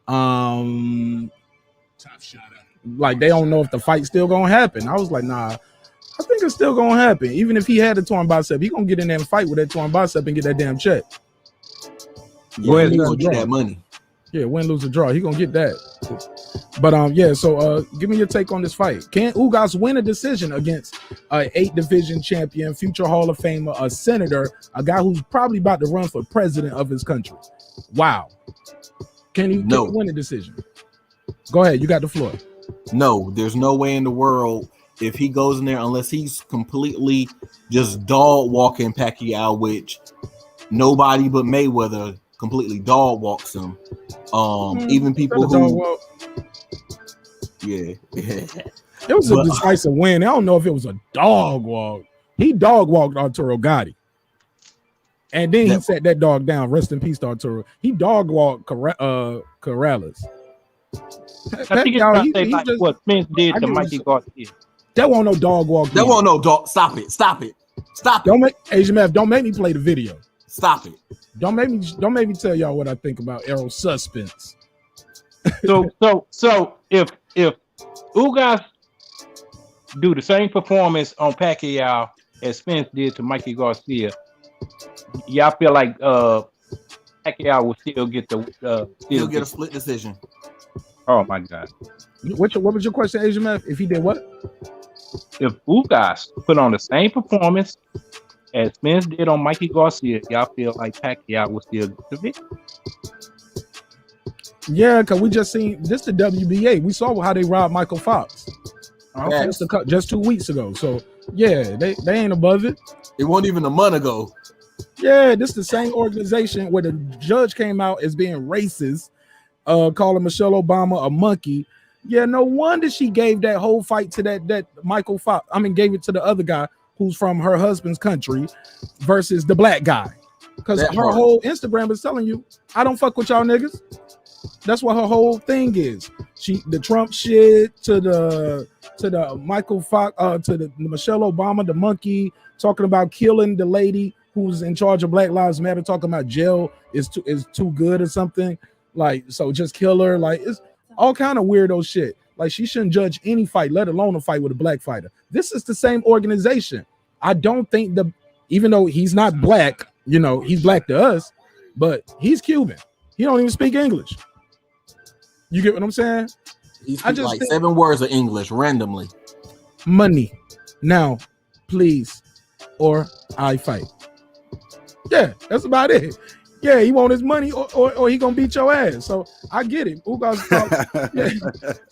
Top shot. Like they don't know if the fight's still gonna happen. I was like, nah, I think it's still gonna happen. Even if he had a torn bicep, he gonna get in there and fight with that torn bicep and get that damn check. Yeah, he's gonna get that money. Yeah, win, lose, or draw. He gonna get that. But yeah, so give me your take on this fight. Can Ugas win a decision against an 8 division champion, future Hall of Famer, a senator, a guy who's probably about to run for president of his country? Wow. Can he win a decision? Go ahead, you got the floor. No, there's no way in the world if he goes in there unless he's completely just dog walking Pacquiao, which nobody but Mayweather completely dog walks him. Even people who it was a decisive win. I don't know if it was a dog walk. He dog walked Arturo Gotti, and then he set that dog down. Rest in peace to Arturo. He dog walked Corrales. I think it's like what Spence did to Mikey Garcia. That won't no dog walk. That won't no dog. Stop it. Don't make Asian Math. Don't make me play the video. Stop it. Don't make me tell y'all what I think about Errol Suspense. So if Ugas do the same performance on Pacquiao as Spence did to Mikey Garcia, y'all feel like Pacquiao will still get he'll get a split decision. Oh my God! What was your question, Asian Math? If he did what? If Ugas put on the same performance as Spence did on Mikey Garcia, y'all feel like Pacquiao will still get the victory? Yeah, because we just seen this the WBA. We saw how they robbed Michael Fox just 2 weeks ago. So yeah, they ain't above it. It wasn't even a month ago. Yeah, this is the same organization where the judge came out as being racist, calling Michelle Obama a monkey. Yeah, no wonder she gave that whole fight to that Michael Fox. I mean, gave it to the other guy who's from her husband's country versus the black guy. Because her whole Instagram is telling you, I don't fuck with y'all niggas. That's what her whole thing is. The Trump shit to the Michael Fox, to the Michelle Obama, the monkey, talking about killing the lady who's in charge of Black Lives Matter, talking about jail is too good or something. Like, so just kill her. Like, it's all kind of weirdo shit. Like, she shouldn't judge any fight, let alone a fight with a black fighter. This is the same organization. I don't think even though he's not black, he's black to us, but he's Cuban. He don't even speak English. You get what I'm saying? He speaks like 7 words of English randomly. Money. Now, please, or I fight. Yeah, that's about it. Yeah, he want his money or he gonna beat your ass. So I get it. Ugas,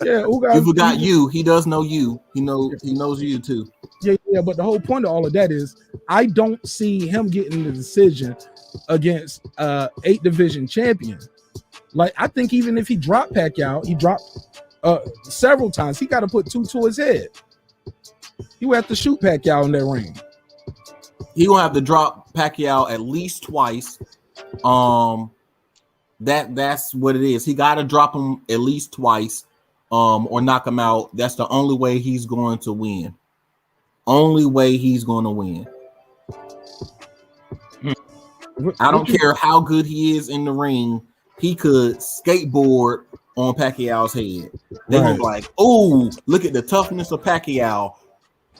Ugas. You forgot you. He does know you. He knows you too. Yeah. But the whole point of all of that is I don't see him getting the decision against 8 division champion. Like, I think even if he dropped Pacquiao, he dropped several times. He got to put 2 to his head. He would have to shoot Pacquiao in that ring. He gonna have to drop Pacquiao at least twice. That's what it is. He got to drop him at least twice, or knock him out. That's the only way he's going to win. only way he's going to win. I don't care how good he is in the ring. He could skateboard on Pacquiao's head. They're gonna be like, "Oh, look at the toughness of Pacquiao."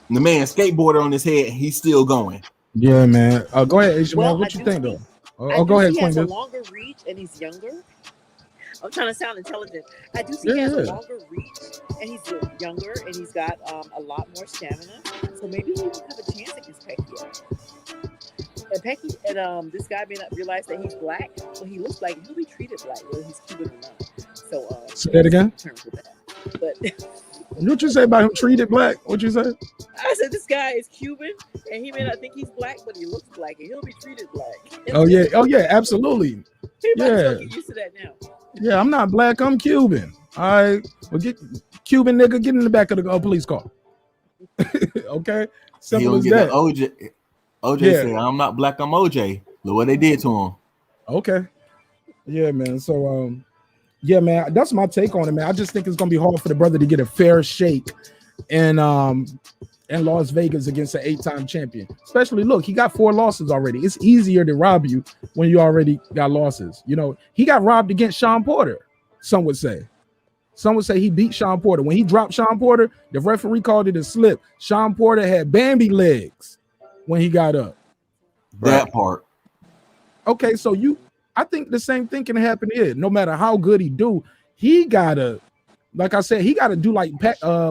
And the man skateboarded on his head, and he's still going. Yeah, man. Go ahead, Asia, Well, man. What you think, though? Go ahead. He has a longer reach, and he's younger. I'm trying to sound intelligent. I do see he has a longer reach, and he's younger, and he's got a lot more stamina. So maybe he would have a chance against Pacquiao. And this guy may not realize that he's black. Well, he looks like he'll be treated black, whether he's Cuban or not. So say that again. But what you say about him treated black? What you say? I said this guy is Cuban, and he may not think he's black, but he looks black, and he'll be treated black. Oh yeah, absolutely. He might as well get used to that now. Yeah, I'm not black. I'm Cuban. All right, well, get Cuban nigga, get in the back of the police car. Okay, simple as that. OJ said, "I'm not black. I'm OJ." Look what they did to him. Okay, yeah, man. So, yeah, man, that's my take on it, man. I just think it's gonna be hard for the brother to get a fair shake in Las Vegas against an 8-time champion. Especially, look, he got 4 losses already. It's easier to rob you when you already got losses. You know, he got robbed against Sean Porter. Some would say he beat Sean Porter. When he dropped Sean Porter, the referee called it a slip. Sean Porter had Bambi legs when he got up. That part. Okay, so I think the same thing can happen here. No matter how good he do, he gotta, like I said, he gotta do like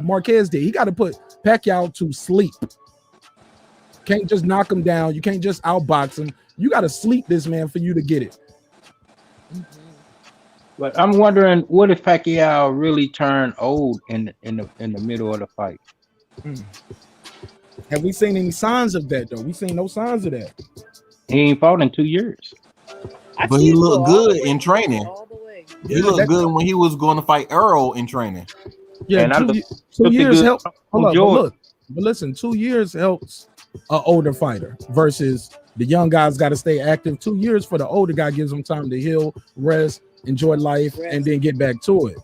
Marquez did. He gotta put Pacquiao to sleep. Can't just knock him down. You can't just outbox him. You gotta sleep this man for you to get it. But I'm wondering, what if Pacquiao really turned old in the middle of the fight? Have we seen any signs of that though? We seen no signs of that. He ain't fought in 2 years. But he looked good in training. He looked good when he was going to fight Earl in training. Yeah, and 2 years help. Hold on, but listen, 2 years helps an older fighter versus the young guys got to stay active. 2 years for the older guy gives them time to heal, rest, enjoy life, and then get back to it.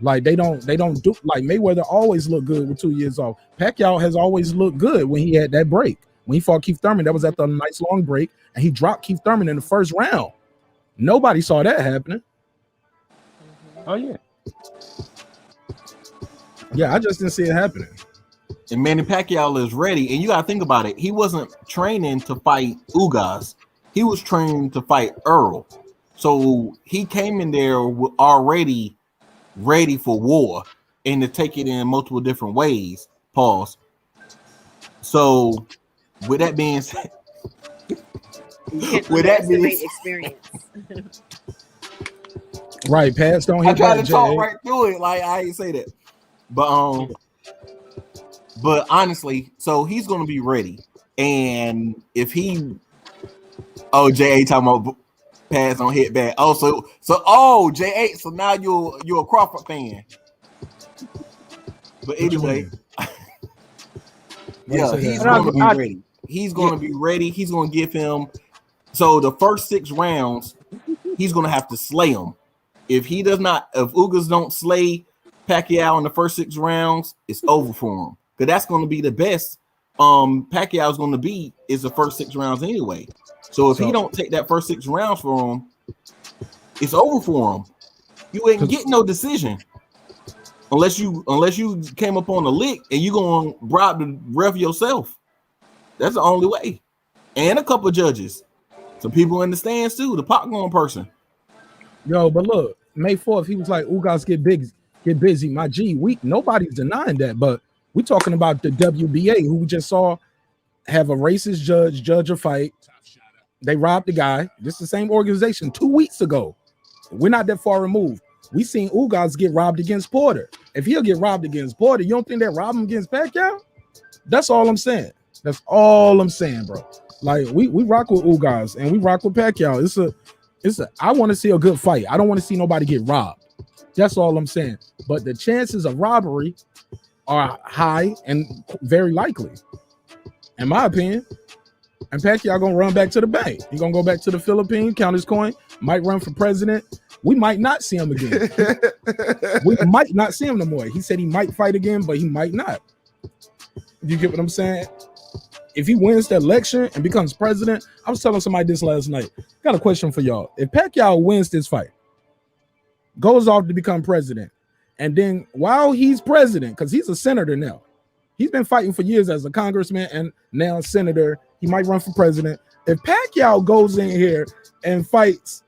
Like they don't do like Mayweather always looked good with 2 years off. Pacquiao has always looked good when he had that break. When he fought Keith Thurman, that was after a nice long break, and he dropped Keith Thurman in the first round. Nobody saw that happening. Oh yeah. Yeah, I just didn't see it happening. And Manny Pacquiao is ready. And you got to think about it. He wasn't training to fight Ugas. He was training to fight Earl. So he came in there already ready for war and to take it in multiple different ways. Pause. So with that being said, experience. Right, Pats don't hit. I tried to talk right through it. Like I ain't say that. But honestly, so he's gonna be ready. And if he J8 talking about pass on hit back. So J8, so now you're a Crawford fan. But anyway, yeah, he's gonna be ready. He's gonna be ready. He's gonna give him the first 6 rounds, he's gonna have to slay him. If Ugas don't slay Pacquiao in the first 6 rounds, it's over for him. Because that's going to be the best Pacquiao's going to be is the first 6 rounds anyway. So if he don't take that first 6 rounds for him, it's over for him. You ain't getting no decision unless you came up on a lick and you going to bribe the ref yourself. That's the only way. And a couple of judges, some people in the stands too. The popcorn person. Yo, but look, May 4th, he was like, Ugas get busy. My G, nobody's denying that, but we're talking about the WBA, who we just saw have a racist judge a fight. They robbed the guy. This is the same organization 2 weeks ago. We're not that far removed. We seen Ugas get robbed against Porter. If he'll get robbed against Porter, you don't think they robbed him against Pacquiao? That's all I'm saying. That's all I'm saying, bro. Like we rock with Ugas and we rock with Pacquiao. I want to see a good fight. I don't want to see nobody get robbed. That's all I'm saying. But the chances of robbery are high and very likely, in my opinion. And Pacquiao gonna run back to the bank. He gonna go back to the Philippines, count his coin, might run for president. We might not see him again. We might not see him no more. He said he might fight again, but he might not. You get what I'm saying? If he wins the election and becomes president, I was telling somebody this last night. Got a question for y'all. If Pacquiao wins this fight, goes off to become president, and then while he's president, because he's a senator now, he's been fighting for years as a congressman and now a senator. He might run for president. If Pacquiao goes in here and fights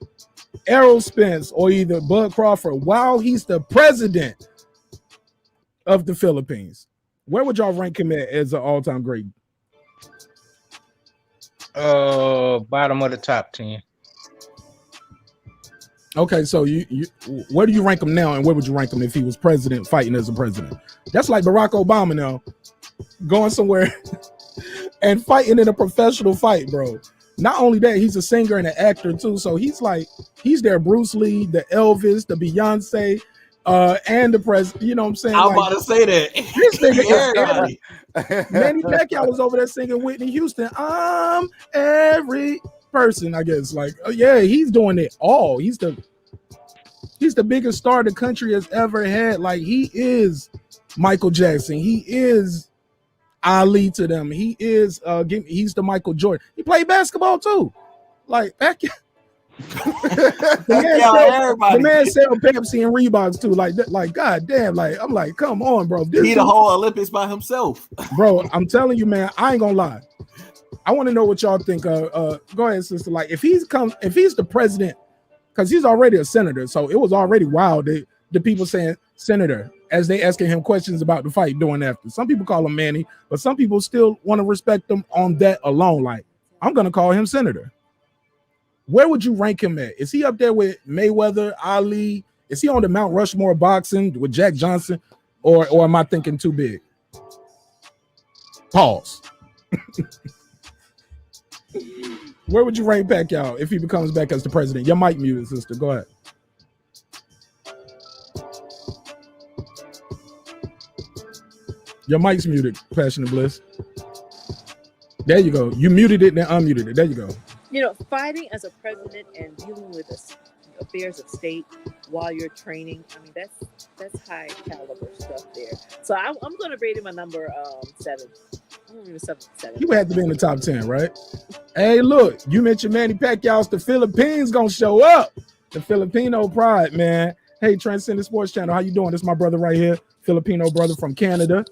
Errol Spence or either Bud Crawford while he's the president of the Philippines, where would y'all rank him at as an all-time great? Bottom of the top 10. Okay, so you where do you rank him now, and where would you rank him if he was president, fighting as a president? That's like Barack Obama now, going somewhere and fighting in a professional fight, bro. Not only that, he's a singer and an actor too. So he's their Bruce Lee, the Elvis, the Beyonce, and the president. You know what I'm saying? I'm about to say that. This nigga is Manny Pacquiao was over there singing Whitney Houston. I'm every person, I guess. Like, yeah, he's doing it all. He's the biggest star the country has ever had. Like, he is Michael Jackson. He is Ali to them. He is he's the Michael Jordan. He played basketball too. Like, the man sell Pepsi and Reeboks too. Like God damn. Like, I'm like, come on, bro. He the whole Olympics by himself. Bro, I'm telling you, man, I ain't gonna lie. I want to know what y'all think. Go ahead, sister. Like, if he's the president, because he's already a senator, so it was already wild. The people saying senator as they asking him questions about the fight doing after. Some people call him Manny, but some people still want to respect him on that alone. Like, I'm gonna call him senator. Where would you rank him at? Is he up there with Mayweather, Ali? Is he on the Mount Rushmore boxing with Jack Johnson, or am I thinking too big? Pause. Where would you rank Pacquiao if he becomes back as the president? Your mic muted, sister. Go ahead. Your mic's muted, Passionate Bliss. There you go. You muted it, then unmuted it. There you go. You know, fighting as a president and dealing with affairs of state while you're training, I mean, that's high caliber stuff there. So I'm going to rate him a number 7. He would have to be in the top 10, right? Hey, look, you mentioned Manny Pacquiao's the Philippines gonna show up. The Filipino pride, man. Hey, Transcendent Sports Channel, how you doing? This is my brother right here, Filipino brother from Canada.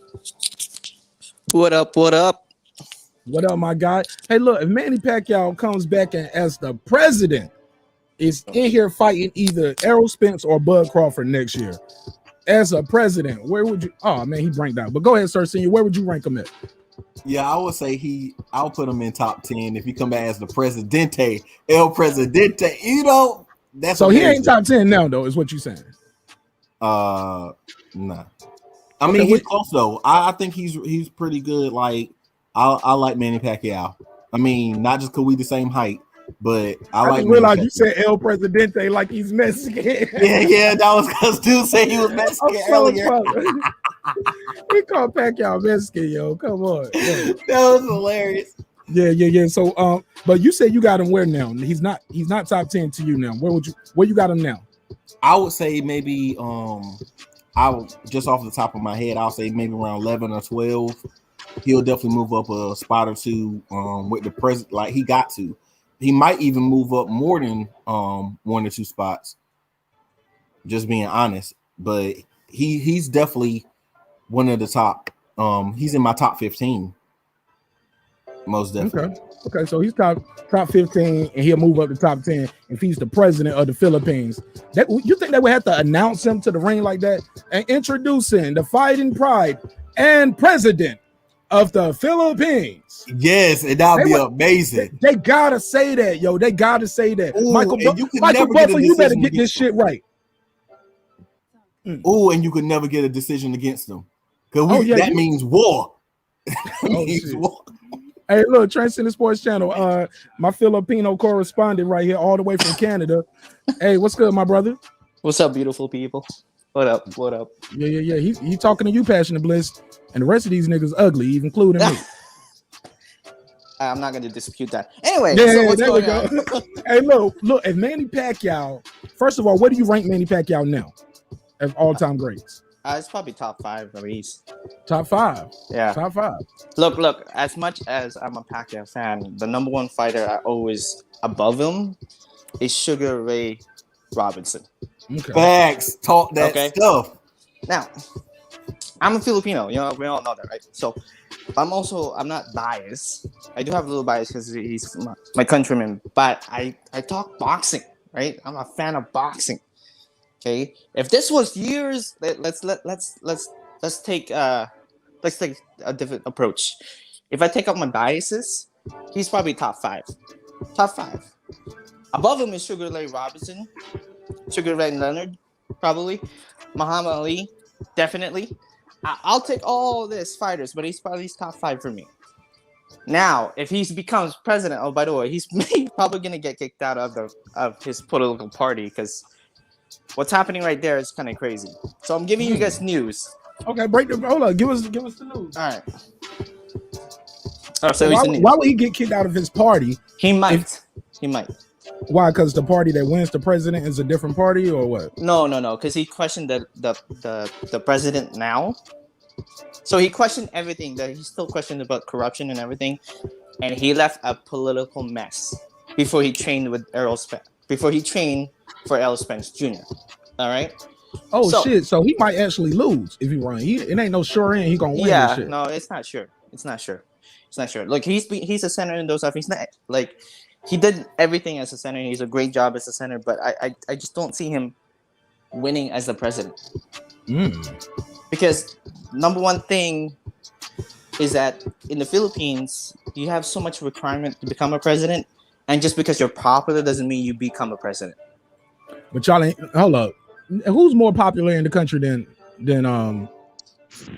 What up? What up? What up, my guy? Hey, look, if Manny Pacquiao comes back and as the president is in here fighting either Errol Spence or Bud Crawford next year, as a president, where would you? Oh man, he ranked out. But go ahead, sir, senior. Where would you rank him at? Yeah, I would say I'll put him in top 10 if he come back as the Presidente, El Presidente. You know, that's so amazing. He ain't top 10 now, though, is what you're saying. Nah. I mean, he's close though. I think he's pretty good. Like, I like Manny Pacquiao. I mean, not just because we the same height, but I didn't realize you said El Presidente like he's Mexican. yeah, that was because dude said he was Mexican earlier. He called Pacquiao Mexican, yo. Come on. That was hilarious. Yeah. So, but you said you got him where now? He's not top 10 to you now. Where you got him now? I would say maybe I would just off the top of my head, I'll say maybe around 11 or 12. He'll definitely move up a spot or two with the president. Like, he got to. He might even move up more than 1 or 2 spots. Just being honest, but he's definitely one of the top. He's in my top 15. Most definitely. Okay. So he's top 15, and he'll move up to top 10 if he's the president of the Philippines. You think they would have to announce him to the ring like that and introducing the fighting pride and president of the Philippines? Yes, and that'll be amazing. They gotta say that, yo. They gotta say that. Ooh, Michael Buffer, you better get this shit right. Oh, and you could never get a decision against them. Because that means war. War. Hey, look, Transcendent Sports Channel. My Filipino correspondent right here, all the way from Canada. Hey, what's good, my brother? What's up, beautiful people? What up? What up? Yeah. He talking to you, Passionate Bliss, and the rest of these niggas ugly, even including me. I'm not going to dispute that. Anyway, so what's going on? Hey, look, if Manny Pacquiao, first of all, where do you rank Manny Pacquiao now? Of all-time greats. It's probably top 5 at least. Top 5. Yeah. Top 5. Look. As much as I'm a Pacquiao fan, the number one fighter I always above him is Sugar Ray Robinson. Okay. Facts. Talk that stuff. Now, I'm a Filipino. You know, we all know that, right? So, I'm not biased. I do have a little bias because he's my countryman. But I talk boxing, right? I'm a fan of boxing. Okay. If this was years, let's take a different approach. If I take out my biases, he's probably top 5. Top 5. Above him is Sugar Ray Robinson, Sugar Ray Leonard, probably. Muhammad Ali, definitely. I'll take all this fighters, but he's probably top 5 for me. Now, if he becomes president, oh, by the way, he's probably gonna get kicked out of his political party because what's happening right there is kind of crazy. So I'm giving you guys news. Okay, hold on. Give us the news. All right. So why would he get kicked out of his party? He might. He might. Why? Because the party that wins the president is a different party, or what? No. Because he questioned the president now. So he questioned everything. That he still questioned about corruption and everything, and he left a political mess before he trained with Errol Spence. Before he trained for Errol Spence Jr. All right. Oh shit! So he might actually lose if he runs. It ain't no sure in he gonna win. Yeah. Shit. No, it's not sure. Like he's a senator and those stuff. He's not like. He did everything as a senator. He's a great job as a senator, but I just don't see him winning as the president. Because number one thing is that in the Philippines, you have so much requirement to become a president, and just because you're popular doesn't mean you become a president. But y'all ain't. Hold up. Who's more popular in the country than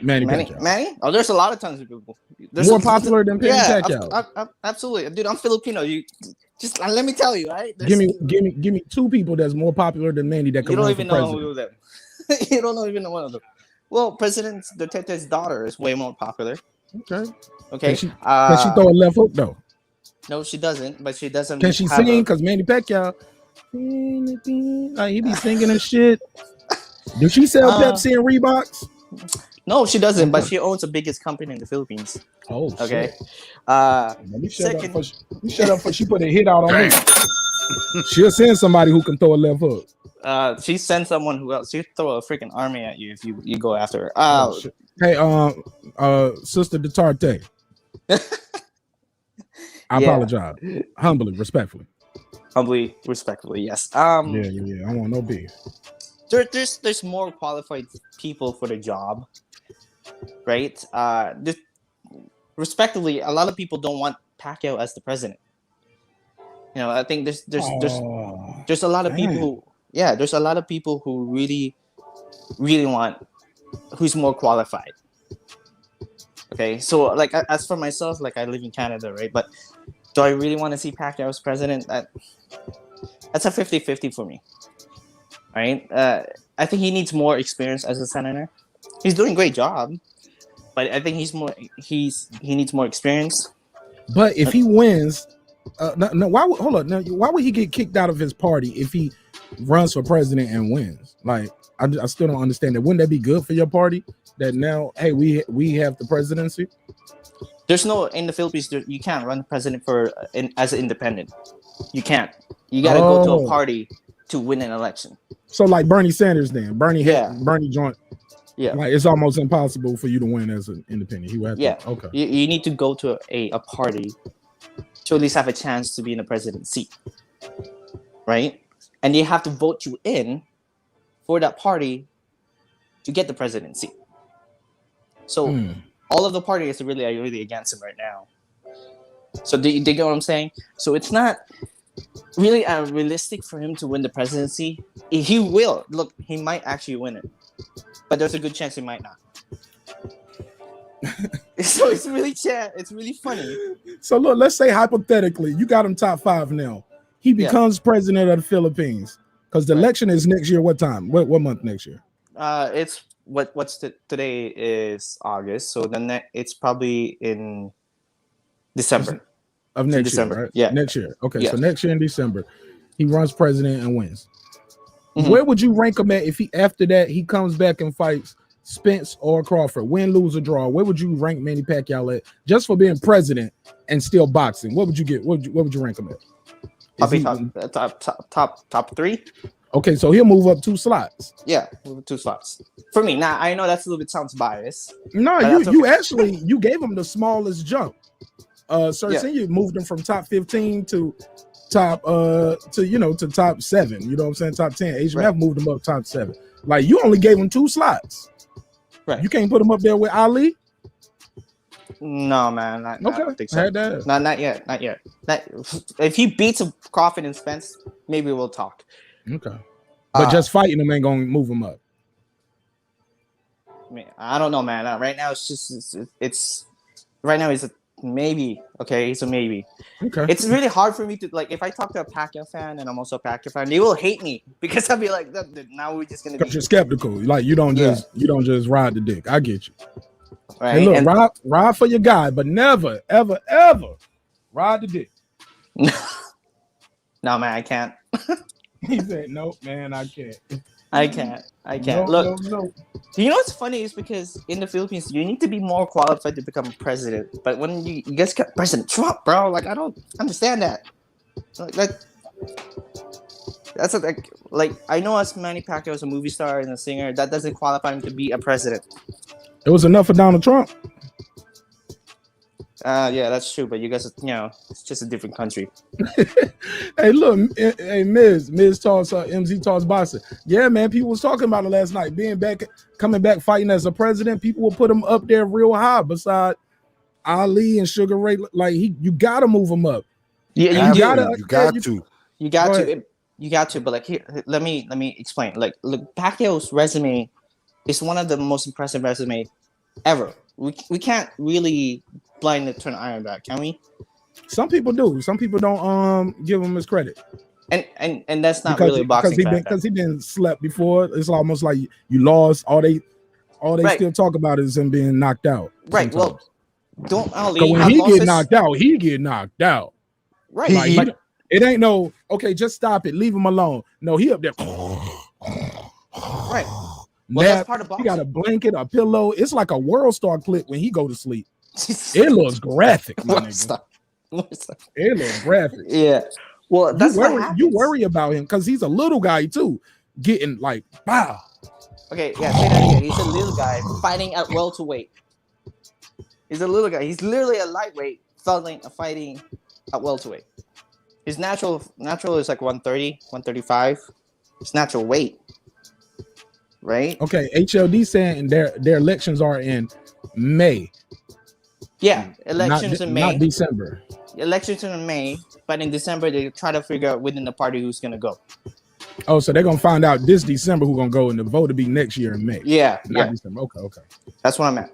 Manny Pacquiao? Manny? Oh, there's a lot of tons of people. There's more popular than Manny Pacquiao. Absolutely, dude. I'm Filipino. You just let me tell you, right? Give me 2 people that's more popular than Manny that can run for president. You don't even know who them. You don't even know one of them. Well, President Duterte's daughter is way more popular. Okay. Can she throw a left hook though? No, she doesn't. But she doesn't. Can she sing? Because Manny Pacquiao, he be singing and shit. Does she sell Pepsi and Reeboks? No, she doesn't, but she owns the biggest company in the Philippines. Oh, okay. You shut up for she put a hit out on me. She'll send somebody who can throw a left hook. She sends someone who else. She throw a freaking army at you if you go after her. Hey, Sister Duterte. I apologize. Humbly, respectfully. Yes. Yeah. I want no beef. There's more qualified people for the job, right? Respectively, a lot of people don't want Pacquiao as the president. You know, I think there's a lot of people. There's a lot of people who really want who's more qualified. Okay, so like as for myself, like I live in Canada, right? But do I really want to see Pacquiao as president? That's a 50-50 for me. Right? I think he needs more experience as a senator. He's doing a great job, but I think he needs more experience. But if he wins, why would he get kicked out of his party if he runs for president and wins? Like, I still don't understand that. Wouldn't that be good for your party? That now, hey, we have the presidency. There's no in the Philippines. You can't run president as an independent. You can't. You got to go to a party to win an election. So like Bernie Sanders, then Bernie joined. Yeah, like it's almost impossible for you to win as an independent. He would have to, okay. You need to go to a party to at least have a chance to be in the president's seat, right? And they have to vote you in for that party to get the presidency. So all of the parties are really against him right now. So do you get what I'm saying? So it's not really realistic for him to win the presidency. He will. Look, he might actually win it. But there's a good chance he might not. So it's really funny. So look, let's say hypothetically, you got him top 5 now. He becomes president of the Philippines. Because the election is next year. What time? What month next year? It's today is August, so it's probably in December. Of next year, right? Yeah. Next year. Okay, so next year in December, he runs president and wins. Mm-hmm. Where would you rank him at if after that he comes back and fights Spence or Crawford, win, lose, or draw, where would you rank Manny Pacquiao at just for being president and still boxing? What would you get? What would you rank him at? Top 3. Okay, so he'll move up 2 slots. Yeah, 2 slots for me. Now I know that's a little bit sounds biased. No, you actually you gave him the smallest jump. You moved him from top 15 to top to top 7. You know what I'm saying? Top 10. Asian Math moved him up top 7. Like you only gave him 2 slots. Right. You can't put him up there with Ali. No, man. I don't think so. Not yet. If he beats Crawford and Spence, maybe we'll talk. Okay. But just fighting him ain't gonna move him up. I don't know, man. Right now it's right now he's a maybe. Okay, he's a maybe. Okay. It's really hard for me to like if I talk to a Pacquiao fan and I'm also a Pacquiao fan, they will hate me because I'll be like, now we're just gonna be. You're skeptical. Like you don't just ride the dick. I get you. Right. Hey, look, ride for your guy, but never, ever, ever ride the dick. No, man, I can't. He said, "Nope, man, I can't. I can't. No, Look, no. You know what's funny is because in the Philippines, you need to be more qualified to become president. But when you guys got President Trump, bro, like I don't understand that. That's like I know as Manny Pacquiao is a movie star and a singer, that doesn't qualify him to be a president. It was enough for Donald Trump. Yeah, that's true. But you guys, it's just a different country. Hey, look, hey, Miz talks, MZ talks boxing. Yeah, man, people was talking about it last night. Coming back, fighting as a president, people will put him up there real high beside Ali and Sugar Ray. Like you gotta move him up. Yeah, you got to. But like here, let me explain. Like, look, Pacquiao's resume is one of the most impressive resume ever. We can't really blindly turn iron back, can we? Some people do. Some people don't give him his credit. And that's not really a boxing fan. Because he been slept before. It's almost like you lost. All they still talk about is him being knocked out. Right. Sometimes. Well, don't Ali. When he get knocked out, he get knocked out. Right. Like, it ain't no, okay, just stop it. Leave him alone. No, he up there. Right. Well, that's part of boxing. He got a blanket, a pillow. It's like a World Star clip when he go to sleep. It looks graphic, my nigga. It looks graphic. Yeah. Well, that's you worry about him because he's a little guy too, getting like wow. Okay, yeah, say that again. He's a little guy fighting at welterweight. He's a little guy. He's literally a lightweight fighting at welterweight. His natural is like 130, 135. It's natural weight. Right? Okay, HLD saying their elections are in May. Yeah, elections in May. Not December. Elections in May, but in December they try to figure out within the party who's gonna go. Oh, so they're gonna find out this December who's gonna go, and the vote will be next year in May. Yeah, not December. Okay. That's what I meant.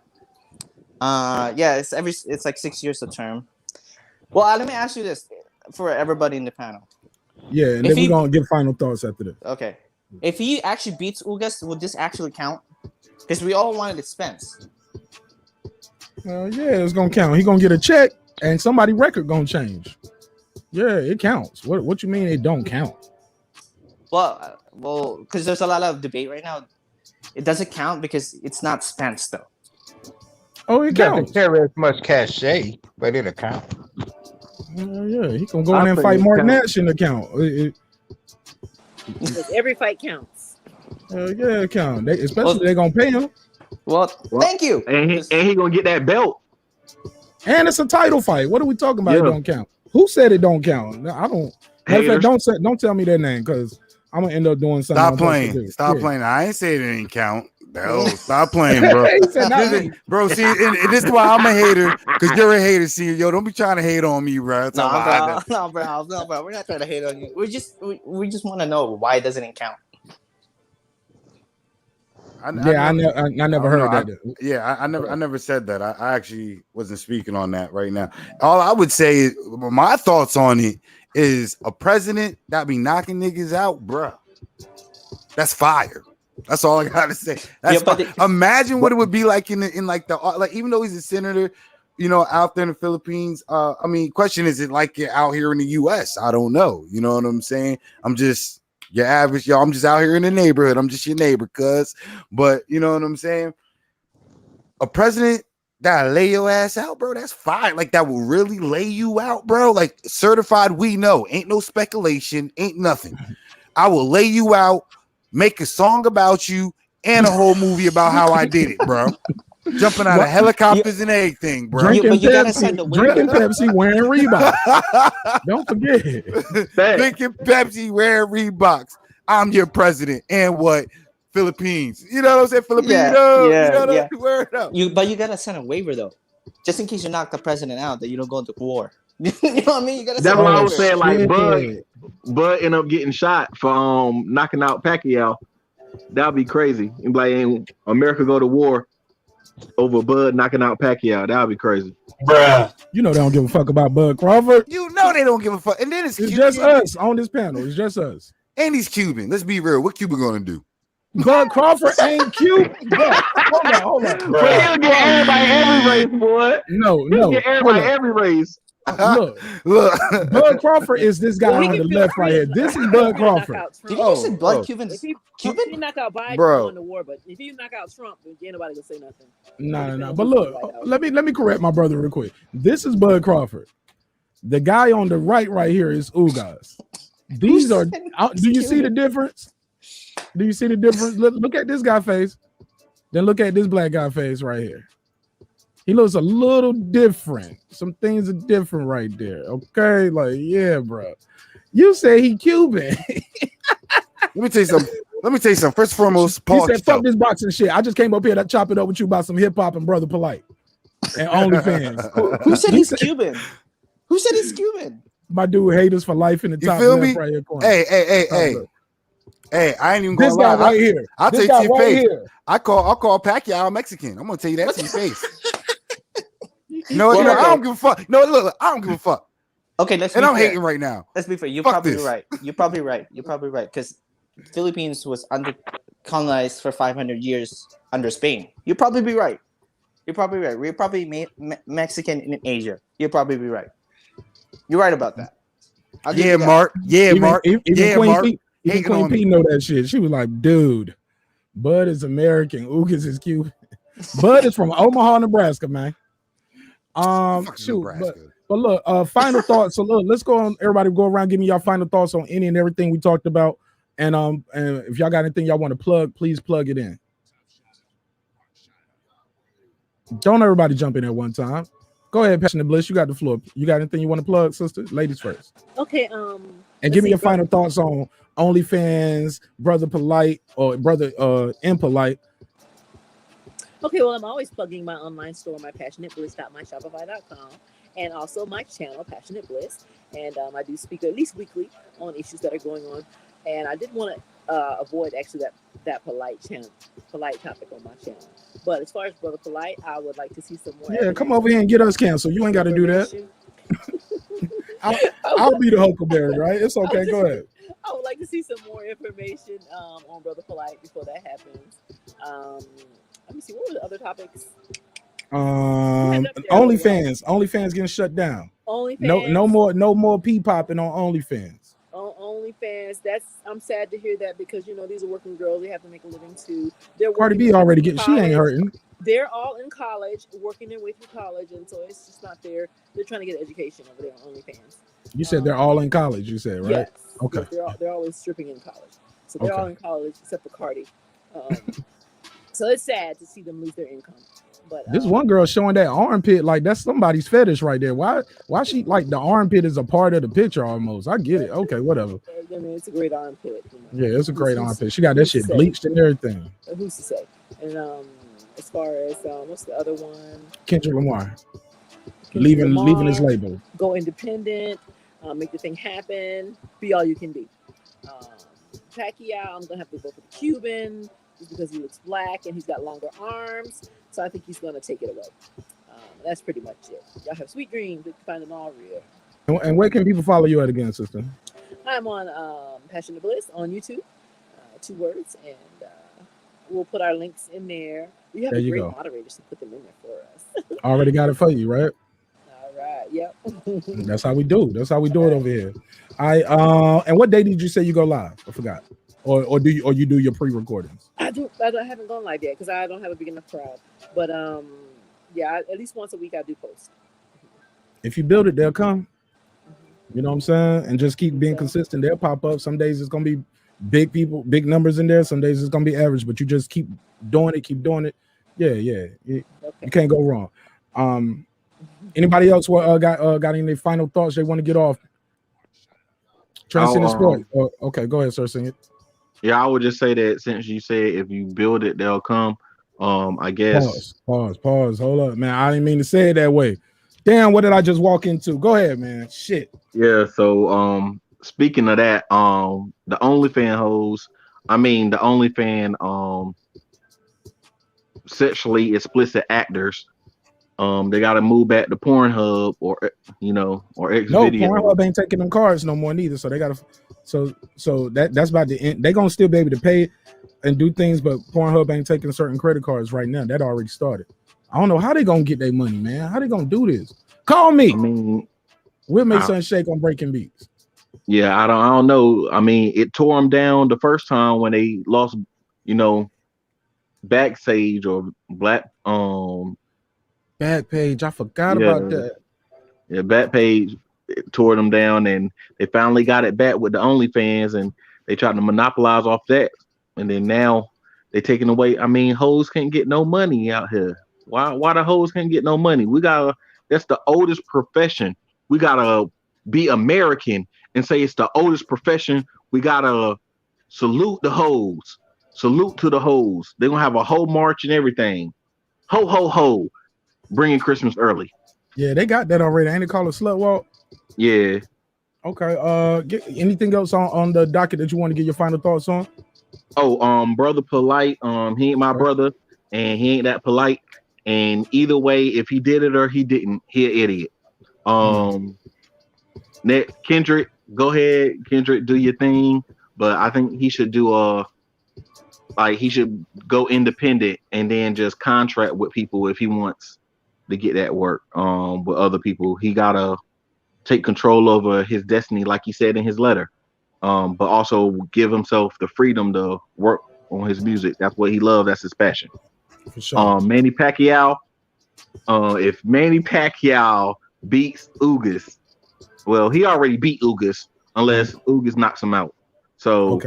Yeah, it's like 6 years a term. Well, let me ask you this for everybody in the panel. Yeah, and then we're gonna give final thoughts after this. Okay. If he actually beats Ugas, would this actually count? Because we all wanted Spence. Well, yeah, it's gonna count. He gonna get a check, and somebody record gonna change. Yeah, it counts. What you mean it don't count? Well, because there's a lot of debate right now. It doesn't count because it's not Spence though. Oh, it counts. Doesn't carry as much cachet, but it'll count. Yeah, he can go in there and fight marqnash in the count. Every fight counts. Yeah, it counts. Especially they're gonna pay him. Well, thank you. And he gonna get that belt. And it's a title fight. What are we talking about? Yeah. It don't count. Who said it don't count? I don't. Don't tell me their name because I'm gonna end up doing something. Stop playing. Stop playing. I ain't saying it ain't count. No, stop playing, bro. Bro, see, and this is why I'm a hater, because you're a hater. See, yo, don't be trying to hate on me, bro. No, bro. We're not trying to hate on you. We just want to know why doesn't it count. I never heard that. I never said that. I actually wasn't speaking on that right now. All I would say is my thoughts on it is a president that be knocking niggas out, bro. That's fire. That's all I gotta say. Imagine what it would be like in even though he's a senator, out there in the Philippines. Question is it like out here in the U.S.? I don't know. You know what I'm saying? Your average, yo, I'm just out here in the neighborhood. I'm just your neighbor, cuz. But you know what I'm saying? A president that lay your ass out, bro, that's fine. Like that will really lay you out, bro. Like certified, we know. Ain't no speculation, ain't nothing. I will lay you out, make a song about you, and a whole movie about how I did it, bro. Jumping out of helicopters and everything, bro. Drinking Pepsi, wearing Reebok. Don't forget. Drinking Pepsi, wearing Reeboks. I'm your president. And what? Philippines. You know what I'm saying? Filipino. You know what I'm word up. But you gotta send a waiver though, just in case you knock the president out, that you don't go into war. You know what I mean? You gotta. That's what I was saying. Like Bud ended up getting shot for knocking out Pacquiao. That'd be crazy. And like, America go to war over Bud knocking out Pacquiao. That'd be crazy, bruh. You know they don't give a fuck about Bud Crawford. You know they don't give a fuck. And then it's just us on this panel. It's just us. And he's Cuban. Let's be real. What Cuba gonna do? Bud Crawford ain't Cuban. Hold on. But he'll get everybody every race, boy. No. He'll get everybody every race. Look. Bud Crawford is this guy on the left right here. This is Bud Crawford. Did you say Bud Cuban? If you knock out Biden, going to war, but if you knock out Trump, then ain't nobody gonna say nothing. No. But look, let me correct my brother real quick. This is Bud Crawford. The guy on the right here is Ugas. These are. Do you see the difference? Do you see the difference? Look at this guy face. Then look at this black guy face right here. He looks a little different. Some things are different right there. Okay, like yeah, bro. You say he Cuban. Let me tell you something. First and foremost, He said, "Fuck this boxing shit. I just came up here to chop it up with you about some hip hop and Brother Polite and OnlyFans." Who said he's Cuban? Who said he's Cuban? My dude, haters for life in the top left right here corner. Hey, I ain't even gonna lie. This guy right here. I'll tell you to your face. I'll call Pacquiao Mexican. I'm gonna tell you that to your face. No, I don't give a fuck. No, look, I don't give a fuck. Okay, let's. And I'm hating right now. Let's be fair. You're probably right. You're probably right. Because Philippines was colonized for 500 years under Spain. You'll probably be right. We're probably Mexican in Asia. You'll probably be right. You're right about that. Mark. Mark. Even Queen P know that shit. She was like, dude, Bud is American. Ugas is Cuban. Bud is from Omaha, Nebraska, man. But look, final thoughts. So look, let's go on. Everybody go around, give me your final thoughts on any and everything we talked about. And if y'all got anything y'all want to plug, please plug it in. Don't everybody jump in at one time. Go ahead, Passionate Bliss. You got the floor. You got anything you want to plug, sister? Ladies first. Okay. And give me your final thoughts on OnlyFans, Brother Polite or Brother Impolite. Okay, well, I'm always plugging my online store, my passionatebliss.myshopify.com, and also my channel, Passionate Bliss. And I do speak at least weekly on issues that are going on. And I did want to avoid actually that polite topic on my channel. But as far as Brother Polite, I would like to see some more. Yeah, come over here and get us canceled. You ain't got to do that. I'll be the Huckleberry, right? It's okay. Go ahead. I would like to see some more information on Brother Polite before that happens. Let me see. What were the other topics? OnlyFans. OnlyFans getting shut down. OnlyFans. No more pee popping on OnlyFans. On OnlyFans. I'm sad to hear that because these are working girls. They have to make a living too. Cardi B already getting. She ain't hurting. They're all in college, working their way through college, and so it's just not fair. They're trying to get education over there on OnlyFans. You said they're all in college. You said right? Yes. Okay. Yes, they're always stripping in college, so they're all in college except for Cardi. So it's sad to see them lose their income. But this one girl showing that armpit like that's somebody's fetish right there. Why she like the armpit is a part of the picture almost? I get it. Okay, whatever. I mean, it's a great armpit. Yeah, it's a great armpit. She got that shit bleached and everything. Who's to say? And as far as what's the other one? Kendrick Lamar. Leaving his label. Go independent. Make the thing happen. Be all you can be. Pacquiao, I'm gonna have to go for the Cuban. Just because he looks black and he's got longer arms. So I think he's going to take it away. That's pretty much it. Y'all have sweet dreams. You can find them all real. And where can people follow you at again, sister? I'm on Passionate Bliss on YouTube. 2 words. And we'll put our links in there. We have great moderators to put them in there for us. Already got it for you, right? All right. Yep. That's how we do. That's how we do it over here. And what day did you say you go live? I forgot. Or you do your pre-recordings? I haven't gone live yet because I don't have a big enough crowd. But yeah, at least once a week I do post. If you build it, they'll come. You know what I'm saying? And just keep being consistent. They'll pop up. Some days it's gonna be big people, big numbers in there. Some days it's gonna be average, but you just keep doing it. Yeah. You can't go wrong. Anybody else got any final thoughts they want to get off? Transcendent sport. Okay, go ahead, sir. Sing it. Yeah, I would just say that since you said if you build it, they'll come. I guess. Pause. Hold up, man. I didn't mean to say it that way. Damn, what did I just walk into? Go ahead, man. Shit. Yeah. So, speaking of that, the OnlyFans hoes. I mean, the OnlyFans sexually explicit actors. They got to move back to Pornhub or X video. No, Pornhub ain't taking them cards no more neither. So they got to. So that's about the end. They're gonna still be able to pay and do things, but Pornhub ain't taking certain credit cards right now. That already started. I don't know how they gonna get their money, man. How they gonna do this? Call me. I mean, we'll make something shake on Breaking Beats. Yeah, I don't know. I mean, it tore them down the first time when they lost, Backstage or Backpage. I forgot about that. Yeah, Backpage tore them down, and they finally got it back with the OnlyFans, and they tried to monopolize off that, and then now they taking away. I mean, hoes can't get no money out here. Why the hoes can't get no money? That's the oldest profession. We gotta be American and say it's the oldest profession. We gotta salute the hoes. Salute to the hoes. They're gonna have a whole march and everything. Ho ho ho, bringing Christmas early. Yeah, they got that already. Ain't it called a slut walk? Yeah. Okay. Anything else on the docket that you want to get your final thoughts on? Brother Polite. He ain't my brother, and he ain't that polite. And either way, if he did it or he didn't, he an idiot. Kendrick, go ahead, Kendrick, do your thing. But I think he should do he should go independent and then just contract with people if he wants to get that work. With other people, he gotta take control over his destiny, like he said in his letter. But also give himself the freedom to work on his music. That's what he loves. That's his passion. For sure. Manny Pacquiao. If Manny Pacquiao beats Ugas, well, he already beat Ugas unless Ugas knocks him out. So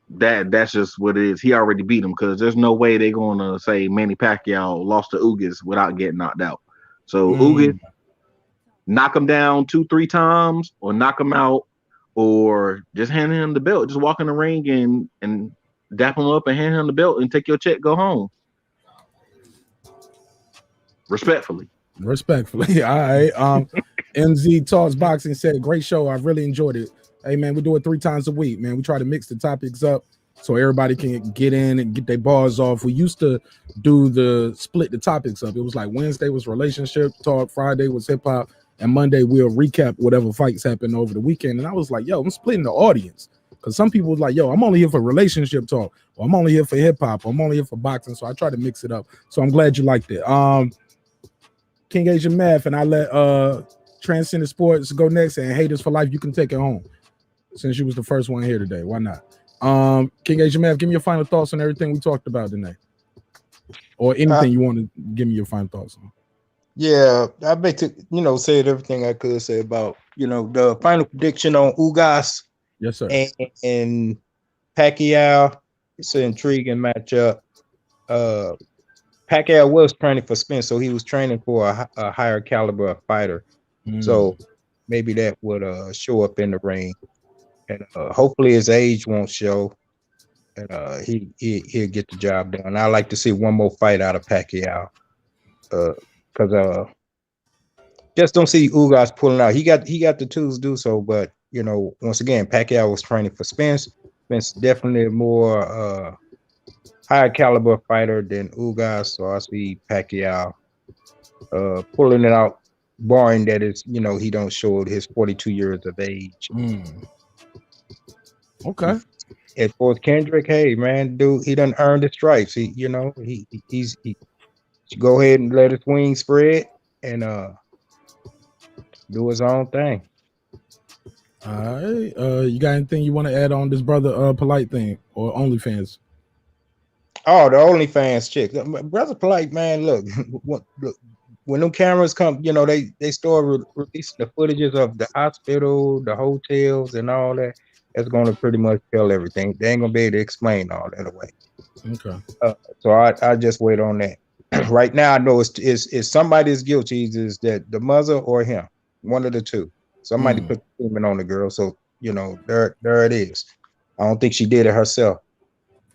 that's just what it is. He already beat him because there's no way they're gonna say Manny Pacquiao lost to Ugas without getting knocked out. So Ugas, knock him down 2-3 times, or knock him out, or just hand him the belt. Just walk in the ring and dap him up and hand him the belt and take your check, go home. Respectfully. All right. MZ Talks Boxing said, great show. I really enjoyed it. Hey man, we do it 3 times a week, man. We try to mix the topics up so everybody can get in and get their bars off. We used to do split the topics up. It was like Wednesday was relationship talk, Friday was hip hop, and Monday we'll recap whatever fights happened over the weekend. And I was like, yo, I'm splitting the audience. Because some people was like, yo, I'm only here for relationship talk, or I'm only here for hip hop, or I'm only here for boxing. So I try to mix it up. So I'm glad you liked it. King Asian Math, and I let Transcendent Sports go next, and Haters for Life, you can take it home. Since you was the first one here today. Why not? King Asian Math, give me your final thoughts on everything we talked about today. Or anything you want to give me your final thoughts on. Yeah, I basically, said everything I could say about, the final prediction on Ugas. Yes, sir. And Pacquiao. It's an intriguing matchup. Pacquiao was training for Spence, so he was training for a higher caliber fighter. So maybe that would show up in the ring. And hopefully his age won't show. And he'll get the job done. I like to see one more fight out of Pacquiao. Because just don't see Ugas pulling out. He got the tools to do so, but once again, Pacquiao was training for Spence. Spence definitely a more higher caliber fighter than Ugas, so I see Pacquiao pulling it out, barring that is he don't show his 42 years of age. Okay. As for Kendrick, hey man, dude, he done earned his stripes. He should go ahead and let his wings spread and do his own thing. All right. You got anything you want to add on this brother Polite thing or OnlyFans? Oh, the OnlyFans chick, brother Polite, man. Look, look, when them cameras come, you know they start releasing the footages of the hospital, the hotels, and all that. That's going to pretty much tell everything. They ain't gonna be able to explain all that away. Okay. So I just wait on that. Right now, I know it's somebody's guilty. Is that the mother or him? One of the two. Somebody put the treatment on the girl. So you know, there it is. I don't think she did it herself.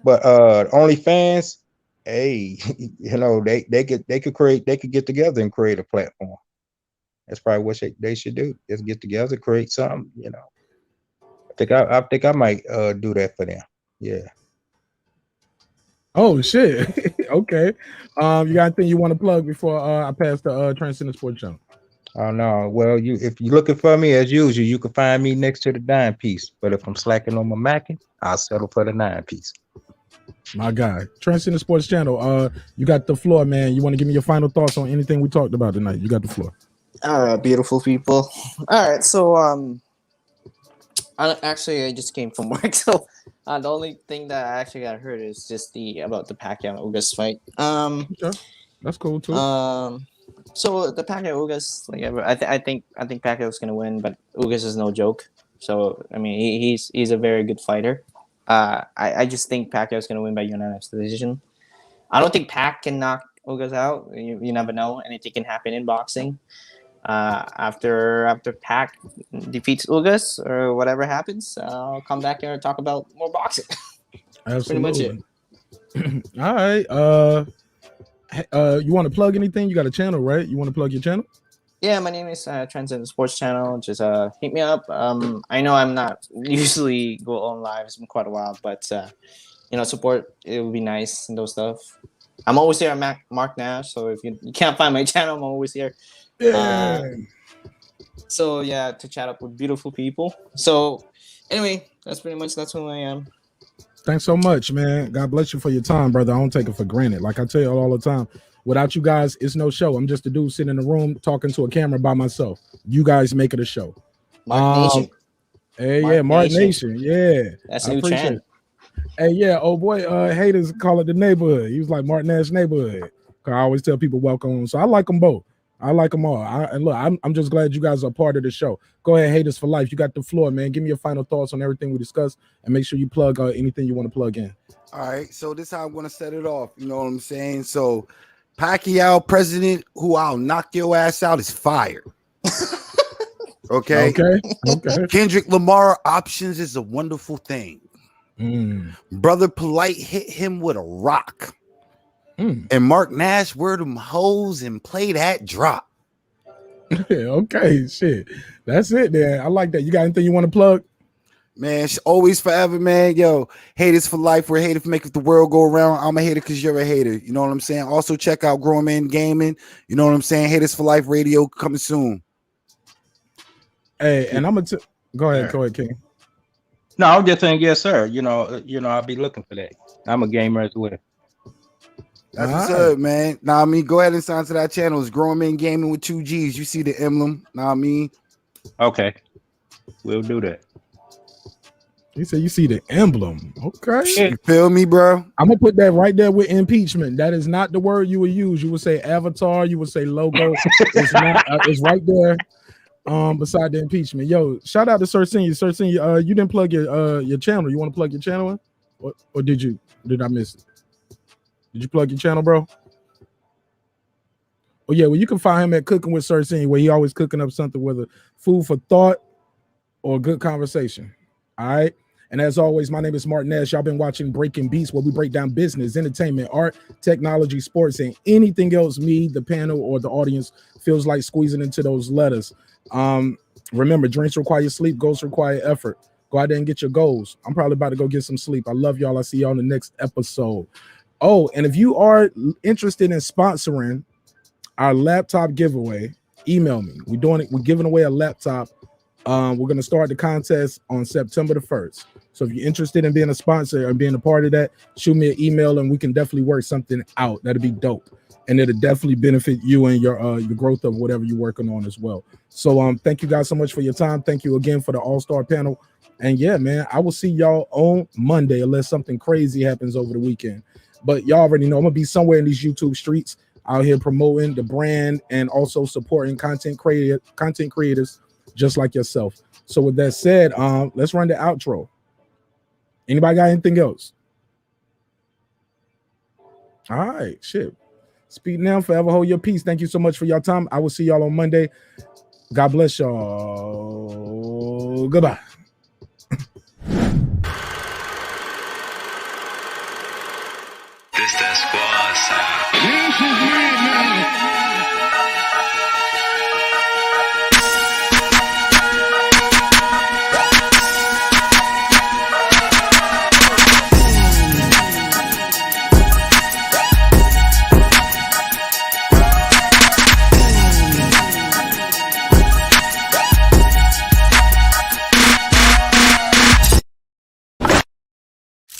But OnlyFans, hey, you know, they could get together and create a platform. That's probably what they should do. Just get together, create something. You know, I think I might do that for them. Yeah. Oh shit. Okay. You got anything you want to plug before I pass the Transcendent Sports Channel? Oh no. Well, if you're looking for me as usual, you can find me next to the 9-piece. But if I'm slacking on my Mackin, I'll settle for the 9-piece. My guy, Transcendent Sports Channel. You got the floor, man. You want to give me your final thoughts on anything we talked about tonight? You got the floor. All right, beautiful people. All right, so I just came from work, so the only thing that I actually got heard is just about the Pacquiao and Ugas fight. Okay. That's cool too. So the Pacquiao Ugas, I think Pacquiao's gonna win, but Ugas is no joke. So I mean, he's a very good fighter. I just think Pacquiao's gonna win by unanimous decision. I don't think Pac can knock Ugas out. You never know. Anything can happen in boxing. After Pac defeats Ugas or whatever happens, I'll come back here and talk about more boxing. Absolutely. Pretty much it. All right. You want to plug anything? You got a channel, right? You want to plug your channel? Yeah, my name is Transcendent Sports Channel. Just hit me up. I know I'm not usually go on live. It's been quite a while, but support, it would be nice and those stuff. I'm always here at marqnash, so if you can't find my channel, I'm always here. Yeah. So yeah, to chat up with beautiful people. So anyway, that's who I am. Thanks so much, man. God bless you for your time, brother. I don't take it for granted. Like I tell you all the time, without you guys, it's no show. I'm just a dude sitting in a room talking to a camera by myself. You guys make it a show. Mark Nation. Hey, yeah, Mark Nation. Yeah. That's a new channel. Hey, yeah, old boy, haters call it the neighborhood. He was like Mark Nash neighborhood. I always tell people welcome. So I like them both. I like them all. And look, I'm just glad you guys are part of the show. Go ahead, haters for life. You got the floor, man. Give me your final thoughts on everything we discussed, and make sure you plug anything you want to plug in. All right, so this is how I'm going to set it off. You know what I'm saying? So Pacquiao, president, who I'll knock your ass out, is fired. Okay. Kendrick Lamar, options is a wonderful thing. Brother Polite hit him with a rock. And Mark Nash, wear them hoes and play that drop. Okay, shit. That's it, man. I like that. You got anything you want to plug? Man, always forever, man. Yo, haters for life. We're haters for making the world go around. I'm a hater because you're a hater. You know what I'm saying? Also, check out Grown Man Gaming. You know what I'm saying? Haters for Life Radio coming soon. Hey, and I'm gonna go ahead, King. No, I'm just saying, yes, sir. You know, I'll be looking for that. I'm a gamer as well. That's what's up, man. Now, I mean, go ahead and sign to that channel. It's Grown Men Gaming with 2 G's. You see the emblem. Now, I mean, okay, we'll do that. He said, "You see the emblem." Okay, you feel me, bro? I'm gonna put that right there with impeachment. That is not the word you would use. You would say avatar. You would say logo. It's not. It's right there. Beside the impeachment. Yo, shout out to Sir Senior. Sir Senior, you didn't plug your channel. You want to plug your channel in? Or did you? Did I miss it? Did you plug your channel, bro? Oh yeah, well, you can find him at Cooking with Sir Senior, where he always cooking up something, whether food for thought or good conversation. All right. And as always, my name is Mark Nash. Y'all been watching Breaking Beats, where we break down business, entertainment, art, technology, sports, and anything else me, the panel, or the audience feels like squeezing into those letters. Remember, drinks require sleep, goals require effort. Go out there and get your goals. I'm probably about to go get some sleep. I love y'all. I'll see y'all in the next episode. Oh, and if you are interested in sponsoring our laptop giveaway, email me. We're doing it. We're giving away a laptop We're gonna start the contest on September the 1st. So if you're interested in being a sponsor and being a part of that, shoot me an email and we can definitely work something out. That'd be dope. And it'll definitely benefit you and your growth of whatever you're working on as well. So thank you guys so much for your time. Thank you again for the all-star panel. And yeah, man, I will see y'all on Monday unless something crazy happens over the weekend. But y'all already know I'm gonna be somewhere in these YouTube streets out here promoting the brand and also supporting content creators just like yourself. So with that said, let's run the outro. Anybody got anything else? All right, shit. Speak now, forever hold your peace. Thank you so much for your time. I will see y'all on Monday. God bless y'all. Goodbye. This that squad sound.